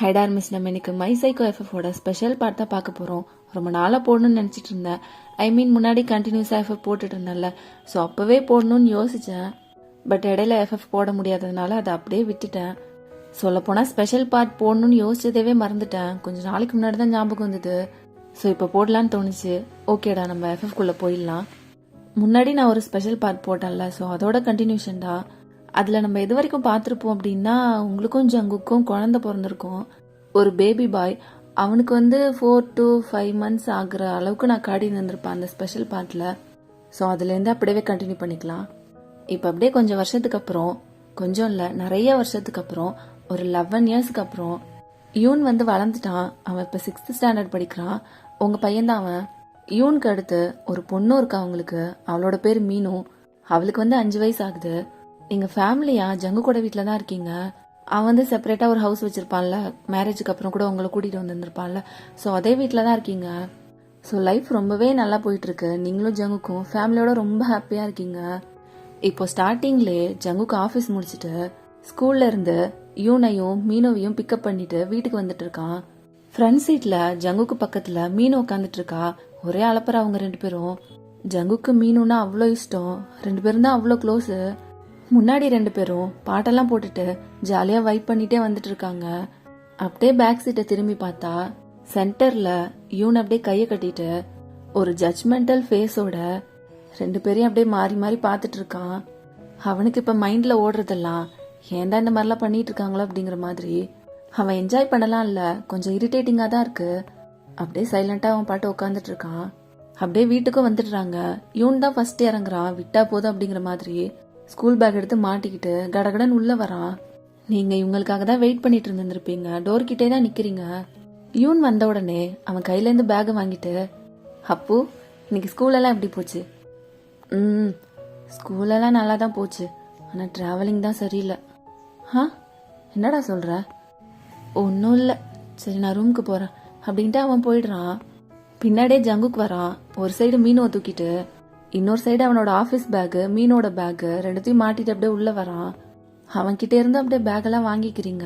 ஹைடார் miss, நம்ம இன்னைக்கு my psycho எஃப்எஃபோட special part தான் பார்க்க போகிறோம். ரொம்ப நாளாக போடணும்னு நினச்சிட்டு இருந்தேன். முன்னாடி கண்டினியூஸாக எஃப்எஃப் போட்டுட்டு இருந்தேன்ல, ஸோ அப்போவே போடணும்னு யோசித்தேன். பட் இடையில எஃப்எஃப் போட முடியாததுனால அதை அப்படியே விட்டுட்டேன். சொல்லப்போனால் ஸ்பெஷல் பார்ட் போடணும்னு யோசிச்சதேவே மறந்துட்டேன். கொஞ்சம் நாளைக்கு முன்னாடி தான் ஞாபகம் வந்தது. ஸோ இப்போ போடலான்னு தோணுச்சு. ஓகேடா, நம்ம எஃப்எஃப்குள்ளே போயிடலாம். முன்னாடி நான் ஒரு ஸ்பெஷல் பார்ட் போட்டேன்ல, ஸோ அதோட கண்டினியூஷன் தான். அதில் நம்ம எது வரைக்கும் பார்த்துருப்போம் அப்படின்னா, உங்களுக்கும் ஜங்குக்கும் குழந்தை பிறந்திருக்கும். ஒரு பேபி பாய். அவனுக்கு 4 to 5 months ஆகுற அளவுக்கு நான் காடி நின்றுருப்பேன் அந்த ஸ்பெஷல் பார்ட்டில். ஸோ அதுலேருந்து அப்படியே கண்டினியூ பண்ணிக்கலாம். இப்போ அப்படியே கொஞ்சம் வருஷத்துக்கு அப்புறம், கொஞ்சம் இல்லை நிறைய வருஷத்துக்கு அப்புறம், ஒரு 11 yearsக்கு அப்புறம் யூன் வளர்ந்துட்டான். அவன் இப்போ 6th standard படிக்கிறான். உங்கள் பையன்தான் அவன். யூனுக்கு அடுத்து ஒரு பொண்ணும் இருக்கா அவங்களுக்கு. அவளோட பேர் மீனு. அவளுக்கு 5 வயசு ஆகுது. நீங்கள் ஃபேமிலியா ஜங்கு கூட வீட்டில் தான் இருக்கீங்க. அவன் செப்பரேட்டாக ஒரு ஹவுஸ் வச்சுருப்பான்ல, மேரேஜுக்கு அப்புறம் கூட உங்களை கூட்டிகிட்டு வந்துருப்பான்ல. ஸோ அதே வீட்டில் தான் இருக்கீங்க. ஸோ லைஃப் ரொம்பவே நல்லா போயிட்டுருக்கு. நீங்களும் ஜங்குக்கும் ஃபேமிலியோட ரொம்ப ஹாப்பியாக இருக்கீங்க. இப்போ ஸ்டார்டிங்லேயே ஜங்குக்கு ஆஃபீஸ் முடிச்சுட்டு ஸ்கூல்ல இருந்து யூனையும் மீனோவையும் பிக்கப் பண்ணிட்டு வீட்டுக்கு வந்துட்டு இருக்கான். ஃப்ரண்ட் சீட்ல ஜங்குக்கு பக்கத்துல மீனு உட்காந்துட்டு இருக்கா. ஒரே அலப்பற அவங்க 2 பேரும். ஜங்குக்கு மீனுன்னா அவ்வளோ இஷ்டம். 2 பேரும் தான் அவ்வளோ க்ளோஸு. முன்னாடி 2 பேரும் பாட்டெல்லாம் போட்டுட்டு ஜாலியாக வைப் பண்ணிட்டே வந்துட்டு இருக்காங்க. அப்படியே பேக் சீட்டை திரும்பி பார்த்தா சென்டர்ல யூன் அப்படியே கையை கட்டிட்டு ஒரு ஜட்ஜ்மெண்டல் ஃபேஸோட 2 பேரையும் அப்படியே மாறி மாறி பார்த்துட்டு இருக்கான். அவனுக்கு இப்போ மைண்டில் ஓடுறதெல்லாம் ஏன்டா இந்த மாதிரிலாம் பண்ணிட்டு இருக்காங்களோ அப்படிங்கிற மாதிரி. அவன் என்ஜாய் பண்ணலாம் இல்லை, கொஞ்சம் இரிட்டேட்டிங்காக தான் இருக்கு. அப்படியே சைலண்டாக அவன் பாட்டு உட்காந்துட்டு இருக்கான். அப்படியே வீட்டுக்கும் வந்துடுறாங்க. யூன் தான் ஃபர்ஸ்ட் இறங்குறான். விட்டா போதும் அப்படிங்கிற மாதிரி ஸ்கூல் பேக் எடுத்து மாட்டிக்கிட்டு கடகடன் உள்ள வரான். நீங்க இவங்களுக்காக தான் வெயிட் பண்ணிட்டு இருந்திருப்பீங்க. டோர் கிட்டே தான் நிக்கிறீங்க. யூன் வந்த உடனே அவன் கையில இருந்து பேக் வாங்கிட்டு, அப்பு இன்னைக்கு ஸ்கூலெல்லாம் எப்படி போச்சு? ஸ்கூலெல்லாம் நல்லா தான் போச்சு, ஆனா டிராவலிங் தான் சரியில்லை. என்னடா சொல்ற? ஒன்றும் இல்லை, சரி நான் ரூமுக்கு போறேன் அப்படின்ட்டு அவன் போயிடுறான். பின்னாடியே ஜங்குக்கு வரான். ஒரு சைடு மீனுவை தூக்கிட்டு, இன்னொரு சைடு அவனோட ஆஃபீஸ் பேக்கு, மீனோட பேக்கு ரெண்டுத்தையும் மாட்டிட்டு அப்படியே உள்ள வரான். அவன்கிட்ட இருந்து அப்படியே பேக்கெல்லாம் வாங்கிக்கிறீங்க.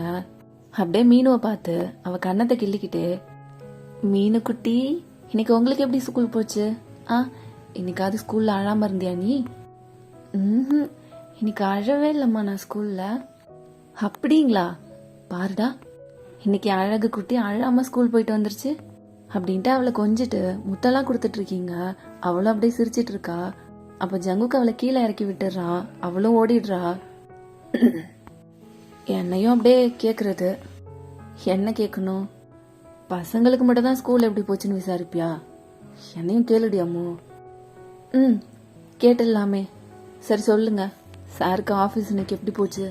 அப்படியே மீனுவை பார்த்து அவ கண்ணத்தை கிள்ளிக்கிட்டு, மீனு குட்டி இன்னைக்கு உங்களுக்கு எப்படி ஸ்கூல் போச்சு? இன்னைக்காவது ஸ்கூல்ல அழாம இருந்தியா நீ? இன்னைக்கு அழவே இல்லம்மா நான் ஸ்கூல்ல. அப்படிங்களா? பாருடா, இன்னைக்கு அழகு குட்டி அழாம ஸ்கூல் போயிட்டு வந்துருச்சு அப்படின்ட்டு அவளை கொஞ்சிட்டு முத்தெல்லாம் கொடுத்துட்டு இருக்கீங்க. அவளும் அப்படியே சிரிச்சிட்டு இருக்கா. அப்ப ஜங்குக்கு அவளை கீழே இறக்கி விட்டுறான். அவளும் ஓடிடுறா. என்னையும் அப்படியே கேக்குறது. என்ன கேட்கணும்? பசங்களுக்கு மட்டும் தான் ஸ்கூல் எப்படி போச்சுன்னு விசாரிப்பியா? என்னையும் கேளுடி அம்மு. கேட்டுடலாமே. சரி சொல்லுங்க, சாருக்கு ஆஃபீஸ் இன்னைக்கு எப்படி போச்சு?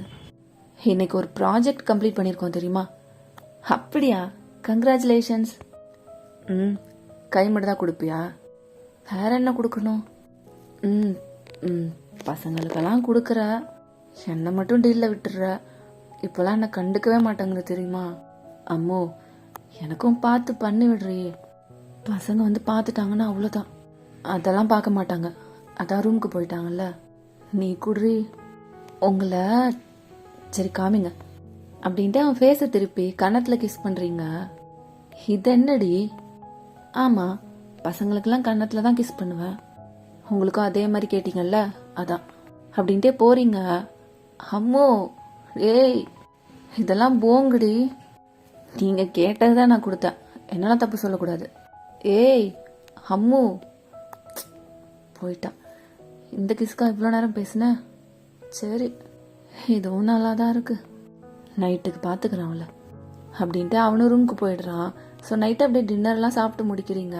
இன்னைக்கு ஒரு ப்ராஜெக்ட் கம்ப்ளீட் பண்ணியிருக்கோம் தெரியுமா? அப்படியா? கங்க்ராச்சுலேஷன்ஸ். கை மட்டும் தான் கொடுப்பியா? வேற என்ன கொடுக்கணும்? பசங்களுக்கெல்லாம் கொடுக்குற, என்னை மட்டும் டீல்ல விட்டுற. இப்பெல்லாம் என்ன கண்டுக்கவே மாட்டாங்க தெரியுமா? அம்மோ, எனக்கும் பார்த்து பண்ணி விடுறீ. பசங்க பார்த்துட்டாங்கன்னா அவ்வளோதான். அதெல்லாம் பார்க்க மாட்டாங்க, அதான் ரூமுக்கு போயிட்டாங்கல்ல. நீ குடுறி உங்களை. சரி காமிங்க அப்படின்ட்டு அவன் ஃபேஸை திருப்பி கன்னத்தில் கிஸ் பண்ணுறீங்க. இது என்னடி? ஆமாம், பசங்களுக்கெல்லாம் கன்னத்தில் தான் கிஸ் பண்ணுவேன். உங்களுக்கும் அதே மாதிரி கேட்டீங்கல்ல, அதான் அப்படின்ட்டே போறீங்க. அம்மோ, ஏய் இதெல்லாம் போங்குடி. நீங்கள் கேட்டது தான் நான் கொடுத்தேன், என்னெல்லாம் தப்பு சொல்லக்கூடாது. ஏய் அம்மு, போயிட்டான். இந்த கிஸ்கா இவ்வளோ நேரம் பேசுனேன். சரி, இதுவும் நல்லா தான் இருக்கு, நைட்டுக்கு பார்த்துக்கிறான்ல அப்படின்ட்டு அவனும் ரூமுக்கு போயிடுறான். ஸோ நைட்டு அப்படியே டின்னர்லாம் சாப்பிட்டு முடிக்கிறீங்க.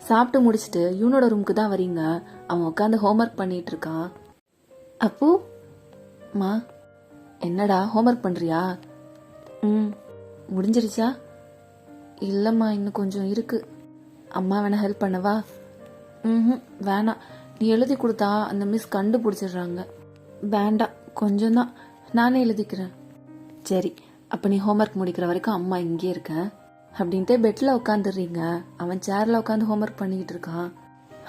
சாப்பிட்டு முடிச்சுட்டு யூனோட ரூமுக்கு தான் வரீங்க. அவன் உட்காந்து ஹோம்ஒர்க் பண்ணிட்டு இருக்கான். அப்பு, மா என்னடா ஹோம்ஒர்க் பண்ணுறியா? முடிஞ்சிருச்சா? இல்லைம்மா, இன்னும் கொஞ்சம் இருக்கு. அம்மா வேணா ஹெல்ப் பண்ணவா? வேணாம், நீ எழுதி கொடுத்தா அந்த மிஸ் கண்டுபிடிச்சிடுறாங்க. வேண்டாம், கொஞ்சம் தான், நானே எழுதிக்கிறேன். சரி, அப்போ நீ ஹோம்ஒர்க் முடிக்கிற வரைக்கும் அம்மா இங்கே இருக்கேன் அப்படின்ட்டு பெட்டில் உட்காந்துடுறீங்க. அவன் சேரில் உட்காந்து ஹோம்ஒர்க் பண்ணிக்கிட்டு இருக்கான்.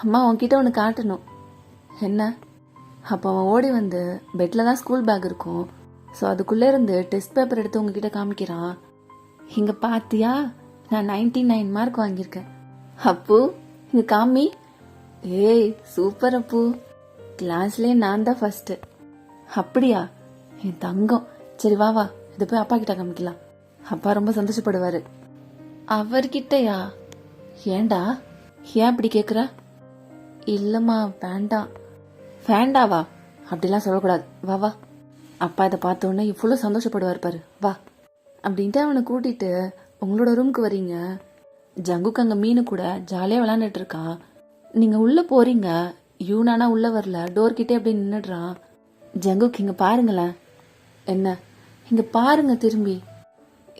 அம்மா உன்கிட்ட ஒன்று காட்டணும். என்ன? அப்போ அவன் ஓடி பெட்டில் தான் ஸ்கூல் பேக் இருக்கும். ஸோ அதுக்குள்ளே இருந்து டெஸ்ட் பேப்பர் எடுத்து உங்ககிட்ட காமிக்கிறான். இங்க பாத்தியா, நான் 99 மார்க் வாங்கியிருக்கேன். அப்பு இங்க காமி. ஏய் சூப்பர் அப்பு, கிளாஸ்லயே நான் தான் ஃபர்ஸ்ட். அப்படியா, என் தங்கம். சரி வா வா, இதை போய் அப்பா கிட்ட காமிக்கலாம். அப்பா ரொம்ப சந்தோஷப்படுவாரு. அவர்கிட்டயா? ஏண்டா, ஏன் இப்படி கேக்குற? இல்லம்மா வேண்டாம். வேண்டாவா? அப்படிலாம் சொல்லக்கூடாது. வா வா, அப்பா இதை பார்த்த உடனே இவ்வளோ சந்தோஷப்படுவார் பாரு, வா அப்படின்ட்டு அவனை கூட்டிட்டு உங்களோட ரூமுக்கு வரீங்க. ஜங்குக்கு அங்கே மீனு கூட ஜாலியாக விளாண்டுட்டு இருக்கான். நீங்கள் உள்ளே போறீங்க. யூனானா உள்ளே வரல, டோர் கிட்டே அப்படியே நின்றுடுறான். ஜங்குக்கு இங்கே பாருங்களேன். என்ன? இங்கே பாருங்க திரும்பி.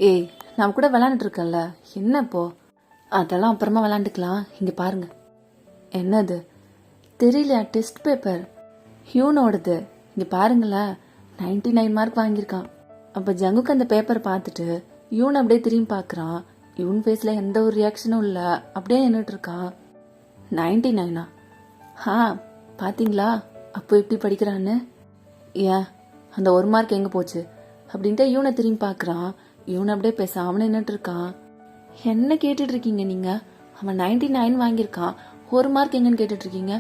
ஏய் நான் கூட விளாண்டுட்டு இருக்கேன்ல, என்ன இப்போ? அதெல்லாம் அப்புறமா விளாண்டுக்கலாம், இங்கே பாருங்க. என்னது? தெரியலையா? டெஸ்ட் பேப்பர் ஹியூனோடது. இங்கே பாருங்களேன், 99 மார்க் வாங்கியிருக்கான். அப்போ ஜங்குக்கு அந்த பேப்பரை பார்த்துட்டு யூன் அப்படியே திரும்பி பார்க்குறான். யூன் ஃபேஸில் எந்த ஒரு ரியாக்ஷனும் இல்லை, அப்படியே நின்றுட்டு இருக்கான். 99ஆ? பார்த்தீங்களா அப்போ எப்படி படிக்கிறான்னு? ஏன் அந்த ஒரு மார்க் எங்கே போச்சு அப்படின்ட்டு யூனை திரும்பி பார்க்குறான். யூன் அப்படியே பேசாம நின்றுட்டு இருக்கான். என்ன கேட்டுட்டு இருக்கீங்க நீங்கள்? அவன் 99 வாங்கியிருக்கான், ஒரு மார்க் எங்கன்னு கேட்டுட்டு இருக்கீங்க?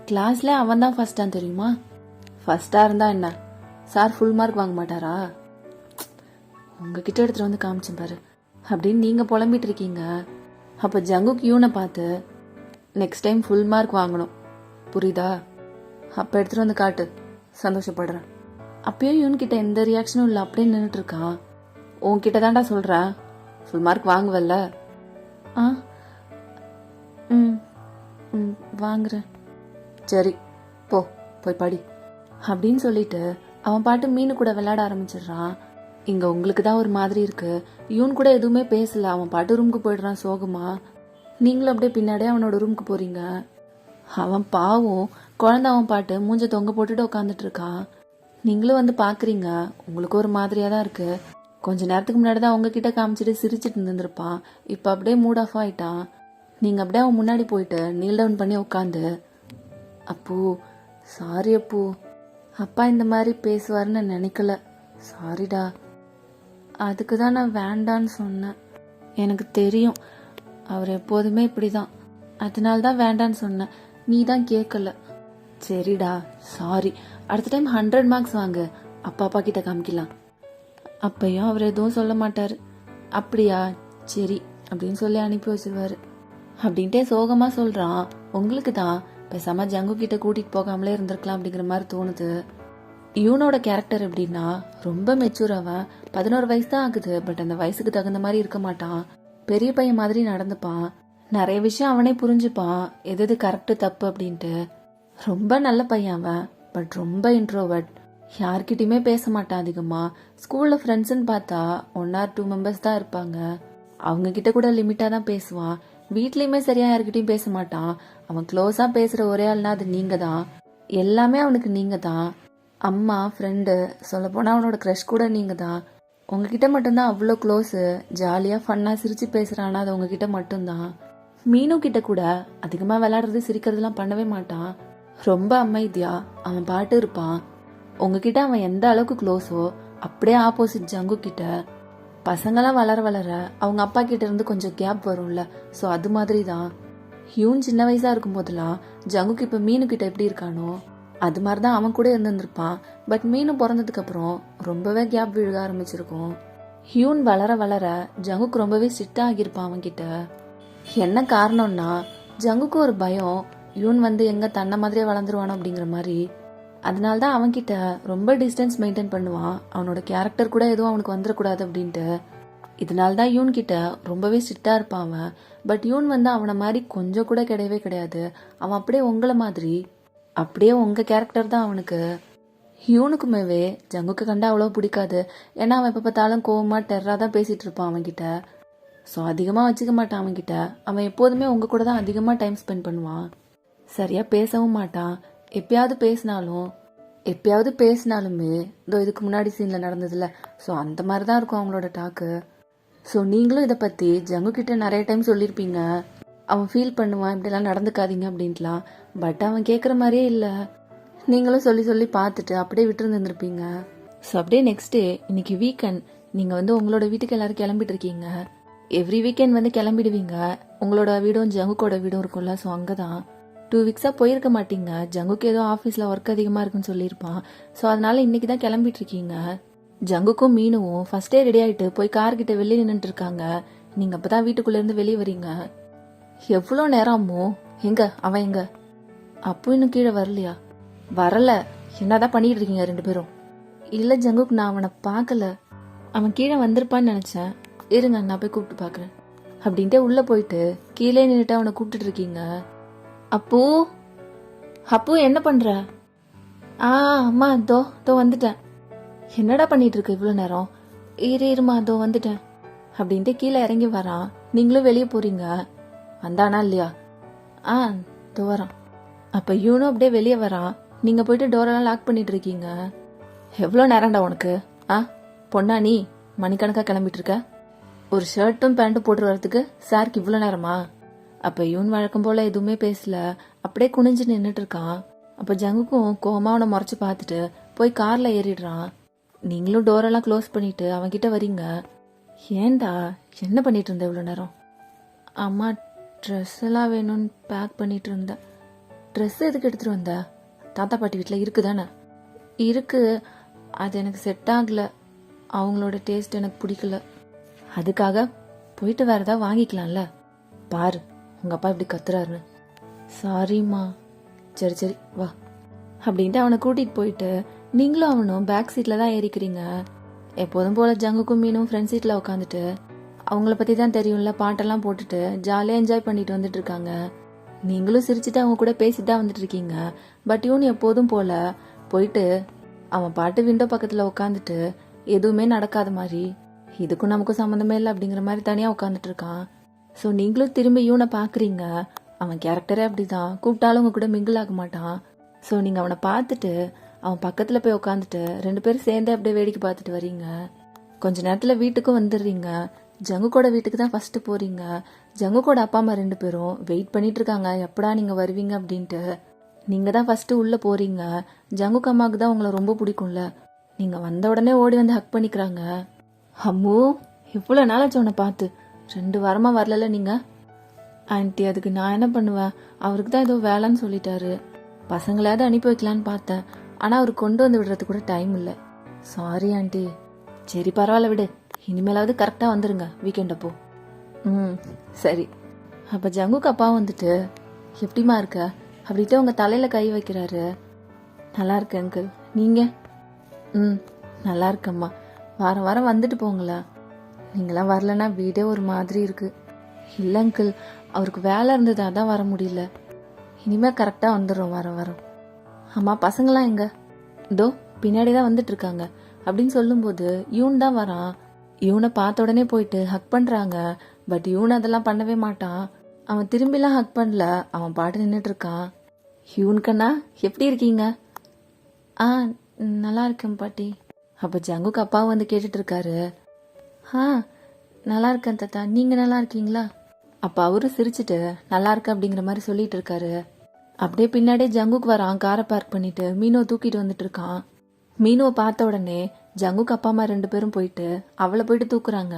கிளாஸ்ல அவன் தான் ஃபர்ஸ்டான்னு தெரியுமா? ஃபர்ஸ்டா இருந்தா என்ன, சார் ஃபுல் மார்க் வாங்க மாட்டாரா? உங்ககிட்ட எடுத்துட்டு வந்து காமிச்சேன் பாரு அப்படின்னு நீங்க புலம்பிட்டு இருக்கீங்க. அப்ப ஜங்குக் யூனை பார்த்து நெக்ஸ்ட் டைம் ஃபுல் மார்க் வாங்கணும், புரியுதா? அப்ப எடுத்துட்டு வந்து காட்டு, சந்தோஷப்படுறேன். அப்பயும் யூன் கிட்ட எந்த ரியாக்ஷனும் இல்லை, அப்படியே நின்றுட்டு இருக்கான். உன்கிட்ட தான்டா சொல்றேன், ஃபுல் மார்க் வாங்குவல்ல? ஆ ம் ம் வாங்குறேன். சரி போ, போய் படி அப்படின்னு சொல்லிட்டு அவன் பாட்டு மீனு கூட விளையாட ஆரம்பிச்சிடுறான். இங்க உங்களுக்கு தான் ஒரு மாதிரி இருக்கு. யூன் கூட எதுவுமே பேசல, அவன் பாட்டு ரூமுக்கு போயிடுறான் சோகமா. நீங்களும் அப்படியே பின்னாடியே அவனோட ரூமுக்கு போறீங்க. அவன் பாவம் குழந்தை அவன் பாட்டு மூஞ்ச தொங்க போட்டுட்டு உட்காந்துட்டு இருக்கான். நீங்களும் வந்து பாக்குறீங்க, உங்களுக்கு ஒரு மாதிரியா தான் இருக்கு. கொஞ்ச நேரத்துக்கு முன்னாடி தான் உங்ககிட்ட காமிச்சிட்டு சிரிச்சிட்டு இருந்திருப்பான், இப்ப அப்படியே மூட் ஆஃப் ஆயிட்டான். நீங்க அப்படியே அவன் முன்னாடி போயிட்டு நீல் டவுன் பண்ணி உட்காந்து, அப்பு சாரி அப்பு, அப்பா இந்த மாதிரி பேசுவாருன்னு நினைக்கல, சாரிடா. அதுக்கு தான் நான் வேண்டான்னு சொன்னேன். எனக்கு தெரியும் அவர் எப்போதுமே இப்படிதான், அதனால தான் வேண்டான்னு சொன்னேன், நீ தான் கேட்கல. சரிடா சாரி, அடுத்த டைம் 100 மார்க்ஸ் வாங்க, அப்பா கிட்ட காமிக்கலாம். அப்பையும் அவர் எதுவும் சொல்ல மாட்டாரு. அப்படியா, சரி அப்படின்னு சொல்லி அனுப்பி வச்சிருவாரு. அப்படின்ட்டே சோகமா சொல்றான். உங்களுக்கு தான் பேசாம ஜங்கு கிட்ட கூட்டிட்டு போகாமலே இருந்திருக்கலாம் அப்படிங்கிற மாதிரி தோணுது. யூனோட கேரக்டர் எப்படின்னா ரொம்ப மெச்சூர். அவன் 11 வயசு தான் ஆகுது, பட் அந்த வயசுக்கு தகுந்த மாதிரி இருக்க மாட்டான். பெரிய பையன் மாதிரி நடந்துப்பான். நிறைய விஷயம் அவனே புரிஞ்சுப்பான், எது கரெக்ட் தப்பு அப்படின்ட்டு. ரொம்ப நல்ல பையன் அவன், பட் ரொம்ப இன்ட்ரோவர்ட். யார்கிட்டயுமே பேச மாட்டான் அதிகமா. ஸ்கூல்ல ஃப்ரெண்ட்ஸ்ன்னு பார்த்தா 1 or 2 மெம்பர்ஸ் தான் இருப்பாங்க, அவங்க கிட்ட கூட லிமிட்டா தான் பேசுவான். வீட்லயுமே சரியா யார்கிட்டயும் பேச மாட்டான். அவன் க்ளோஸா பேசுற ஒரே ஆள்னா அது நீங்க தான். எல்லாமே அவனுக்கு நீங்க தான், அம்மா, ஃப்ரெண்டு, சொல்ல போனா அவனோட க்ரஷ் கூட நீங்க தான். உங்ககிட்ட மட்டும்தான் அவ்வளோ க்ளோஸு, ஜாலியா ஃபன்னா சிரிச்சு பேசுறானா அது உங்ககிட்ட மட்டும்தான். மீனு கிட்ட கூட அதிகமா விளையாடுறது சிரிக்கிறதுலாம் பண்ணவே மாட்டான். ரொம்ப அமைதியா அவன் பாட்டு இருப்பான். உங்ககிட்ட அவன் எந்த அளவுக்கு க்ளோஸோ அப்படியே ஆப்போசிட் ஜங்கு கிட்ட. பசங்களாம் வளர வளர அவங்க அப்பா கிட்ட இருந்து கொஞ்சம் கேப் வரும்ல, ஸோ அது மாதிரி தான். ஹியூன் சின்ன வயசா இருக்கும் போதெல்லாம் ஜங்குக்கு இப்போ மீனு கிட்ட எப்படி இருக்கானோ அது மாதிரி தான் அவன் கூட இருந்திருப்பான். பட் மீனு பிறந்ததுக்கு அப்புறம் ரொம்பவே கேப் விழுக ஆரம்பிச்சிருக்கும். ஹியூன் வளர வளர ஜங்குக்கு ரொம்பவே ஸ்ட்ரிக்டா ஆகியிருப்பான் அவன்கிட்ட. என்ன காரணம்னா ஜங்குக்கு ஒரு பயம், யூன் வந்து எங்க தன்னை மாதிரியே வளர்ந்துருவானோ அப்படிங்கிற மாதிரி. அதனால தான் அவன்கிட்ட ரொம்ப டிஸ்டன்ஸ் மெயின்டைன் பண்ணுவான், அவனோட கேரக்டர் கூட எதுவும் அவனுக்கு வந்துடக்கூடாது அப்படின்ட்டு. இதனால தான் யூன் கிட்ட ரொம்பவே ஸ்ட்ரிக்டா இருப்பான் அவன். பட் யூன் வந்து அவனை மாதிரி கொஞ்சம் கூட கிடையவே கிடையாது. அவன் அப்படியே உங்களை மாதிரி, அப்படியே உங்க கேரக்டர் தான் அவனுக்கு. ஹியூனுக்குமேவே ஜங்குக்கு கண்டா அவ்வளோ பிடிக்காது. ஏன்னா அவன் எப்போ பார்த்தாலும் கோவமா டெரரா தான் பேசிட்டு இருப்பான் அவன்கிட்ட. ஸோ அதிகமாக வச்சுக்க மாட்டான் அவன்கிட்ட. அவன் எப்போதுமே உங்க கூட தான் அதிகமாக டைம் ஸ்பெண்ட் பண்ணுவான். சரியா பேசவும் மாட்டான். எப்பயாவது பேசினாலுமே இதோ இதுக்கு முன்னாடி சீன்ல நடந்ததுல, ஸோ அந்த மாதிரி தான் இருக்கும் அவங்களோட டாக்கு. ஸோ நீங்களும் இதை பத்தி ஜங்கு கிட்ட நிறைய டைம் சொல்லியிருப்பீங்க, அவன் ஃபீல் பண்ணுவான் இப்படிலாம் நடந்துக்காதீங்க அப்படின்ட்டுலாம். பட் அவன் கேட்குற மாதிரியே இல்லை. நீங்களும் சொல்லி சொல்லி பார்த்துட்டு அப்படியே விட்டு இருந்துருப்பீங்க. ஸோ அப்படியே நெக்ஸ்ட் டே, இன்னைக்கு வீக்கெண்ட், நீங்கள் வந்து உங்களோட வீட்டுக்கு எல்லாரும் கிளம்பிட்டு இருக்கீங்க. எவ்ரி வீக்கெண்ட் வந்து கிளம்பிடுவீங்க. உங்களோட வீடும் ஜங்குக்கோட வீடும் இருக்கும்ல, ஸோ அங்கே தான் 2 வீக்ஸாக போயிருக்க மாட்டீங்க. ஜங்குக்கு ஏதோ ஆஃபீஸில் ஒர்க் அதிகமாக இருக்குன்னு சொல்லியிருப்பான். ஸோ அதனால இன்னைக்கு தான் கிளம்பிட்டு இருக்கீங்க. ஜங்குக்கும் மீனுவும் ஃபர்ஸ்டே ரெடி ஆகிட்டு போய் கார்கிட்ட வெளியே நின்றுட்டு இருக்காங்க. நீங்கள் அப்போ தான் வீட்டுக்குள்ளேருந்து வெளியே வரீங்க. எவ்வளோ நேரமோ? அவன் எங்க? அப்போ இன்னும் கீழே வரலையா? வரல. என்னதான் பண்ணிட்டு இருக்கீங்க 2 பேரும்? இல்லை ஜங்குக், நான் அவனை பார்க்கல. அவன் கீழே வந்திருப்பான்னு நினச்சேன். இருங்க, நான் போய் கூப்பிட்டு பார்க்குறேன் அப்படின்ட்டு உள்ளே போயிட்டு கீழே நின்றுட்டு அவனை கூப்பிட்டுட்டு இருக்கீங்க. அப்போ அப்போ என்ன பண்ணுற? அம்மா தோ வந்துட்டேன். என்னடா பண்ணிட்டு இருக்க இவ்வளோ நேரம்? இருமா தோ வந்துட்டேன் அப்படின்ட்டு கீழே இறங்கி வரான். நீங்களும் வெளியே போறீங்க. வந்தானா இல்லையா? தோ வரான். அப்போ யூனும் அப்படியே வெளியே வரான். நீங்கள் போயிட்டு டோரெல்லாம் லாக் பண்ணிட்டு இருக்கீங்க. எவ்வளோ நேரம்டா உனக்கு? பொண்ணா நீ மணிக்கணக்காக கிளம்பிட்டு இருக்க? ஒரு ஷர்ட்டும் பேண்ட்டும் போட்டு வரதுக்கு சாருக்கு இவ்வளோ நேரமா? அப்போ யூன் வழக்கம் போல் எதுவுமே பேசல, அப்படியே குனிஞ்சு நின்றுட்டு இருக்கான். அப்போ ஜங்குக்கும் கோவமா அவனை முறைச்சி பார்த்துட்டு போய் காரில் ஏறிடுறான். நீங்களும் டோரெல்லாம் க்ளோஸ் பண்ணிட்டு அவன்கிட்ட வரீங்க. ஏன்டா என்ன பண்ணிட்டு இருந்த இவ்வளோ நேரம்? அம்மா, ட்ரெஸ் எல்லாம் வேணும்னு பேக் பண்ணிட்டு இருந்தேன். ட்ரெஸ் எதுக்கு எடுத்துட்டு வந்த? தாத்தா பாட்டி வீட்டில் இருக்குதானே? இருக்கு, அது எனக்கு செட் ஆகலை. அவங்களோட டேஸ்ட் எனக்கு பிடிக்கல. அதுக்காக போயிட்டு வேற ஏதாவது வாங்கிக்கலாம்ல. பாரு உங்கள் அப்பா இப்படி கத்துறாருன்னு. சாரிம்மா. சரி வா அப்படின்ட்டு அவனை கூட்டிகிட்டு போயிட்டு நீங்களும் அவனும் பேக் சீட்டில் தான் ஏறிக்கிறீங்க. எப்போதும் போல் ஜங்குக்கும் மீனும் ஃப்ரண்ட் சீட்டில் உட்காந்துட்டு அவங்கள பற்றி தான் தெரியும்ல, பாட்டெல்லாம் போட்டுட்டு ஜாலியாக என்ஜாய் பண்ணிட்டு வந்துட்டு இருக்காங்க. நீங்களும் சிரிச்சுட்டு அவங்க கூட பேசிட்டு தான் வந்துட்டு இருக்கீங்க. பட் இவனு எப்போதும் போல் போயிட்டு அவன் பாட்டு விண்டோ பக்கத்தில் உட்காந்துட்டு எதுவுமே நடக்காத மாதிரி, இதுக்கும் நமக்கும் சம்மந்தமே இல்லை அப்படிங்கிற மாதிரி தனியாக உட்காந்துட்டு இருக்கான். ஸோ நீங்களும் திரும்பி இவனை பார்க்குறீங்க. அவன் கேரக்டரே அப்படிதான், கூப்பிட்டாலும் உங்க கூட மிங்கிள் ஆக மாட்டான். ஸோ நீங்கள் அவனை பார்த்துட்டு அவன் பக்கத்தில் போய் உட்காந்துட்டு 2 பேரும் சேர்ந்து அப்படியே வேடிக்கை பார்த்துட்டு வரீங்க. கொஞ்ச நேரத்தில் வீட்டுக்கும் வந்துடுறீங்க. ஜங்குக்கோட வீட்டுக்கு தான் ஃபர்ஸ்ட் போறீங்க. ஜங்குக்கோட அப்பா அம்மா 2 பேரும் வெயிட் பண்ணிட்டு இருக்காங்க, எப்படா நீங்கள் வருவீங்க அப்படின்ட்டு. நீங்கள் தான் ஃபர்ஸ்ட் உள்ளே போறீங்க. ஜங்குக்கு அம்மாவுக்கு தான் உங்களை ரொம்ப பிடிக்கும்ல. நீங்கள் வந்த உடனே ஓடி வந்து ஹக் பண்ணிக்கிறாங்க. அம்மு, இவ்வளோ நாளாச்சு உன்னை பார்த்து, 2 வாரமாக வரல நீங்கள். ஆன்ட்டி, அதுக்கு நான் என்ன பண்ணுவேன்? அவருக்கு தான் ஏதோ வேலைன்னு சொல்லிட்டாரு. பசங்களாவது அனுப்பி வைக்கலான்னு பார்த்தேன், ஆனால் அவர் கொண்டு வந்து விடுறது கூட டைம் இல்லை. Sorry anti. சரி பரவாயில்ல விடு, இனிமேலாவது கரெக்டாக வந்துருங்க வீக்கெண்ட் அப்போ. சரி. அப்போ ஜங்குக்கு அப்பா வந்துட்டு எப்படிமா இருக்க அப்படின்ட்டு உங்கள் தலையில் கை வைக்கிறாரு. நல்லா இருக்கு அங்கிள், நீங்கள்? நல்லா இருக்கம்மா. வாரம் வாரம் வந்துட்டு போங்களா? நீங்களாம் வரலன்னா வீடே ஒரு மாதிரி இருக்கு. இல்லை அங்கிள், அவருக்கு வேலை இருந்தது, அதான் வர முடியல. இனிமேல் கரெக்டாக வந்துடுறோம் வாரம் வாரம். அம்மா, பசங்களாம் எங்க? இதோ பின்னாடி தான் வந்துட்டு இருக்காங்க அப்படின்னு சொல்லும்போது யூன் தான் வரான். யூனை பார்த்த உடனே போயிட்டு ஹக் பண்ணுறாங்க. பட் யூன் அதெல்லாம் பண்ணவே மாட்டான். அவன் திரும்பிலாம் ஹக் பண்ணல, அவன் பாட்டு நின்றுட்டு இருக்கான். யூன்கண்ணா எப்படி இருக்கீங்க? நல்லா இருக்கேன் பாட்டி. அப்போ ஜங்குக்கு அப்பாவும் வந்து கேட்டுட்டு இருக்காரு. நல்லா இருக்கேன் தாத்தா, நீங்கள் நல்லா இருக்கீங்களா? அப்போ அவரும் சிரிச்சுட்டு நல்லா இருக்க அப்படிங்கிற மாதிரி சொல்லிட்டு இருக்காரு. அப்படியே பின்னாடியே ஜங்குக்கு வரான், காரை பார்க் பண்ணிட்டு மீனுவை தூக்கிட்டு வந்துட்டு இருக்கான். மீனுவை பார்த்த உடனே ஜங்குக்கு அப்பா அம்மா 2 பேரும் போயிட்டு அவளை போயிட்டு தூக்குறாங்க.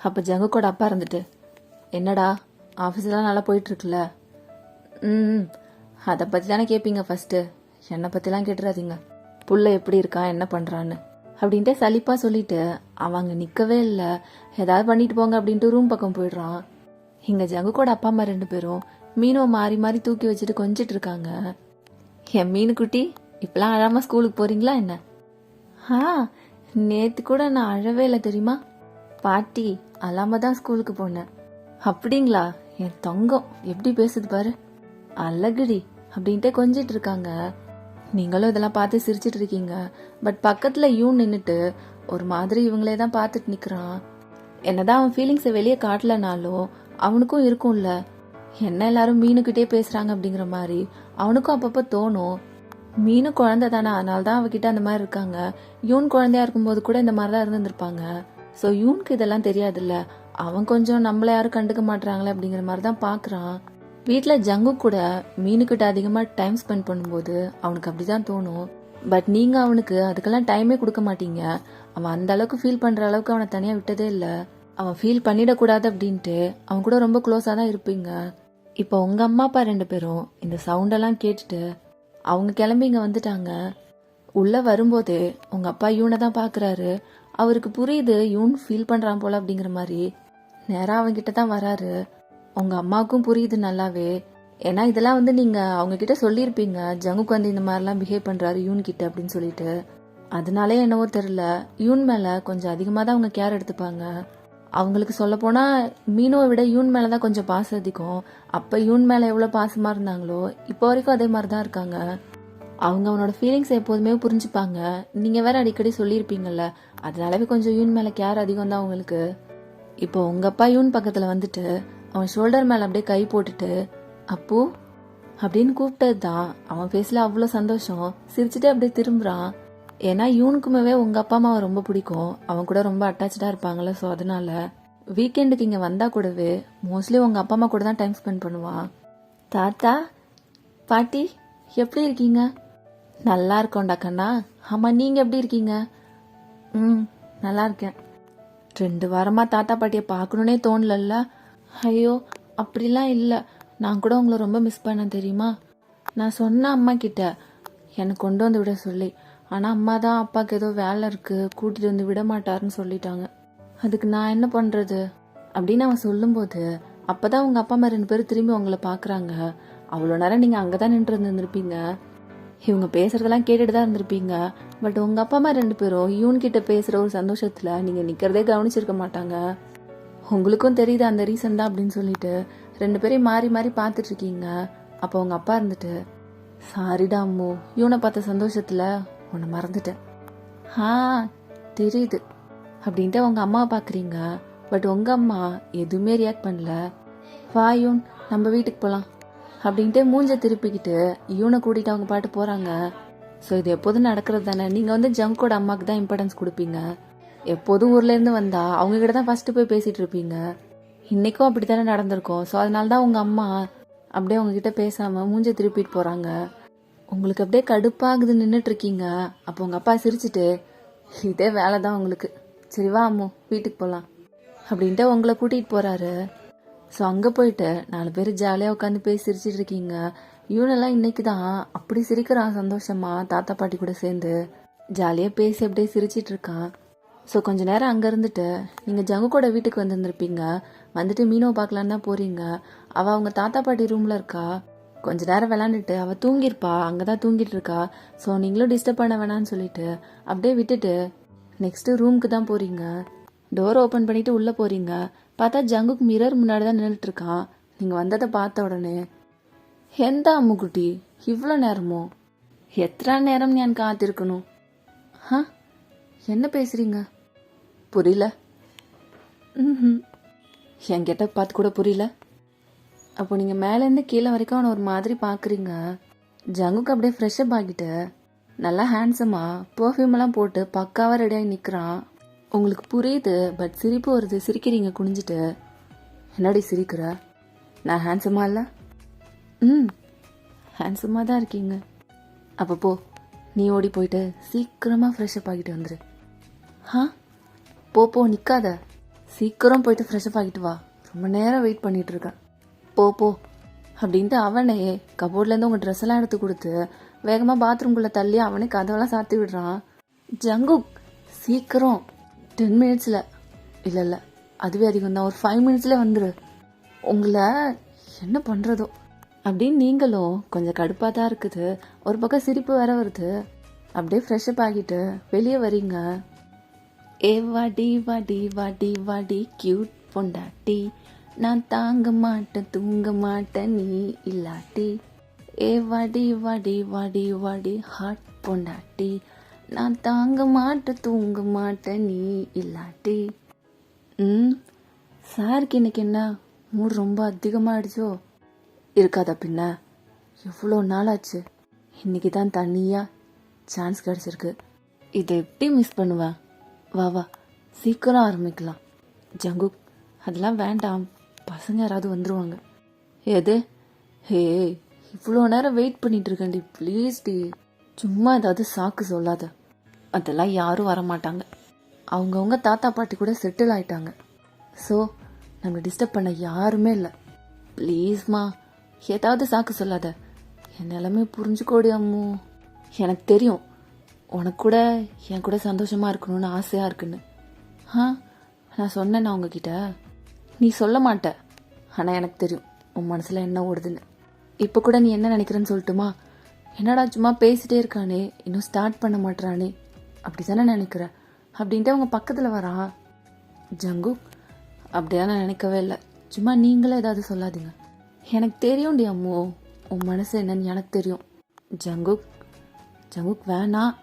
அப்போ ஜங்குக்கோட அப்பா இருந்துட்டு, என்னடா ஆஃபீஸ்லாம் நல்லா போயிட்டு இருக்குல்ல? அதை பற்றி தானே கேட்பீங்க ஃபர்ஸ்ட்டு, என்னை பற்றிலாம் கேட்டுறாதீங்க. புள்ள எப்படி இருக்கான், என்ன பண்ணுறான்னு அப்படின்ட்டு சலிப்பாக சொல்லிட்டு அவங்க நிற்கவே இல்லை. ஏதாவது பண்ணிட்டு போங்க அப்படின்ட்டு ரூம் பக்கம் போயிடுறான். இங்கே ஜங்குக்கோட அப்பா அம்மா 2 பேரும் மீனுவை மாறி மாறி தூக்கி வச்சுட்டு கொஞ்சிட்டு இருக்காங்க. என் மீனு குட்டி, இப்பெல்லாம் அழாமல் ஸ்கூலுக்கு போகிறீங்களா என்ன? நேற்று கூட நான் அழவே இல்லை தெரியுமா பாட்டி, அழாம தான் ஸ்கூலுக்கு போனேன். அப்படிங்களா? என் தங்கம் எப்படி பேசுது பாரு, அழகுடி அப்படின்ட்டு கொஞ்சிட்டு இருக்காங்க. நீங்களும் இதெல்லாம் பார்த்து சிரிச்சிட்டு இருக்கீங்க. பட் பக்கத்தில் யூன் நின்றுட்டு ஒரு மாதிரி இவங்களே தான் பார்த்துட்டு நிற்கிறான். என்னதான் அவன் ஃபீலிங்ஸை வெளியே காட்டலனாலும் அவனுக்கும் இருக்கும்ல, என்ன எல்லாரும் மீனுக்கிட்டே பேசுகிறாங்க அப்படிங்கிற மாதிரி அவனுக்கும் அப்பப்போ தோணும். மீனு குழந்தை தானே, அதனால தான் அவகிட்ட அந்த மாதிரி இருக்காங்க. யூன் குழந்தையா இருக்கும்போது கூட இந்த மாதிரி தான் இருந்திருப்பாங்க. ஸோ யூனுக்கு இதெல்லாம் தெரியாதுல்ல, அவன் கொஞ்சம் நம்மள யாரும் கண்டுக்க மாட்டாங்களே அப்படிங்கிற மாதிரி தான் பார்க்குறான். வீட்டில் ஜங்கு கூட மீனுக்கிட்ட அதிகமாக டைம் ஸ்பெண்ட் பண்ணும்போது அவனுக்கு அப்படி தான் தோணும். பட் நீங்கள் அவனுக்கு அதுக்கெல்லாம் டைமே கொடுக்க மாட்டீங்க. அவன் அந்த அளவுக்கு ஃபீல் பண்ணுற அளவுக்கு அவனை தனியாக விட்டதே இல்லை. அவன் ஃபீல் பண்ணிடக்கூடாது அப்படின்ட்டு அவன் கூட ரொம்ப க்ளோஸாக தான் இருப்பீங்க. இப்போ உங்கள் அம்மா அப்பா 2 பேரும் இந்த சவுண்டெல்லாம் கேட்டுட்டு அவங்க கிளம்பி இங்கே வந்துட்டாங்க. உள்ளே வரும்போது உங்கள் அப்பா யூனை தான் பார்க்குறாரு. அவருக்கு புரியுது யூன் ஃபீல் பண்ணுறான் போல அப்படிங்கிற மாதிரி. நேராக அவங்ககிட்ட தான் வராரு. உங்கள் அம்மாவுக்கும் புரியுது நல்லாவே. ஏன்னா இதெல்லாம் நீங்கள் அவங்கக்கிட்ட சொல்லியிருப்பீங்க, ஜங்குக்கு இந்த மாதிரிலாம் பிஹேவ் பண்ணுறாரு யூன் கிட்ட அப்படின்னு சொல்லிட்டு. அதனாலே என்னவோ தெரில, யூன் மேலே கொஞ்சம் அதிகமாக தான் அவங்க கேர் எடுத்துப்பாங்க. அவங்களுக்கு சொல்லப்போனால் மீனோவை விட யூன் மேலே தான் கொஞ்சம் பாசம் அதிகம். அப்போ யூன் மேலே எவ்வளோ பாசமாக இருந்தாங்களோ இப்போ வரைக்கும் அதே மாதிரி தான் இருக்காங்க. அவங்க அவனோட ஃபீலிங்ஸ் எப்போதுமே புரிஞ்சுப்பாங்க. நீங்கள் வேற அடிக்கடி சொல்லியிருப்பீங்கல்ல, அதனாலவே கொஞ்சம் யூன் மேலே கேர் அதிகம் தான் அவங்களுக்கு. இப்போ உங்கள் அப்பா யூன் பக்கத்தில் வந்துட்டு அவன் ஷோல்டர் மேலே அப்படியே கை போட்டுட்டு அப்பு அப்படின்னு கூப்பிட்டது தான் அவன் ஃபேஸில் அவ்வளோ சந்தோஷம். சிரிச்சுட்டு அப்படியே திரும்புகிறான். ஏன்னா யூனுக்குமே உங்கள் அப்பா அம்மாவை ரொம்ப பிடிக்கும். அவன் கூட ரொம்ப அட்டாச்சாக இருப்பாங்கள்ல. ஸோ அதனால வீக்கெண்டுக்கு இங்கே வந்தால் கூடவே மோஸ்ட்லி உங்கள் அப்பா அம்மா கூட தான் டைம் ஸ்பெண்ட் பண்ணுவான். தாத்தா பாட்டி எப்படி இருக்கீங்க? நல்லா இருக்கோண்டா கண்ணா. ஆமாம், நீங்கள் எப்படி இருக்கீங்க? நல்லா இருக்கேன். 2 வாரமாக தாத்தா பாட்டியை பார்க்கணுன்னே தோணலல்ல? ஐயோ அப்படிலாம் இல்லை. நான் கூட உங்களை ரொம்ப மிஸ் பண்ணேன் தெரியுமா? நான் சொன்ன அம்மா கிட்ட எனக்கு கொண்டு வந்து விட சொல்லி, ஆனால் அம்மா தான் அப்பாவுக்கு ஏதோ வேலை இருக்குது கூட்டிகிட்டு வந்து விட மாட்டாருன்னு சொல்லிட்டாங்க. அதுக்கு நான் என்ன பண்ணுறது அப்படின்னு அவன் சொல்லும்போது அப்போ தான் உங்கள் அப்பா அம்மா 2 பேரும் திரும்பி உங்களை பார்க்குறாங்க. அவ்வளோ நேரம் நீங்கள் அங்கே தான் நின்று இருந்திருப்பீங்க. இவங்க பேசுகிறதெல்லாம் கேட்டுட்டு தான் இருந்திருப்பீங்க. பட் உங்கள் அப்பா அம்மா 2 பேரும் யூன்கிட்ட பேசுகிற ஒரு சந்தோஷத்தில் நீங்கள் நிற்கிறதே கவனிச்சிருக்க மாட்டாங்க. உங்களுக்கும் தெரியுது அந்த ரீசன் தான் அப்படின்னு சொல்லிட்டு 2 பேரையும் மாறி மாறி பார்த்துட்ருக்கீங்க. அப்போ உங்கள் அப்பா இருந்துட்டு, சாரிடா அம்மு, யூனை பார்த்த சந்தோஷத்தில் உன்னை மறந்துட்டேன். தெரியுது அப்படின்ட்டு உங்கள் அம்மாவை பார்க்குறீங்க. பட் உங்கள் அம்மா எதுவுமே ரியாக்ட் பண்ணல. வா யூன், நம்ம வீட்டுக்கு போகலாம் அப்படின்ட்டு மூஞ்ச திருப்பிக்கிட்டு யூனை கூட்டிகிட்டு அவங்க பாட்டு போகிறாங்க. ஸோ இது எப்போதும் நடக்கிறது தானே. நீங்கள் ஜங்கோட அம்மாவுக்கு தான் இம்பார்ட்டன்ஸ் கொடுப்பீங்க. எப்போதும் ஊர்லேருந்து வந்தால் அவங்ககிட்ட தான் ஃபஸ்ட்டு போய் பேசிகிட்டு இருப்பீங்க. இன்றைக்கும் அப்படி தானே நடந்திருக்கும். ஸோ அதனால தான் உங்கள் அம்மா அப்படியே உங்ககிட்ட பேசாமல் மூஞ்ச திருப்பிட்டு போகிறாங்க. உங்களுக்கு அப்படியே கடுப்பாகுது நின்றுட்டுருக்கீங்க. அப்போ உங்கள் அப்பா சிரிச்சுட்டு, இதே வேலை தான் உங்களுக்கு, சரி வா அம்மு வீட்டுக்கு போகலாம் அப்படின்ட்டு உங்களை கூட்டிகிட்டு போகிறாரு. ஸோ அங்கே போயிட்டு 4 பேர் ஜாலியாக உட்காந்து பேசி சிரிச்சிட்டு இருக்கீங்க. இவனெல்லாம் இன்னைக்கு தான் அப்படி சிரிக்கிறான் சந்தோஷமா, தாத்தா பாட்டி கூட சேர்ந்து ஜாலியாக பேசி அப்படியே சிரிச்சிட்டு இருக்கான். ஸோ கொஞ்ச நேரம் அங்கே இருந்துட்டு நீங்கள் ஜங்கு கூட வீட்டுக்கு வந்துருந்துருப்பீங்க. வந்துட்டு மீனவை பார்க்கலான்னு தான் போகிறீங்க. அவள் அவங்க தாத்தா பாட்டி ரூமில் இருக்கா. கொஞ்ச நேரம் விளாண்டுட்டு அவள் தூங்கியிருப்பா, அங்கே தான் தூங்கிட்டு இருக்கா. ஸோ நீங்களும் டிஸ்டர்ப் பண்ண வேணான்னு சொல்லிட்டு அப்படியே விட்டுட்டு நெக்ஸ்ட்டு ரூமுக்கு தான் போகிறீங்க. டோர் ஓப்பன் பண்ணிவிட்டு உள்ளே போகிறீங்க. பார்த்தா ஜங்குக்கு மிரர் முன்னாடி தான் நின்றுட்டு இருக்கான். நீங்கள் வந்ததை பார்த்த உடனே, எந்த அம்முக்குட்டி இவ்வளோ நேரமோ? எத்தனை நேரம் நான் காத்திருக்கணும்? என்ன பேசுகிறீங்க? புரியல? என்கிட்ட பார்த்து கூட புரியல. அப்போ நீங்கள் மேலேருந்து கீழே வரைக்கும் அவனை ஒரு மாதிரி பார்க்குறீங்க. ஜங்குக்கு அப்படியே ஃப்ரெஷ்அப் ஆகிட்டு நல்லா ஹேண்ட்ஸமாக பர்ஃப்யூமெல்லாம் போட்டு பக்காவாக ரெடியாகி நிற்கிறான். உங்களுக்கு புரியுது, பட் சிரிப்பு வருது. சிரிக்கிறீங்க குனிஞ்சிட்டு. என்னடி சிரிக்கிற? நான் ஹேண்ட்ஸமாக இல்லை? ஹேண்ட்ஸமாக தான் இருக்கீங்க. அப்போ போ, நீ ஓடி போயிட்டு சீக்கிரமாக ஃப்ரெஷ்அப் ஆகிட்டு வந்துடு. போ நிற்காத, சீக்கிரம் போயிட்டு ஃப்ரெஷ்அப் ஆகிட்டு வா. ரொம்ப நேரம் வெயிட் பண்ணிட்டு இருக்கேன். போ அப்படின்ட்டு அவனே கபோர்ட்லேருந்து உங்கள் ட்ரெஸ் எல்லாம் எடுத்து கொடுத்து வேகமாக பாத்ரூம்குள்ளே தள்ளி அவனே கதவெல்லாம் சாத்தி விடுறான். ஜங்கு சீக்கிரம் 10 மினிட்ஸில், இல்லை அதுவே அதிகம் தான், ஒரு 5 மினிட்ஸில் வந்துடு. உங்களை என்ன பண்ணுறதோ அப்படின்னு நீங்களும் கொஞ்சம் கடுப்பாக தான் இருக்குது. ஒரு பக்கம் சிரிப்பு வேற வருது. அப்படியே ஃப்ரெஷ்அப் ஆகிட்டு வெளியே வரீங்க. ஏ வாடி வாடி வாடி வாடி கியூட் பொண்டாட்டி, நான் தாங்க மாட்டேன் தூங்க மாட்டேன் நீ இல்லாட்டி. ஏ வாடி வாடி வாடி வாடி ஹாட் பொண்டாட்டி, நான் தாங்க மாட்டேன் தூங்க மாட்டேன் நீ இல்லாட்டி. சாருக்கு இன்னைக்கு என்ன மூட் ரொம்ப அதிகமாகிடுச்சோ? இருக்காதா பின்ன, எவ்வளோ நாளாச்சு. இன்னைக்கு தான் தனியாக சான்ஸ் கிடச்சிருக்கு. இதை எப்படி மிஸ் பண்ணுவேன்? வா சீக்கிரம் ஆரம்பிக்கலாம். ஜங்கு அதெல்லாம் வேண்டாம், பசங்க யாராவது வந்துடுவாங்க. எது? இவ்வளோ நேரம் வெயிட் பண்ணிட்டு இருக்கேன்டி, ப்ளீஸ் டி. சும்மா ஏதாவது சாக்கு சொல்லாத. அதெல்லாம் யாரும் வரமாட்டாங்க. அவங்கவுங்க தாத்தா பாட்டி கூட செட்டில் ஆயிட்டாங்க. ஸோ நம்மளை டிஸ்டர்ப் பண்ண யாருமே இல்லை. ப்ளீஸ்மா ஏதாவது சாக்கு சொல்லாத. என் நிலைமை புரிஞ்சுக்கோடி அம்மு. எனக்கு தெரியும் உனக்கு கூட என் கூட சந்தோஷமாக இருக்கணும்னு ஆசையாக இருக்குன்னு. நான் சொன்னேன்னா உங்ககிட்ட, நீ சொல்ல மாட்ட. ஆனால் எனக்கு தெரியும் உன் மனசில் என்ன ஓடுதுன்னு. இப்போ கூட நீ என்ன நினைக்கிறேன்னு சொல்லட்டுமா? என்னடா சும்மா பேசிட்டே இருக்கானே, இன்னும் ஸ்டார்ட் பண்ண மாட்டானே அப்படி தானே நினைக்கிற அப்படின்ட்டு அவங்க பக்கத்தில் வரான். ஜங்கு அப்படிதான் நான் நினைக்கவே இல்லை. சும்மா நீங்களே ஏதாவது சொல்லாதீங்க. எனக்கு தெரியும்டி அம்மு, உன் மனசு என்னன்னு எனக்கு தெரியும். ஜங்குக் ஜங்குக் வேணாம்,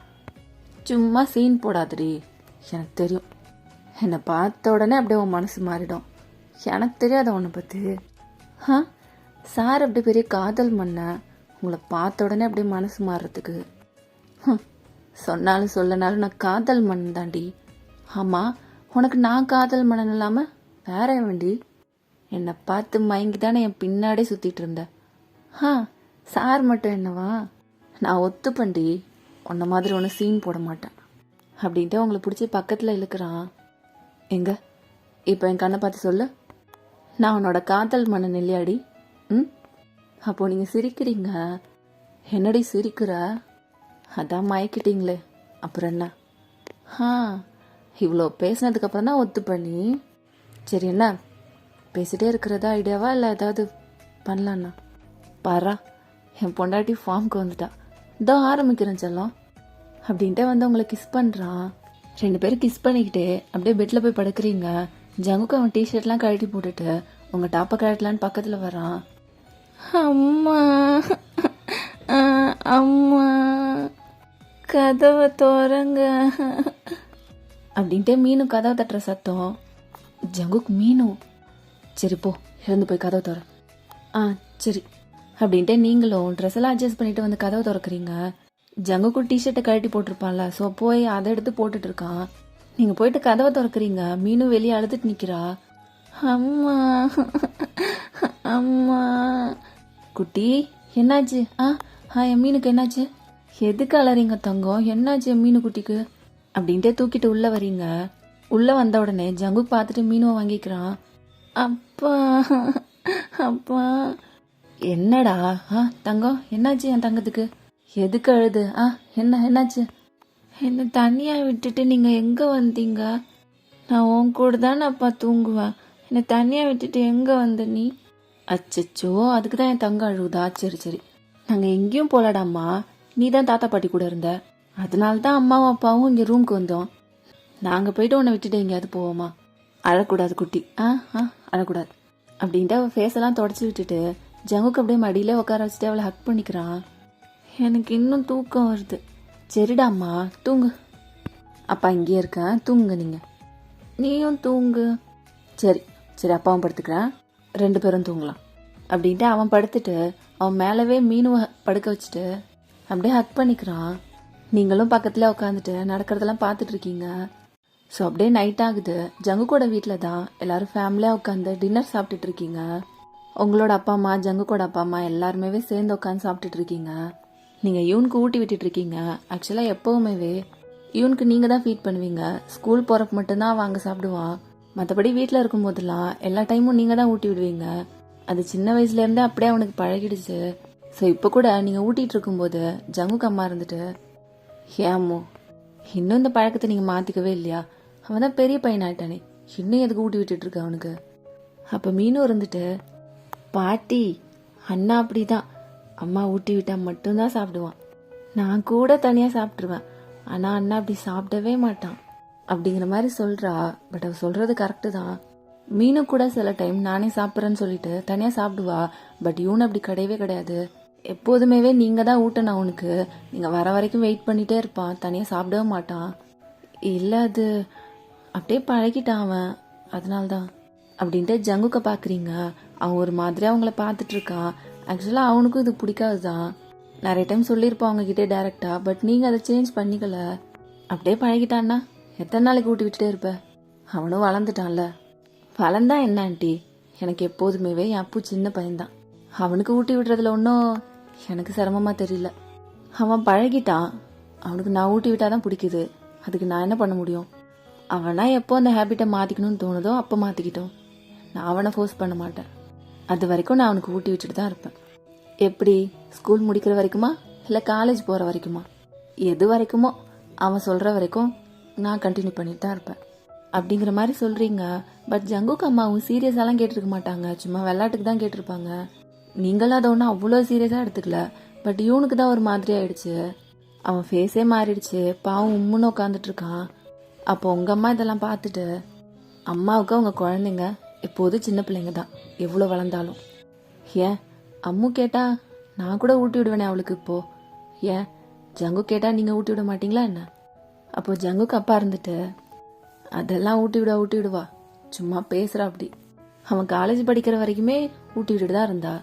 சும்மா சீன் போடாதடி. எனக்கு தெரியும், என்னை பார்த்த உடனே அப்படியே உன் மனசு மாறிடும். எனக்கு தெரியாத உன்னை பற்றி. சார் அப்படி பெரிய காதல் மண்ண, உங்களை பார்த்த உடனே அப்படியே மனசு மாறுறதுக்கு. சொன்னாலும் சொல்லனாலும் நான் காதல் மண் தாண்டி. ஆமாம், உனக்கு நான் காதல் மன்னன் இல்லாமல் வேற வேண்டி? என்னை பார்த்து மயங்கி தானே என் பின்னாடியே சுற்றிட்டு இருந்தேன். சார் மட்டும் என்னவா? நான் ஒத்துப்பண்டி, உன்ன மாதிரி ஒன்று சீன் போட மாட்டேன் அப்படின்ட்டு அவங்கள பிடிச்சி பக்கத்தில் இழுக்கிறான். எங்க இப்போ என் கண்ணை பார்த்து சொல்லு, நான் உன்னோட காதல் மன்னன் இல்லையாடி? அப்போ நீங்கள் சிரிக்கிறீங்க. என்னடி சிரிக்கிற? அதான் மயக்கிட்டீங்களே, அப்புறம் என்ன? இவ்வளோ பேசினதுக்கப்புறம் தான் ஒத்து பண்ணி. சரி, என்ன பேசிட்டே இருக்கிறதா ஐடியாவா இல்லை ஏதாவது பண்ணலான்னா? பாரா, என் பொண்டாட்டி ஃபார்முக்கு வந்துட்டா. இதோ ஆரம்பிக்கிறேன் செல்லம் அப்படின்ட்டு வந்து உங்களை கிஸ் பண்ணுறான். 2 பேரும் கிஸ் பண்ணிக்கிட்டே அப்படியே பெட்டில் போய் படுக்கிறீங்க. ஜங்குக்கு அவன் டிஷர்ட்லாம் கழட்டி போட்டுட்டு உங்கள் டாப்பை கழட்டலான்னு பக்கத்தில் வரான். அம்மா அம்மா கதவை தோறங்க அப்படின்ட்டு மீனு கதவை தட்டுற சத்தம். ஜங்குக் மீனு, சரி போ, எழுந்து போய் கதவை தோற. சரி அப்படின்ட்டு நீங்களும் ட்ரெஸ் எல்லாம் அட்ஜஸ்ட் பண்ணிட்டு வந்து கதவை திறக்கிறீங்க. ஜங்குக்கு டிஷர்ட்டை கழட்டி போட்டிருப்பான்ல, ஸோ போய் அதை எடுத்து போட்டுட்டு இருக்கான். நீங்கள் போயிட்டு கதவை திறக்கிறீங்க. மீனு வெளியே அழுதுட்டு நிற்கிறா. அம்மா அம்மா. குட்டி என்னாச்சு? என் மீனுக்கு என்னாச்சு? எதுக்கு அலறீங்க தங்கம்? என்னாச்சு என் மீனு குட்டிக்கு அப்படின்ட்டு தூக்கிட்டு உள்ளே வரீங்க. உள்ளே வந்த உடனே ஜங்குக் பார்த்துட்டு மீனுவை வாங்கிக்கிறான். அப்பா அப்பா. என்னடா தங்கம், என்னாச்சு என் தங்கத்துக்கு? எதுக்கு அழுது? என்னாச்சு? என்னை தனியாக விட்டுட்டு நீங்கள் எங்கே வந்தீங்க? நான் உன் கூட தானே அப்பா தூங்குவேன். என்னை தனியாக விட்டுட்டு எங்கே வந்த நீ? அச்சச்சோ, அதுக்கு தான் என் தங்கம் அழுகுதா? சரி சரி, நாங்கள் எங்கேயும் போகலாடாம்மா. நீ தான் தாத்தா பாட்டி கூட இருந்த, அதனால தான் அம்மாவும் அப்பாவும் இங்கே ரூமுக்கு வந்தோம். நாங்கள் போயிட்டு உன்னை விட்டுட்டு எங்கேயாவது போவோமா? அழக்கூடாது குட்டி, அழக்கூடாது அப்படின்ட்டு அவள் ஃபேஸெல்லாம் தொடச்சி விட்டுட்டு ஜங்குக்கு அப்படியே மடியிலே உட்கார வச்சுட்டு அவளை ஹக் பண்ணிக்கிறான். எனக்கு இன்னும் தூக்கம் வருது. சரிடாம்மா தூங்கு, அப்பா இங்கேயே இருக்கேன், தூங்குங்க நீங்கள். நீயும் தூங்கு. சரி சரி, அப்பாவும் படுத்துக்கிறேன், 2 பேரும் தூங்கலாம் அப்படின்ட்டு அவன் படுத்துட்டு அவன் மேலவே மீனுவை படுக்க வச்சுட்டு அப்படியே ஹக் பண்ணிக்கிறான். நீங்களும் பக்கத்தில் உட்காந்துட்டு நடக்கிறதெல்லாம் பார்த்துட்டு இருக்கீங்க. ஸோ அப்படியே நைட் ஆகுது. ஜங்குக்கோட வீட்டில் தான் எல்லாரும் ஃபேமிலியாக உட்காந்து டின்னர் சாப்பிட்டுட்டு இருக்கீங்க. உங்களோட அப்பா அம்மா, ஜங்குக்கோட அப்பா அம்மா எல்லாருமே சேர்ந்து உட்காந்து சாப்பிட்டுட்டு இருக்கீங்க. நீங்கள் யூனுக்கு ஊட்டி விட்டுட்டு இருக்கீங்க. ஆக்சுவலாக எப்போவுமே யூனுக்கு நீங்கள் தான் ஃபீட் பண்ணுவீங்க. ஸ்கூல் போகிறப்ப மட்டும்தான் வாங்க சாப்பிடுவான். மற்றபடி வீட்டில் இருக்கும்போதெல்லாம் எல்லா டைமும் நீங்கள் தான் ஊட்டி விடுவீங்க. அது சின்ன வயசுலேருந்தே அப்படியே அவனுக்கு பழகிடுச்சு. ஸோ இப்போ கூட நீங்கள் ஊட்டிகிட்டு இருக்கும்போது ஜங்குக்கு அம்மா இருந்துட்டு, ஏமோ இன்னும் இந்த பழக்கத்தை நீங்கள் மாற்றிக்கவே இல்லையா? அவன் தான் பெரிய பையனாயிட்டானே, இன்னும் எதுக்கு ஊட்டி விட்டுட்டு இருக்க அவனுக்கு? அப்போ மீனும் இருந்துட்டு, பாட்டி அண்ணா அப்படி தான், அம்மா ஊட்டி விட்டால் மட்டும்தான் சாப்பிடுவான். நான் கூட தனியாக சாப்பிட்ருவேன், ஆனால் அண்ணா அப்படி சாப்பிடவே மாட்டான் அப்படிங்கிற மாதிரி சொல்கிறா. பட் அவள் சொல்கிறது கரெக்டு தான். மீனு கூட சில டைம் நானே சாப்பிட்றேன்னு சொல்லிட்டு தனியாக சாப்பிடுவா. பட் இவனு அப்படி கிடையவே கிடையாது. எப்போதுமே நீங்கள் தான் ஊட்டணும் அவனுக்கு. நீங்கள் வர வரைக்கும் வெயிட் பண்ணிகிட்டே இருப்பான், தனியாக சாப்பிடவே மாட்டான். இல்லை, அது அப்படியே பழகிட்டான் அவன், அதனால்தான் அப்படின்ட்டு ஜங்குக்க பார்க்குறீங்க. அவன் ஒரு மாதிரியாக அவங்கள பார்த்துட்டு இருக்கான். ஆக்சுவலாக அவனுக்கும் இது பிடிக்காது தான். நிறைய டைம் சொல்லியிருப்பான் அவங்ககிட்டே டேரெக்டாக. பட் நீங்கள் அதை சேஞ்ச் பண்ணிக்கல. அப்படியே பழகிட்டான்னா எத்தனை நாளைக்கு ஊட்டி விட்டுட்டே இருப்ப? அவனும் வளர்ந்துட்டான்ல. வளர்ந்தா என்ன ஆண்டி, எனக்கு எப்போதுமே என் அப்பு சின்ன பையன்தான். அவனுக்கு ஊட்டி விடுறதுல ஒன்றும் எனக்கு சிரமமாக தெரியல. அவன் பழகிட்டான். அவனுக்கு நான் ஊட்டி விட்டாதான் பிடிக்குது. அதுக்கு நான் என்ன பண்ண முடியும்? அவனா எப்போ அந்த ஹேபிட்டை மாத்திக்கணும்னு தோணுதோ அப்போ மாத்திக்கிட்டோம். நான் அவனை ஃபோர்ஸ் பண்ண மாட்டேன். அது வரைக்கும் நான் அவனுக்கு ஊட்டி விட்டுட்டு தான் இருப்பேன். எப்படி? ஸ்கூல் முடிக்கிற வரைக்குமா இல்லை காலேஜ் போகிற வரைக்குமா? எது வரைக்குமோ அவன் சொல்கிற வரைக்கும் நான் கண்டினியூ பண்ணிட்டு தான் இருப்பேன். அப்படிங்கிற மாதிரி சொல்கிறீங்க. பட் ஜங்குக்கு அம்மாவும் சீரியஸாலாம் கேட்டிருக்க மாட்டாங்க. சும்மா விளையாட்டுக்கு தான் கேட்டிருப்பாங்க. நீங்களும் அதை ஒன்றும் அவ்வளோ சீரியஸாக எடுத்துக்கல. பட் இவனுக்கு தான் ஒரு மாதிரி ஆயிடுச்சு. அவன் ஃபேஸே மாறிடுச்சு. பாவம் உம்முன்னு உட்காந்துட்டு இருக்கான். அப்போ உங்கள் அம்மா இதெல்லாம் பார்த்துட்டு, அம்மாவுக்கு அவங்க குழந்தைங்க எப்போதும் சின்ன பிள்ளைங்க தான் எவ்வளோ வளர்ந்தாலும். ஏன் அம்மு கேட்டா நான் கூட ஊட்டி விடுவேனே அவளுக்கு. இப்போ ஏன் ஜங்கு கேட்டா நீங்கள் ஊட்டி விட மாட்டீங்களா என்ன? அப்போ ஜங்குக்கு அப்பா இருந்துட்டு அதெல்லாம் ஊட்டி விடுவா, சும்மா பேசுகிறா அப்படி. அவன் காலேஜ் படிக்கிற வரைக்குமே ஊட்டி விட்டுட்டு தான் இருந்தா,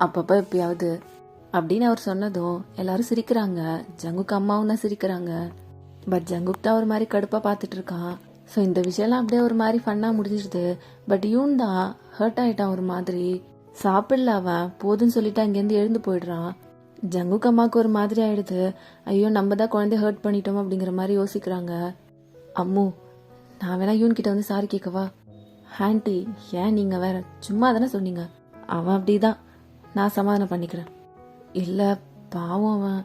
அப்பப்போ எப்பயாவது அப்படின்னு அவர் சொன்னதும் எல்லாரும் சிரிக்கிறாங்க. ஜங்குக்கு அம்மாவும் தான் சிரிக்கிறாங்க. பட் ஜங்குக்கு தான் ஒரு மாதிரி கடுப்பாக பார்த்துட்டு இருக்கான். ஸோ இந்த விஷயம்லாம் அப்படியே ஒரு மாதிரி ஃபன்னாக முடிஞ்சிடுது. பட் இவன் தான் ஹர்ட் ஆகிட்டான் ஒரு மாதிரி. சாப்பிடல அவன், போதுன்னு சொல்லிட்டு அங்கேருந்து எழுந்து போயிடுறான். ஜங்குக்கு அம்மாவுக்கு ஒரு மாதிரி ஆயிடுது. ஐயோ நம்ம தான் குழந்தைய ஹர்ட் பண்ணிட்டோம் அப்படிங்கிற மாதிரி யோசிக்கிறாங்க. அம்மு, நான் வேணா யூன் கிட்ட வந்து சாரி கேட்கவா? ஆண்டி ஏன் நீங்கள் வேற, சும்மா தானே சொன்னீங்க. அவன் அப்படிதான், நான் சமாதானம் பண்ணிக்கிறேன். இல்லை பாவம் அவன்,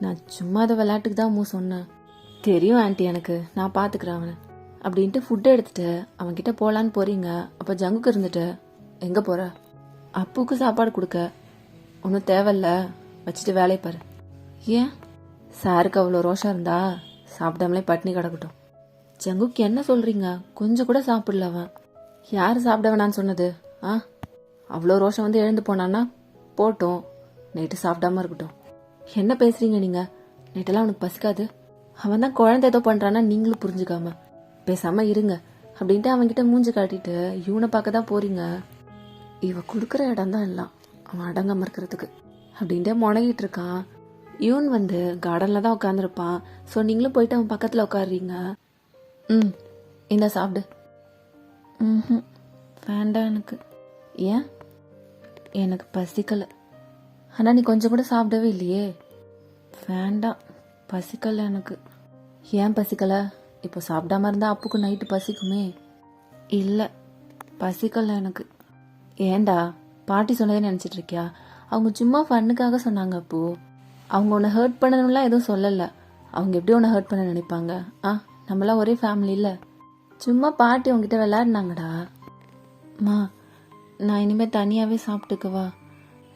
நான் சும்மா அதை விளையாட்டுக்கு தான் அம்மு சொன்னேன். தெரியும் ஆண்டி எனக்கு, நான் பார்த்துக்கிறேன் அவனை அப்படின்ட்டு ஃபுட்டை எடுத்துட்டு அவன்கிட்ட போகலான்னு போறீங்க. அப்போ ஜங்குக்கு இருந்துட்டு, எங்கே போற? அப்புக்கு சாப்பாடு கொடுக்க. ஒன்றும் தேவையில்ல, வச்சுட்டு வேலையை பாரு. ஏன்? சாருக்கு அவ்வளோ ரோஷம் இருந்தா சாப்பிடாமலே பட்னி கிடக்கட்டும். ஜங்குக்கு என்ன சொல்றீங்க? கொஞ்சம் கூட சாப்பிடல அவன். யார் சாப்பிட வேணான்னு சொன்னது? அவ்வளோ ரோஷம் வந்து எழுந்து போனான்னா போட்டோம், நைட்டு சாப்பிடாம இருக்கட்டும். என்ன பேசுறீங்க நீங்க? நைட்டெல்லாம் அவனுக்கு பசிக்காது. அவன் தான் குழந்தை ஏதோ பண்றான்னா நீங்களும் புரிஞ்சுக்காம பேசாம இருங்க அப்படின்ட்டு அவன்கிட்ட மூஞ்சி காட்டிட்டு இவனை பார்க்க தான் போறீங்க. இவ கொடுக்குற இடம் தான் எல்லாம் அவன் அடங்காம இருக்கிறதுக்கு அப்படின்ட்டு முனகிட்டு இருக்கான். இவன் வந்து கார்டன்ல தான் உட்காந்துருப்பான். ஸோ நீங்களும் போயிட்டு அவன் பக்கத்துல உட்காடுறீங்க. இந்த சாப்பிடு. வேண்டாம் எனக்கு. ஏன்? எனக்கு பசிக்கல. ஆனா நீ கொஞ்சம் கூட சாப்பிடவே இல்லையே. வேண்டாம், பசிக்கல எனக்கு. ஏன் பசிக்கல? இப்போ சாப்பிடாம இருந்தா அப்புக்கு நைட்டு பசிக்குமே. இல்லை பசிக்கல எனக்கு. ஏண்டா பாட்டி சொன்னதே நினச்சிட்டு இருக்கியா? அவங்க சும்மா ஃபன்னுக்காக சொன்னாங்க. அப்போ அவங்க உன்னை ஹர்ட் பண்ணணும்லாம் எதுவும் சொல்லலை. அவங்க எப்படி உன்னை ஹர்ட் பண்ண நினைப்பாங்க? நம்மளாம் ஒரே ஃபேமிலி இல்லை. சும்மா பாட்டி உங்ககிட்ட விளையாடினாங்கடா. மா, நான் இனிமேல் தனியாகவே சாப்பிட்டுக்கவா?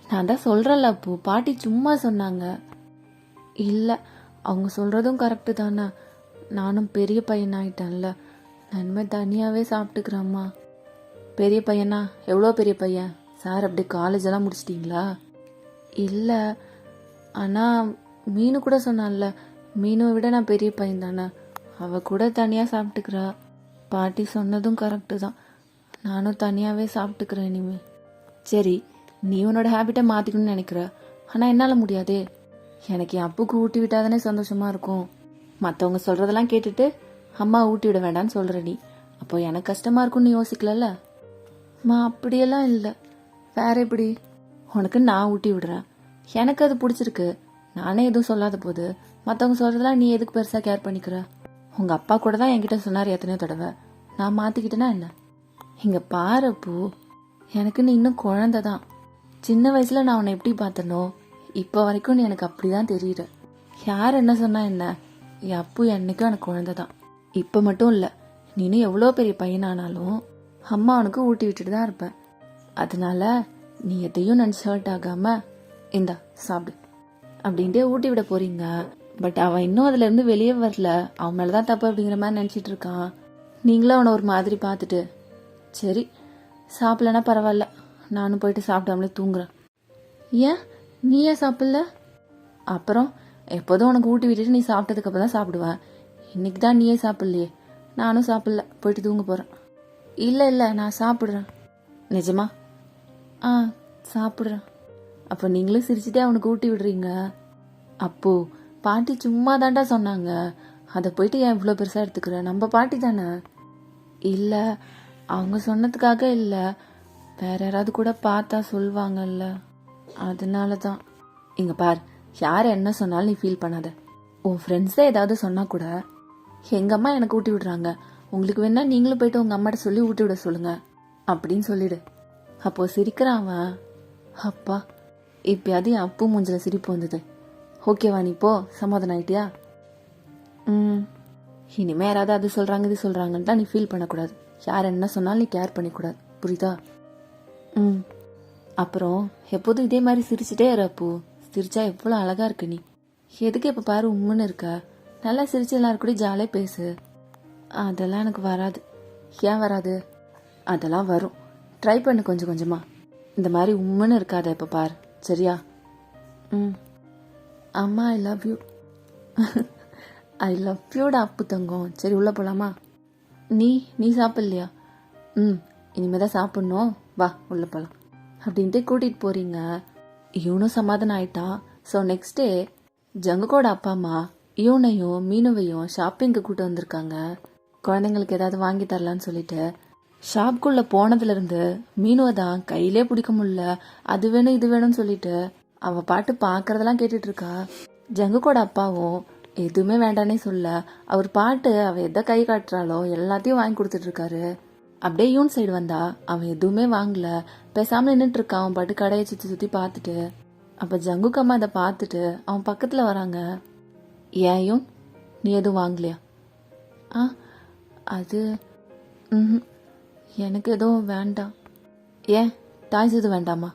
நான் தான் சொல்கிறேன்ல அப்போ, பாட்டி சும்மா சொன்னாங்க. இல்லை, அவங்க சொல்கிறதும் கரெக்டு தானே. நானும் பெரிய பையன் ஆகிட்டேன்ல, நான் இனிமேல் தனியாகவே சாப்பிட்டுக்கிறேம்மா. பெரிய பையனா? எவ்வளோ பெரிய பையன் சார்? அப்படி காலேஜெல்லாம் முடிச்சிட்டிங்களா? இல்லை, ஆனால் மீனு கூட சொன்னான்ல, மீனுவை விட நான் பெரிய பையன் தானே, அவள் கூட தனியாக சாப்பிட்டுக்கிறா. பாட்டி சொன்னதும் கரெக்டு தான், நானும் தனியாகவே சாப்பிட்டுக்கிறேன் இனிமே. சரி, நீ உன்னோட ஹேபிட்டை மாற்றிக்கணும்னு நினைக்கிற, ஆனால் என்னால் முடியாதே. எனக்கு என் அப்புக்கு ஊட்டி விட்டாதானே சந்தோஷமாக இருக்கும். மற்றவங்க சொல்கிறதெல்லாம் கேட்டுட்டு அம்மா ஊட்டி விட வேண்டான்னு சொல்கிற நீ, அப்போ எனக்கு கஷ்டமாக இருக்கும்னு யோசிக்கலல்ல? அப்படியெல்லாம் இல்லை. வேற எப்படி? உனக்கு நான் ஊட்டி விடுறேன், எனக்கு அது பிடிச்சிருக்கு, நானே எதுவும் சொல்லாத போது மற்றவங்க சொல்கிறதெல்லாம் நீ எதுக்கு பெருசாக கேர் பண்ணிக்கிற? உங்கள் அப்பா கூட தான் என்கிட்ட சொன்னார் எத்தனையோ தடவை, நான் மாற்றிக்கிட்டேன்னா என்ன? இங்கே பாரு பூ, எனக்குன்னு இன்னும் குழந்தை தான். சின்ன வயசில் நான் உன்னை எப்படி பார்த்தனோ இப்போ வரைக்கும் நீ எனக்கு அப்படி தான் தெரியுற. யார் என்ன சொன்னா என்ன, என் அப்பு என்னைக்கும் எனக்கு குழந்தை தான். இப்போ மட்டும் இல்லை, நீனும் எவ்வளோ பெரிய பையனானாலும் அம்மா அவனுக்கு ஊட்டி விட்டுட்டு தான் இருப்பேன். அதனால நீ எதையும் நினச்சி ஹர்ட் ஆகாம இந்தா சாப்பிடு அப்படின்ட்டு ஊட்டி விட போறீங்க. பட் அவன் இன்னும் அதுல இருந்து வெளியே வரல. அவன் மேலதான் தப்பு அப்படிங்கிற மாதிரி நினைச்சிட்டு இருக்கான். நீங்களும் அவனை ஒரு மாதிரி பார்த்துட்டு, சரி சாப்பிடலன்னா பரவாயில்ல, நானும் போயிட்டு சாப்பிடாமலே தூங்குறேன். ஏன் நீ ஏன் சாப்பிடல? அப்புறம் எப்போதும் உனக்கு ஊட்டி விட்டுட்டு நீ சாப்பிட்டதுக்கு அப்புறம் தான் சாப்பிடுவேன். இன்னைக்கு தான் நீயே சாப்பிடலையே. நானும் சாப்பிடல, போயிட்டு தூங்க போறேன். இல்லை இல்லை, நான் சாப்பிட்றேன். நிஜமா? சாப்பிட்றேன். அப்போ நீங்களும் சிரிச்சுட்டே அவனுக்கு ஊட்டி விடுறீங்க. அப்போ பாட்டி சும்மா தாண்டா சொன்னாங்க, அதை போயிட்டு ஏன் இவ்வளோ பெருசாக எடுத்துக்கிற? நம்ம பாட்டி தானே. இல்லை, அவங்க சொன்னதுக்காக இல்லை, வேற யாராவது கூட பார்த்தா சொல்லுவாங்கல்ல, அதனால தான். இங்கே பார், யார் என்ன சொன்னாலும் நீ ஃபீல் பண்ணாத. உன் ஃப்ரெண்ட்ஸே ஏதாவது சொன்னா கூட எங்க அம்மா எனக்கு ஊட்டி விடுறாங்க, உங்களுக்கு வேணா நீங்களும் போயிட்டு உங்க அம்மாட்ட சொல்லி ஊட்டி விட சொல்லுங்க அப்படின்னு சொல்லிடு. அப்போ சிரிக்கிறான் அவன். அப்பா, இப்பயாவது என் அப்பு மூஞ்சில சிரிப்பு வந்தது. ஓகேவா, நீ போ, சமாதானம் ஆயிட்டியா? இனிமே யாராவது அது சொல்றாங்க இது சொல்றாங்கன்னு நீ ஃபீல் பண்ணக்கூடாது. யார் என்ன சொன்னாலும் நீ கேர் பண்ணிக்கூடாது, புரியுதா? அப்புறம் எப்போதும் இதே மாதிரி சிரிச்சுட்டே இரு அப்பு. சிரிச்சா எவ்வளோ அழகா இருக்கு நீ. எதுக்கு எப்போ பாரு உம்முன்னு இருக்க? நல்லா சிரிச்சு எல்லாரும் கூட ஜாலியாக பேசு. அதெல்லாம் எனக்கு வராது. ஏன் வராது? அதெல்லாம் வரும். ட்ரை பண்ணு கொஞ்சம் கொஞ்சமா. இந்த மாதிரி உம்முன்னு இருக்காத எப்போ பாரு, சரியா? அம்மா I love you. I love யூடா அப்பு தங்கம். சரி உள்ள போலாமா? நீ சாப்பிட்லையா? இனிமே தான் சாப்பிட்ணும், வா உள்ள போகலாம் அப்படின்ட்டு கூட்டிகிட்டு போறீங்க. இவனும் சமாதானம் ஆயிட்டான். ஸோ நெக்ஸ்ட் டே ஜங்குக்கோட அப்பா அம்மா இவனையும் மீனுவையும் ஷாப்பிங்க்கு கூட்டு வந்திருக்காங்க. குழந்தைங்களுக்கு ஏதாவது வாங்கி தரலான்னு சொல்லிட்டு. ஷாப்குள்ள போனதுலேருந்து மீனுவை தான் கையிலே பிடிக்க முடியல. அது வேணும் இது வேணும்னு சொல்லிட்டு அவள் பாட்டு பார்க்கறதெல்லாம் கேட்டுட்டு இருக்கா. ஜங்குக்கோட அப்பாவும் எதுவுமே வேண்டானே சொல்ல, அவர் பாட்டு அவள் எதை கை காட்டுறாளோ எல்லாத்தையும் வாங்கி கொடுத்துட்டு இருக்காரு. அப்படியே யூன் சைடு வந்தா அவன் எதுவுமே வாங்கல, பேசாம நின்றுட்டு இருக்கான். அவன் பாட்டு கடையை சுற்றி சுற்றி பார்த்துட்டு. அப்போ ஜங்குக்கம்மா அதை பார்த்துட்டு அவன் பக்கத்தில் வராங்க. ஏன் யூன், நீ எதுவும் வாங்கலையா? அது எனக்கு எதுவும் வேண்டாம். ஏன், டாய்ஸ் எதுவும் வேண்டாமா?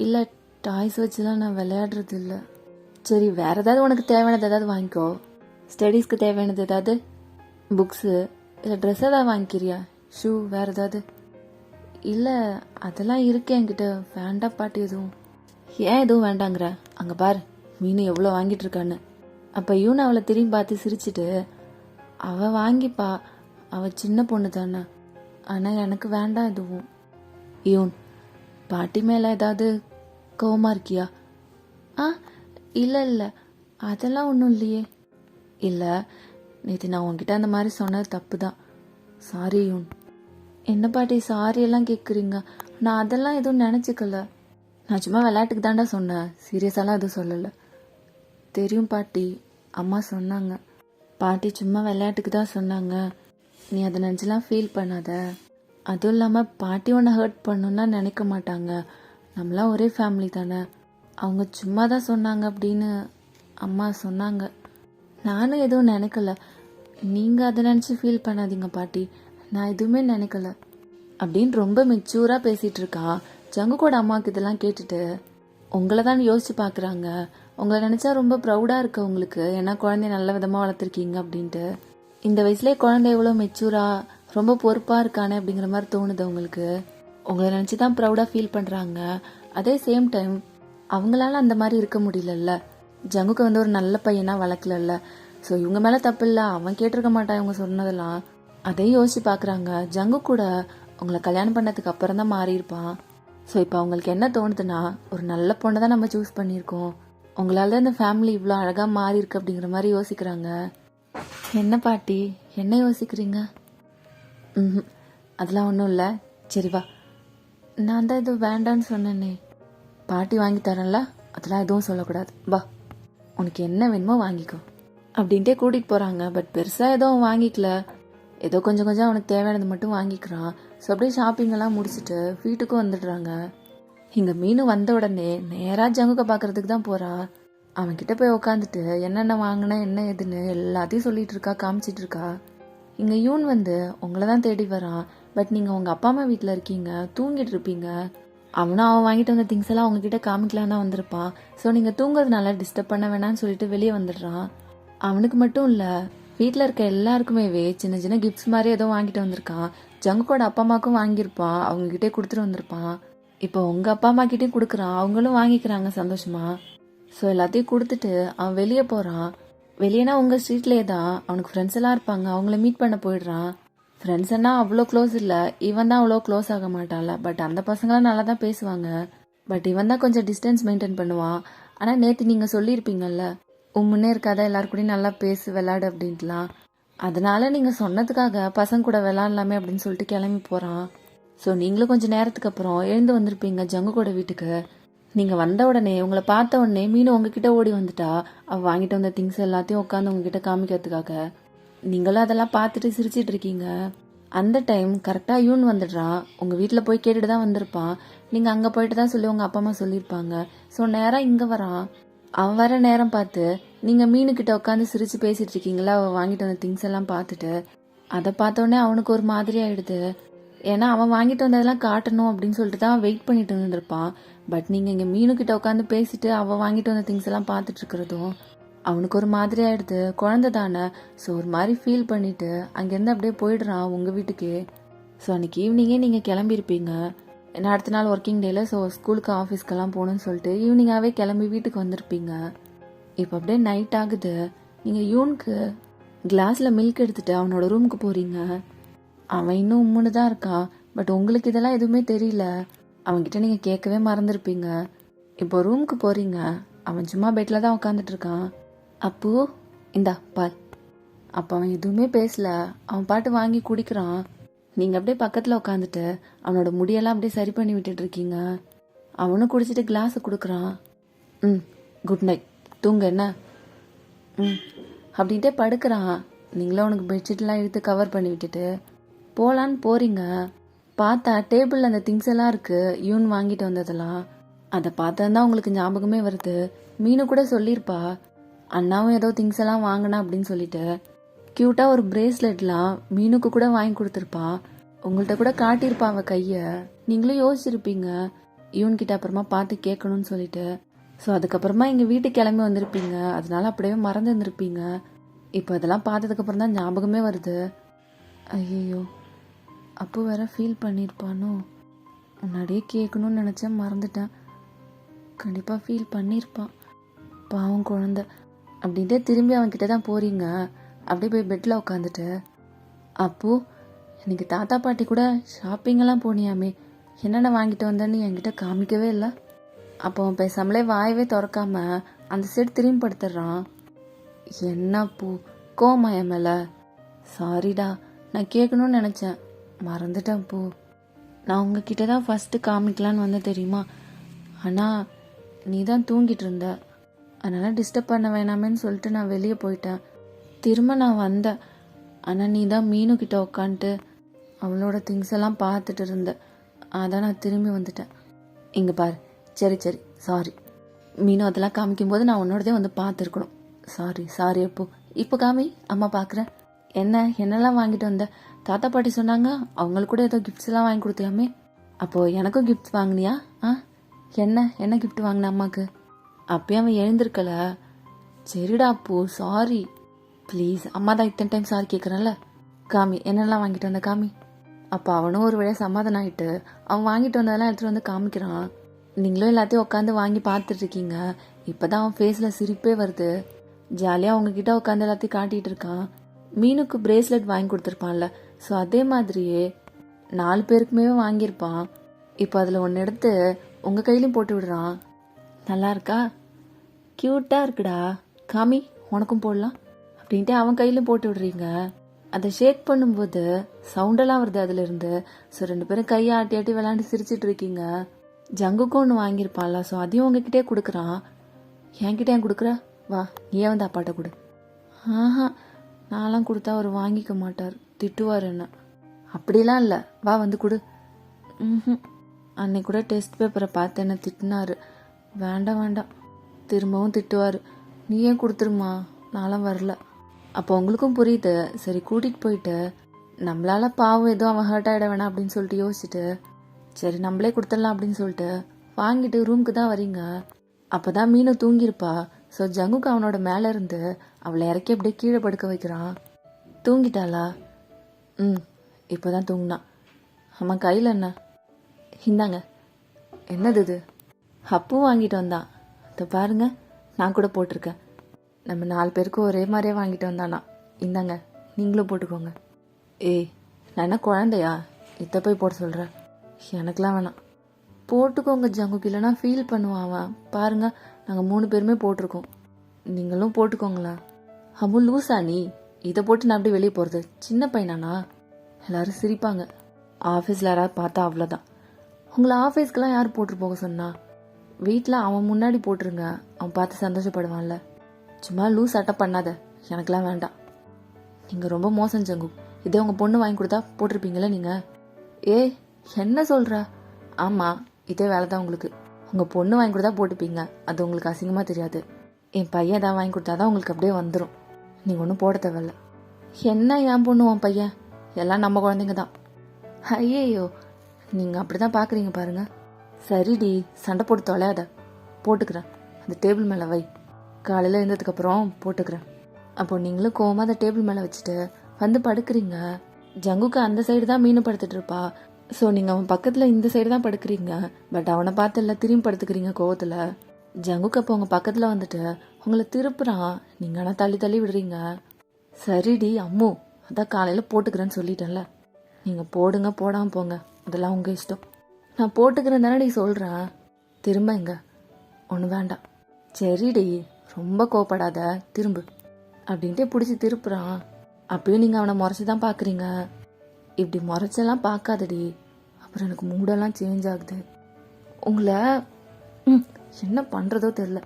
இல்லை, டாய்ஸ் வச்சுலாம் நான் விளையாடுறது இல்லை. சரி, வேற ஏதாவது உனக்கு தேவையானது ஏதாவது வாங்கிக்கோ. ஸ்டடீஸ்க்கு தேவையானது ஏதாவது, புக்ஸு இல்லை ட்ரெஸ் ஏதாவது வாங்கிக்கிறியா? ஷூ, வேற ஏதாவது? இல்லை, அதெல்லாம் இருக்கு என்கிட்ட. வேண்டாம் பாட்டு எதுவும். ஏன் எதுவும் வேண்டாங்கிற? அங்கே பாரு மீன் எவ்வளோ வாங்கிட்டு இருக்கான்னு. அப்போ யூன் அவளை திரும்பி பார்த்து சிரிச்சிட்டு, அவள் வாங்கிப்பா, அவள் சின்ன பொண்ணு தானே, ஆனால் எனக்கு வேண்டாம் எதுவும். யூன், பாட்டி மேலே ஏதாவது கோவமா இருக்கியா? இல்லை அதெல்லாம் ஒன்றும் இல்லையே. இல்லை, நேற்று நான் உங்ககிட்ட அந்த மாதிரி சொன்னது தப்பு தான். சாரி யூன். என்ன பாட்டி சாரி எல்லாம் கேட்குறீங்க? நான் அதெல்லாம் எதுவும் நினச்சிக்கல. நான் சும்மா விளையாட்டுக்கு தாண்டா சொன்னேன், சீரியஸாலாம் எதுவும் சொல்லலை. தெரியும் பாட்டி, அம்மா சொன்னாங்க. பாட்டி சும்மா விளையாட்டுக்கு தான் சொன்னாங்க, நீ அதை நினச்சலாம் ஃபீல் பண்ணாத. அதுவும் இல்லாமல் பாட்டி ஒன்று ஹர்ட் பண்ணணுன்னா நினைக்க மாட்டாங்க, நம்மளாம் ஒரே ஃபேமிலி தானே. அவங்க சும்மா தான் சொன்னாங்க அப்படின்னு அம்மா சொன்னாங்க. நானும் எதுவும் நினைக்கல, நீங்கள் அதை நினச்சி ஃபீல் பண்ணாதீங்க பாட்டி, நான் எதுவுமே நினைக்கல அப்படின்னு ரொம்ப மெச்சூராக பேசிகிட்டு இருக்கா. ஜங்குக்கோட அம்மாவுக்கு இதெல்லாம் கேட்டுட்டு உங்களை தான் யோசிச்சு பார்க்குறாங்க. உங்களை நினச்சா ரொம்ப ப்ரௌடாக இருக்கு உங்களுக்கு, ஏன்னா குழந்தைய நல்ல விதமாக வளர்த்துருக்கீங்க அப்படின்ட்டு. இந்த வயசுலேயே குழந்தை எவ்வளோ மெச்சூராக ரொம்ப பொறுப்பாக இருக்கானே அப்படிங்கிற மாதிரி தோணுது உங்களுக்கு. உங்களை நினச்சி தான் ப்ரௌடாக ஃபீல் பண்ணுறாங்க. அதே சேம் டைம் அவங்களால அந்த மாதிரி இருக்க முடியலல்ல. ஜங்குக்கு வந்து ஒரு நல்ல பையனாக வளர்க்கலல்ல. ஸோ இவங்க மேலே தப்பு இல்லை, அவன் கேட்டிருக்க மாட்டான் இவங்க சொன்னதெல்லாம். அதையும் யோசிச்சு பார்க்குறாங்க. ஜங்கு கூட உங்களை கல்யாணம் பண்ணதுக்கு அப்புறம் தான் மாறியிருப்பான். ஸோ இப்போ அவங்களுக்கு என்ன தோணுதுன்னா, ஒரு நல்ல பொண்ணை தான் நம்ம சூஸ் பண்ணியிருக்கோம், உங்களால தான் இந்த ஃபேமிலி இவ்வளோ அழகாக மாறி இருக்கு அப்படிங்கிற மாதிரி யோசிக்கிறாங்க. என்ன பாட்டி, என்ன யோசிக்கிறீங்க? அதெல்லாம் ஒன்றும் இல்லை, சரி வா. நான் தான் எதுவும் வேண்டான்னு சொன்னேனே. பாட்டி வாங்கி தரேன்ல, அதெல்லாம் எதுவும் சொல்லக்கூடாது, வா உனக்கு என்ன வேணுமோ வாங்கிக்கோ அப்படின்ட்டே கூட்டிகிட்டு போகிறாங்க. பட் பெருசாக எதுவும் வாங்கிக்கல, ஏதோ கொஞ்சம் கொஞ்சம் அவனுக்கு தேவையானது மட்டும் வாங்கிக்கிறான். ஸோ அப்படியே ஷாப்பிங்கெல்லாம் முடிச்சுட்டு வீட்டுக்கும் வந்துடுறாங்க. இங்கே மீனு வந்த உடனே நேராக ஜங்குக்க பார்க்கறதுக்கு தான் போகிறா. அவன்கிட்ட போய் உக்காந்துட்டு என்னென்ன வாங்கினா என்ன ஏதுன்னு எல்லாத்தையும் சொல்லிட்டு இருக்கா, காமிச்சிட்டு இருக்கா. இங்கே யூன் வந்து உங்களை தான் தேடி வரான். பட் நீங்கள் உங்கள் அப்பா அம்மா வீட்டில் இருக்கீங்க, தூங்கிட்டு இருப்பீங்க. அவனும் அவன் வாங்கிட்டு வந்த திங்ஸ் எல்லாம் உங்ககிட்ட காமிக்கலான்னு தான் வந்திருப்பான். ஸோ நீங்கள் தூங்குறதுனால டிஸ்டர்ப் பண்ண வேணான்னு சொல்லிட்டு வெளியே வந்துடுறான். அவனுக்கு மட்டும் இல்லை, வீட்டில் இருக்க எல்லாருக்குமே சின்ன சின்ன கிஃப்ட்ஸ் மாதிரி ஏதோ வாங்கிட்டு வந்திருக்கான். ஜங்குக்கோட அப்பா அம்மாவுக்கும் வாங்கியிருப்பான், அவங்ககிட்டே கொடுத்துட்டு வந்திருப்பான். இப்போ உங்கள் அப்பா அம்மா கிட்டேயும் கொடுக்குறான், அவங்களும் வாங்கிக்கிறாங்க சந்தோஷமா. ஸோ எல்லாத்தையும் கொடுத்துட்டு அவன் வெளியே போகிறான். வெளியேனா உங்கள் ஸ்ட்ரீட்லேயே தான் அவனுக்கு ஃப்ரெண்ட்ஸ் எல்லாம் இருப்பாங்க, அவங்கள மீட் பண்ண போயிடுறான். ஃப்ரெண்ட்ஸ்னா அவ்வளோ க்ளோஸ் இல்லை, இவன் தான் அவ்வளோ க்ளோஸ் ஆக மாட்டான்ல. பட் அந்த பசங்களாம் நல்லா தான் பேசுவாங்க. பட் இவன் தான் கொஞ்சம் டிஸ்டன்ஸ் மெயின்டைன் பண்ணுவான். ஆனால் நேற்று நீங்கள் சொல்லியிருப்பீங்கல்ல, முன்னே இருக்காத எல்லாருக்கூடையும் நல்லா பேசு விளையாடு அப்படின்ட்டுலாம். அதனால நீங்கள் சொன்னதுக்காக பசங்க கூட விளாட்லாமே அப்படின்னு சொல்லிட்டு கிளம்பி போகிறான். ஸோ நீங்களும் கொஞ்சம் நேரத்துக்கு அப்புறம் எழுந்து வந்திருப்பீங்க ஜங்கு கூட வீட்டுக்கு. நீங்கள் வந்த உடனே உங்களை பார்த்த உடனே மீன் உங்ககிட்ட ஓடி வந்துட்டா. அவள் வாங்கிட்டு வந்த திங்ஸ் எல்லாத்தையும் உட்காந்து உங்ககிட்ட காமிக்கிறதுக்காக. நீங்களும் அதெல்லாம் பார்த்துட்டு சிரிச்சிட்டு இருக்கீங்க. அந்த டைம் கரெக்டாக யூன் வந்துடுறான். உங்கள் வீட்டில் போய் கேட்டுட்டு தான் வந்திருப்பான். நீங்கள் அங்கே போயிட்டு தான் சொல்லி உங்கள் அப்பா அம்மா சொல்லியிருப்பாங்க. ஸோ நேராக இங்கே வரான். அவன் வர நேரம் பார்த்து நீங்கள் மீனுக்கிட்ட உட்காந்து சிரித்து பேசிகிட்டு இருக்கீங்களா. அவள் வாங்கிட்டு வந்த திங்ஸ் எல்லாம் பார்த்துட்டு அதை பார்த்தோன்னே அவனுக்கு ஒரு மாதிரி ஆயிடுது. ஏன்னா அவன் வாங்கிட்டு வந்ததெல்லாம் காட்டணும் அப்படின்னு சொல்லிட்டு தான் வெயிட் பண்ணிட்டு இருந்திருப்பான். பட் நீங்கள் இங்கே மீனுக்கிட்ட உட்காந்து பேசிட்டு அவள் வாங்கிட்டு வந்த திங்ஸ் எல்லாம் பார்த்துட்டு இருக்கிறதும் அவனுக்கு ஒரு மாதிரி ஆயிடுது. குழந்தை தானே. ஸோ ஒரு மாதிரி ஃபீல் பண்ணிட்டு அங்கேருந்து அப்படியே போயிடுறான் உங்கள் வீட்டுக்கு. ஸோ அன்றைக்கி ஈவினிங்கே நீங்கள் கிளம்பியிருப்பீங்க. ஏன்னா அடுத்த நாள் ஒர்க்கிங் டேல. ஸோ ஸ்கூலுக்கு ஆஃபீஸ்க்கெல்லாம் போகணுன்னு சொல்லிட்டு ஈவினிங்காகவே கிளம்பி வீட்டுக்கு வந்திருப்பீங்க. இப்போ அப்படியே நைட் ஆகுது. நீங்கள் யூனுக்கு கிளாஸில் மில்க் எடுத்துட்டு அவனோட ரூமுக்கு போகிறீங்க. அவன் இன்னும் உம்முன்னு தான் இருக்கான். பட் உங்களுக்கு இதெல்லாம் எதுவுமே தெரியல. அவன்கிட்ட நீங்கள் கேட்கவே மறந்துருப்பீங்க. இப்போ ரூமுக்கு போகிறீங்க. அவன் சும்மா பெட்டில் தான் உட்காந்துட்டு இருக்கான். அப்பு இந்தா பால். அப்போ அவன் எதுவுமே பேசல. அவன் பாட்டு வாங்கி குடிக்கிறான். நீங்கள் அப்படியே பக்கத்தில் உட்காந்துட்டு அவனோட முடியெல்லாம் அப்படியே சரி பண்ணி விட்டுட்டு இருக்கீங்க. அவனும் குடிச்சிட்டு கிளாஸை கொடுக்குறான். குட் நைட், தூங்க என்ன அப்படின்ட்டே படுக்கிறான். நீங்களும் அவனுக்கு பெட்ஷீட்லாம் எடுத்து கவர் பண்ணி விட்டுட்டு போகலான்னு போகிறீங்க. பார்த்தா டேபிளில் அந்த திங்ஸ் எல்லாம் இருக்குது. யூன் வாங்கிட்டு வந்ததெல்லாம். அதை பார்த்தா உங்களுக்கு ஞாபகமே வருது. மீனு கூட சொல்லியிருப்பா அண்ணாவும் ஏதோ திங்ஸ் எல்லாம் வாங்கினா அப்படின்னு சொல்லிட்டு. க்யூட்டாக ஒரு பிரேஸ்லெட்லாம் மீனுக்கு கூட வாங்கி கொடுத்துருப்பா. உங்கள்கிட்ட கூட காட்டியிருப்பா அவள் கையை. நீங்களும் யோசிச்சிருப்பீங்க யூன்கிட்ட அப்புறமா பார்த்து கேட்கணும்னு சொல்லிட்டு. ஸோ அதுக்கப்புறமா எங்கள் வீட்டுக்கு கிளம்பி வந்திருப்பீங்க. அதனால அப்படியே மறந்து இருந்திருப்பீங்க. இப்போ அதெல்லாம் பார்த்ததுக்கப்புறம் தான் ஞாபகமே வருது. ஐயோ, அப்போ வேற ஃபீல் பண்ணியிருப்பானோ. முன்னாடியே கேட்கணும்னு நினச்சேன், மறந்துட்டேன். கண்டிப்பாக ஃபீல் பண்ணியிருப்பான். பாவம் குழந்தை அப்படின்ட்டு திரும்பி அவன்கிட்ட தான் போகிறீங்க. அப்படியே போய் பெட்டில் உட்காந்துட்டு அப்போ இன்னைக்கு தாத்தா பாட்டி கூட ஷாப்பிங்கெல்லாம் போனியாமே, என்னென்ன வாங்கிட்டு வந்தேன்னு என்கிட்ட காமிக்கவே இல்லை. அப்போ அவன் பேசாமலே வாயவே திறக்காம அந்த சைடு திரும்பி படுத்துடுறான். என்ன பூ கோமா என் மேலே? சாரிடா, நான் கேட்கணும்னு நினச்சேன், மறந்துட்டேன் பூ. நான் உங்ககிட்ட தான் ஃபஸ்ட்டு காமிக்கலான்னு வந்தேன் தெரியுமா. ஆனால் நீ தான் தூங்கிட்டு இருந்த. அதனால் டிஸ்டர்ப் பண்ண வேணாமேன்னு சொல்லிட்டு நான் வெளியே போயிட்டேன். திரும்ப நான் வந்தேன். ஆனால் நீ தான் மீனுக்கிட்ட உட்காந்துட்டு அவளோட திங்ஸ் எல்லாம் பார்த்துட்டு இருந்த. அதான் நான் திரும்பி வந்துட்டேன். இங்கே பாரு. சரி சரி, சாரி. மீனும் அதெல்லாம் காமிக்கும்போது நான் உன்னோடதே வந்து பார்த்துருக்கணும். சாரி அப்போ. இப்போ காமி, அம்மா பார்க்குறேன். என்னெல்லாம் வாங்கிட்டு வந்த? தாத்தா பாட்டி சொன்னாங்க அவங்களுக்கு கூட ஏதோ கிஃப்ட்ஸ் எல்லாம் வாங்கி கொடுத்தியாமே. அப்போது எனக்கும் கிஃப்ட்ஸ் வாங்கினியா? என்ன கிஃப்ட் வாங்கின அம்மாவுக்கு? அப்பயே அவன் எழுந்திருக்கல. சரிடா அப்போ, சாரி ப்ளீஸ். அம்மா தான் இத்தனை டைம் சாரி கேட்குறேன்ல. காமி, என்னெல்லாம் வாங்கிட்டு வந்த காமி. அப்போ அவனும் ஒரு வழியாக சமாதானம் ஆகிட்டு அவன் வாங்கிட்டு வந்ததெல்லாம் எடுத்துகிட்டு வந்து காமிக்கிறான். நீங்களும் எல்லாத்தையும் உட்காந்து வாங்கி பார்த்துட்ருக்கீங்க. இப்போ தான் அவன் ஃபேஸில் சிரிப்பே வருது. ஜாலியாக அவங்கக்கிட்ட உட்காந்து எல்லாத்தையும் காட்டிகிட்டு இருக்கான். மீனுக்கு பிரேஸ்லெட் வாங்கி கொடுத்துருப்பான்ல, ஸோ அதே மாதிரியே 4 பேருக்குமே வாங்கியிருப்பான். இப்போ அதில் ஒன்று எடுத்து உங்கள் கையிலையும் போட்டு விடுறான். நல்லா இருக்கா? க்யூட்டாக இருக்குடா. காமி, உனக்கும் போடலாம் அப்படின்ட்டு அவன் கையிலும் போட்டு விடுறீங்க. அதை ஷேக் பண்ணும்போது சவுண்டெல்லாம் வருது அதுலேருந்து. ஸோ 2 பேரும் கையை ஆட்டி ஆட்டி விளாண்டு சிரிச்சிட்டு இருக்கீங்க. ஜங்குக்கும் ஒன்று வாங்கியிருப்பான்ல, ஸோ அதையும் உங்ககிட்டே கொடுக்குறான். என்கிட்ட ஏன் கொடுக்குற? வா, ஏன் வந்து அப்பாட்ட கொடு. நான்லாம் கொடுத்தா அவர் வாங்கிக்க மாட்டார், திட்டுவார் என்ன. அப்படிலாம் இல்லை, வா வந்து கொடு. அன்னைக்கு கூட டெஸ்ட் பேப்பரை பார்த்து என்ன திட்டினாரு. வேண்டாம் திரும்பவும் திட்டுவார். நீ ஏன் கொடுத்துருமா, நான்லாம் வரல. அப்போ உங்களுக்கும் புரியுது. சரி கூட்டிகிட்டு போயிட்டு நம்மளால பாவம் எதுவும் அவன் ஹர்ட் ஆகிட வேணாம் அப்படின்னு சொல்லிட்டு யோசிச்சுட்டு சரி நம்மளே கொடுத்துடலாம் அப்படின்னு சொல்லிட்டு வாங்கிட்டு ரூமுக்கு தான் வரீங்க. அப்போ தான் மீனு தூங்கியிருப்பா. ஸோ ஜங்குக்கு அவனோட மேலே இருந்து அவளை இறக்கி அப்படியே கீழே படுக்க வைக்கிறான். தூங்கிட்டாளா? இப்போ தான் தூங்கினான். அம்மா கையில் என்ன? இந்தாங்க. என்னது இது? அப்பும் வாங்கிட்டு வந்தான். அதை பாருங்க, நான் கூட போட்டிருக்கேன். நம்ம 4 பேருக்கும் ஒரே மாதிரியே வாங்கிட்டு வந்தானா. இந்தாங்க, நீங்களும் போட்டுக்கோங்க. ஏய், நான் என்ன குழந்தையா இத்த போய் போட சொல்கிறேன்? எனக்கெலாம் வேணாம். போட்டுக்கோங்க ஜங்குக்கு, இல்லைனா ஃபீல் பண்ணுவான் அவன். பாருங்க, நாங்கள் 3 பேருமே போட்டிருக்கோம். நீங்களும் போட்டுக்கோங்களா? அம்மு லூசா நீ? இதை போட்டு நான் அப்படி வெளியே போகிறது? சின்ன பையனானா? எல்லாரும் சிரிப்பாங்க. ஆஃபீஸில் யாராவது பார்த்தா அவ்வளோதான். உங்களை ஆஃபீஸ்க்கெலாம் யார் போட்டு போக சொன்னா? வீட்டில் அவன் முன்னாடி போட்டுருங்க, அவன் பார்த்து சந்தோஷப்படுவான்ல. சும்மா லூஸ் அட்டை பண்ணாத, எனக்கெல்லாம் வேண்டாம். நீங்கள் ரொம்ப மோசம் ஜங்கு. இதே உங்கள் பொண்ணு வாங்கி கொடுத்தா போட்டிருப்பீங்களே நீங்கள். ஏய் என்ன சொல்கிற? ஆமாம், இதே வேலை தான் உங்களுக்கு. உங்கள் பொண்ணு வாங்கி கொடுத்தா போட்டுப்பீங்க, அது உங்களுக்கு அசிங்கமாக தெரியாது. என் பையன் தான் வாங்கி கொடுத்தா தான் உங்களுக்கு அப்படியே வந்துடும். நீங்கள் ஒன்றும் போட தேவையில்ல. என்ன என் பொண்ணு உன் பையன் எல்லாம் நம்ம குழந்தைங்க தான். ஐயையோ, நீங்கள் அப்படி தான் பார்க்குறீங்க பாருங்க. சரிடி, சண்டை போட்டு தொலையாத. போட்டுக்கிறேன், அந்த டேபிள் மேலே வை. காலையில் எழுந்ததுக்கப்புறம் போட்டுக்கிறேன். அப்போ நீங்களும் கோவமாக அந்த டேபிள் மேலே வச்சுட்டு வந்து படுக்கிறீங்க. ஜங்குக்கு அந்த சைடு தான் மீன் படுத்துட்டு இருப்பா. ஸோ நீங்கள் அவன் பக்கத்தில் இந்த சைடு தான் படுக்கிறீங்க. பட் அவனை பார்த்து இல்லை திரும்பி படுத்துக்கிறீங்க கோவத்தில். ஜங்குக்கு அப்போ உங்கள் பக்கத்தில் வந்துட்டு உங்களை திருப்புறான். நீங்கள் ஆனால் தள்ளி தள்ளி விடுறீங்க. சரிடி அம்மு, அதான் காலையில் போட்டுக்கிறேன்னு சொல்லிட்டேன்ல. நீங்கள் போடுங்க, போடாமல் போங்க, அதெல்லாம் உங்கள் இஷ்டம். நான் போட்டுக்கிறேன் தானே நீ சொல்கிறேன். திரும்ப இங்க ஒன்றும் வேண்டாம். சரிடி, ரொம்ப கோவப்படாத, திரும்பு அப்படின்ட்டு பிடிச்சி திருப்புறான். அப்பயும் நீங்கள் அவனை முறைச்சி தான் பார்க்குறீங்க. இப்படி முறைச்செல்லாம் பார்க்காதடி, அப்புறம் எனக்கு மூடெல்லாம் சேஞ்ச் ஆகுது. உங்களை என்ன பண்ணுறதோ தெரில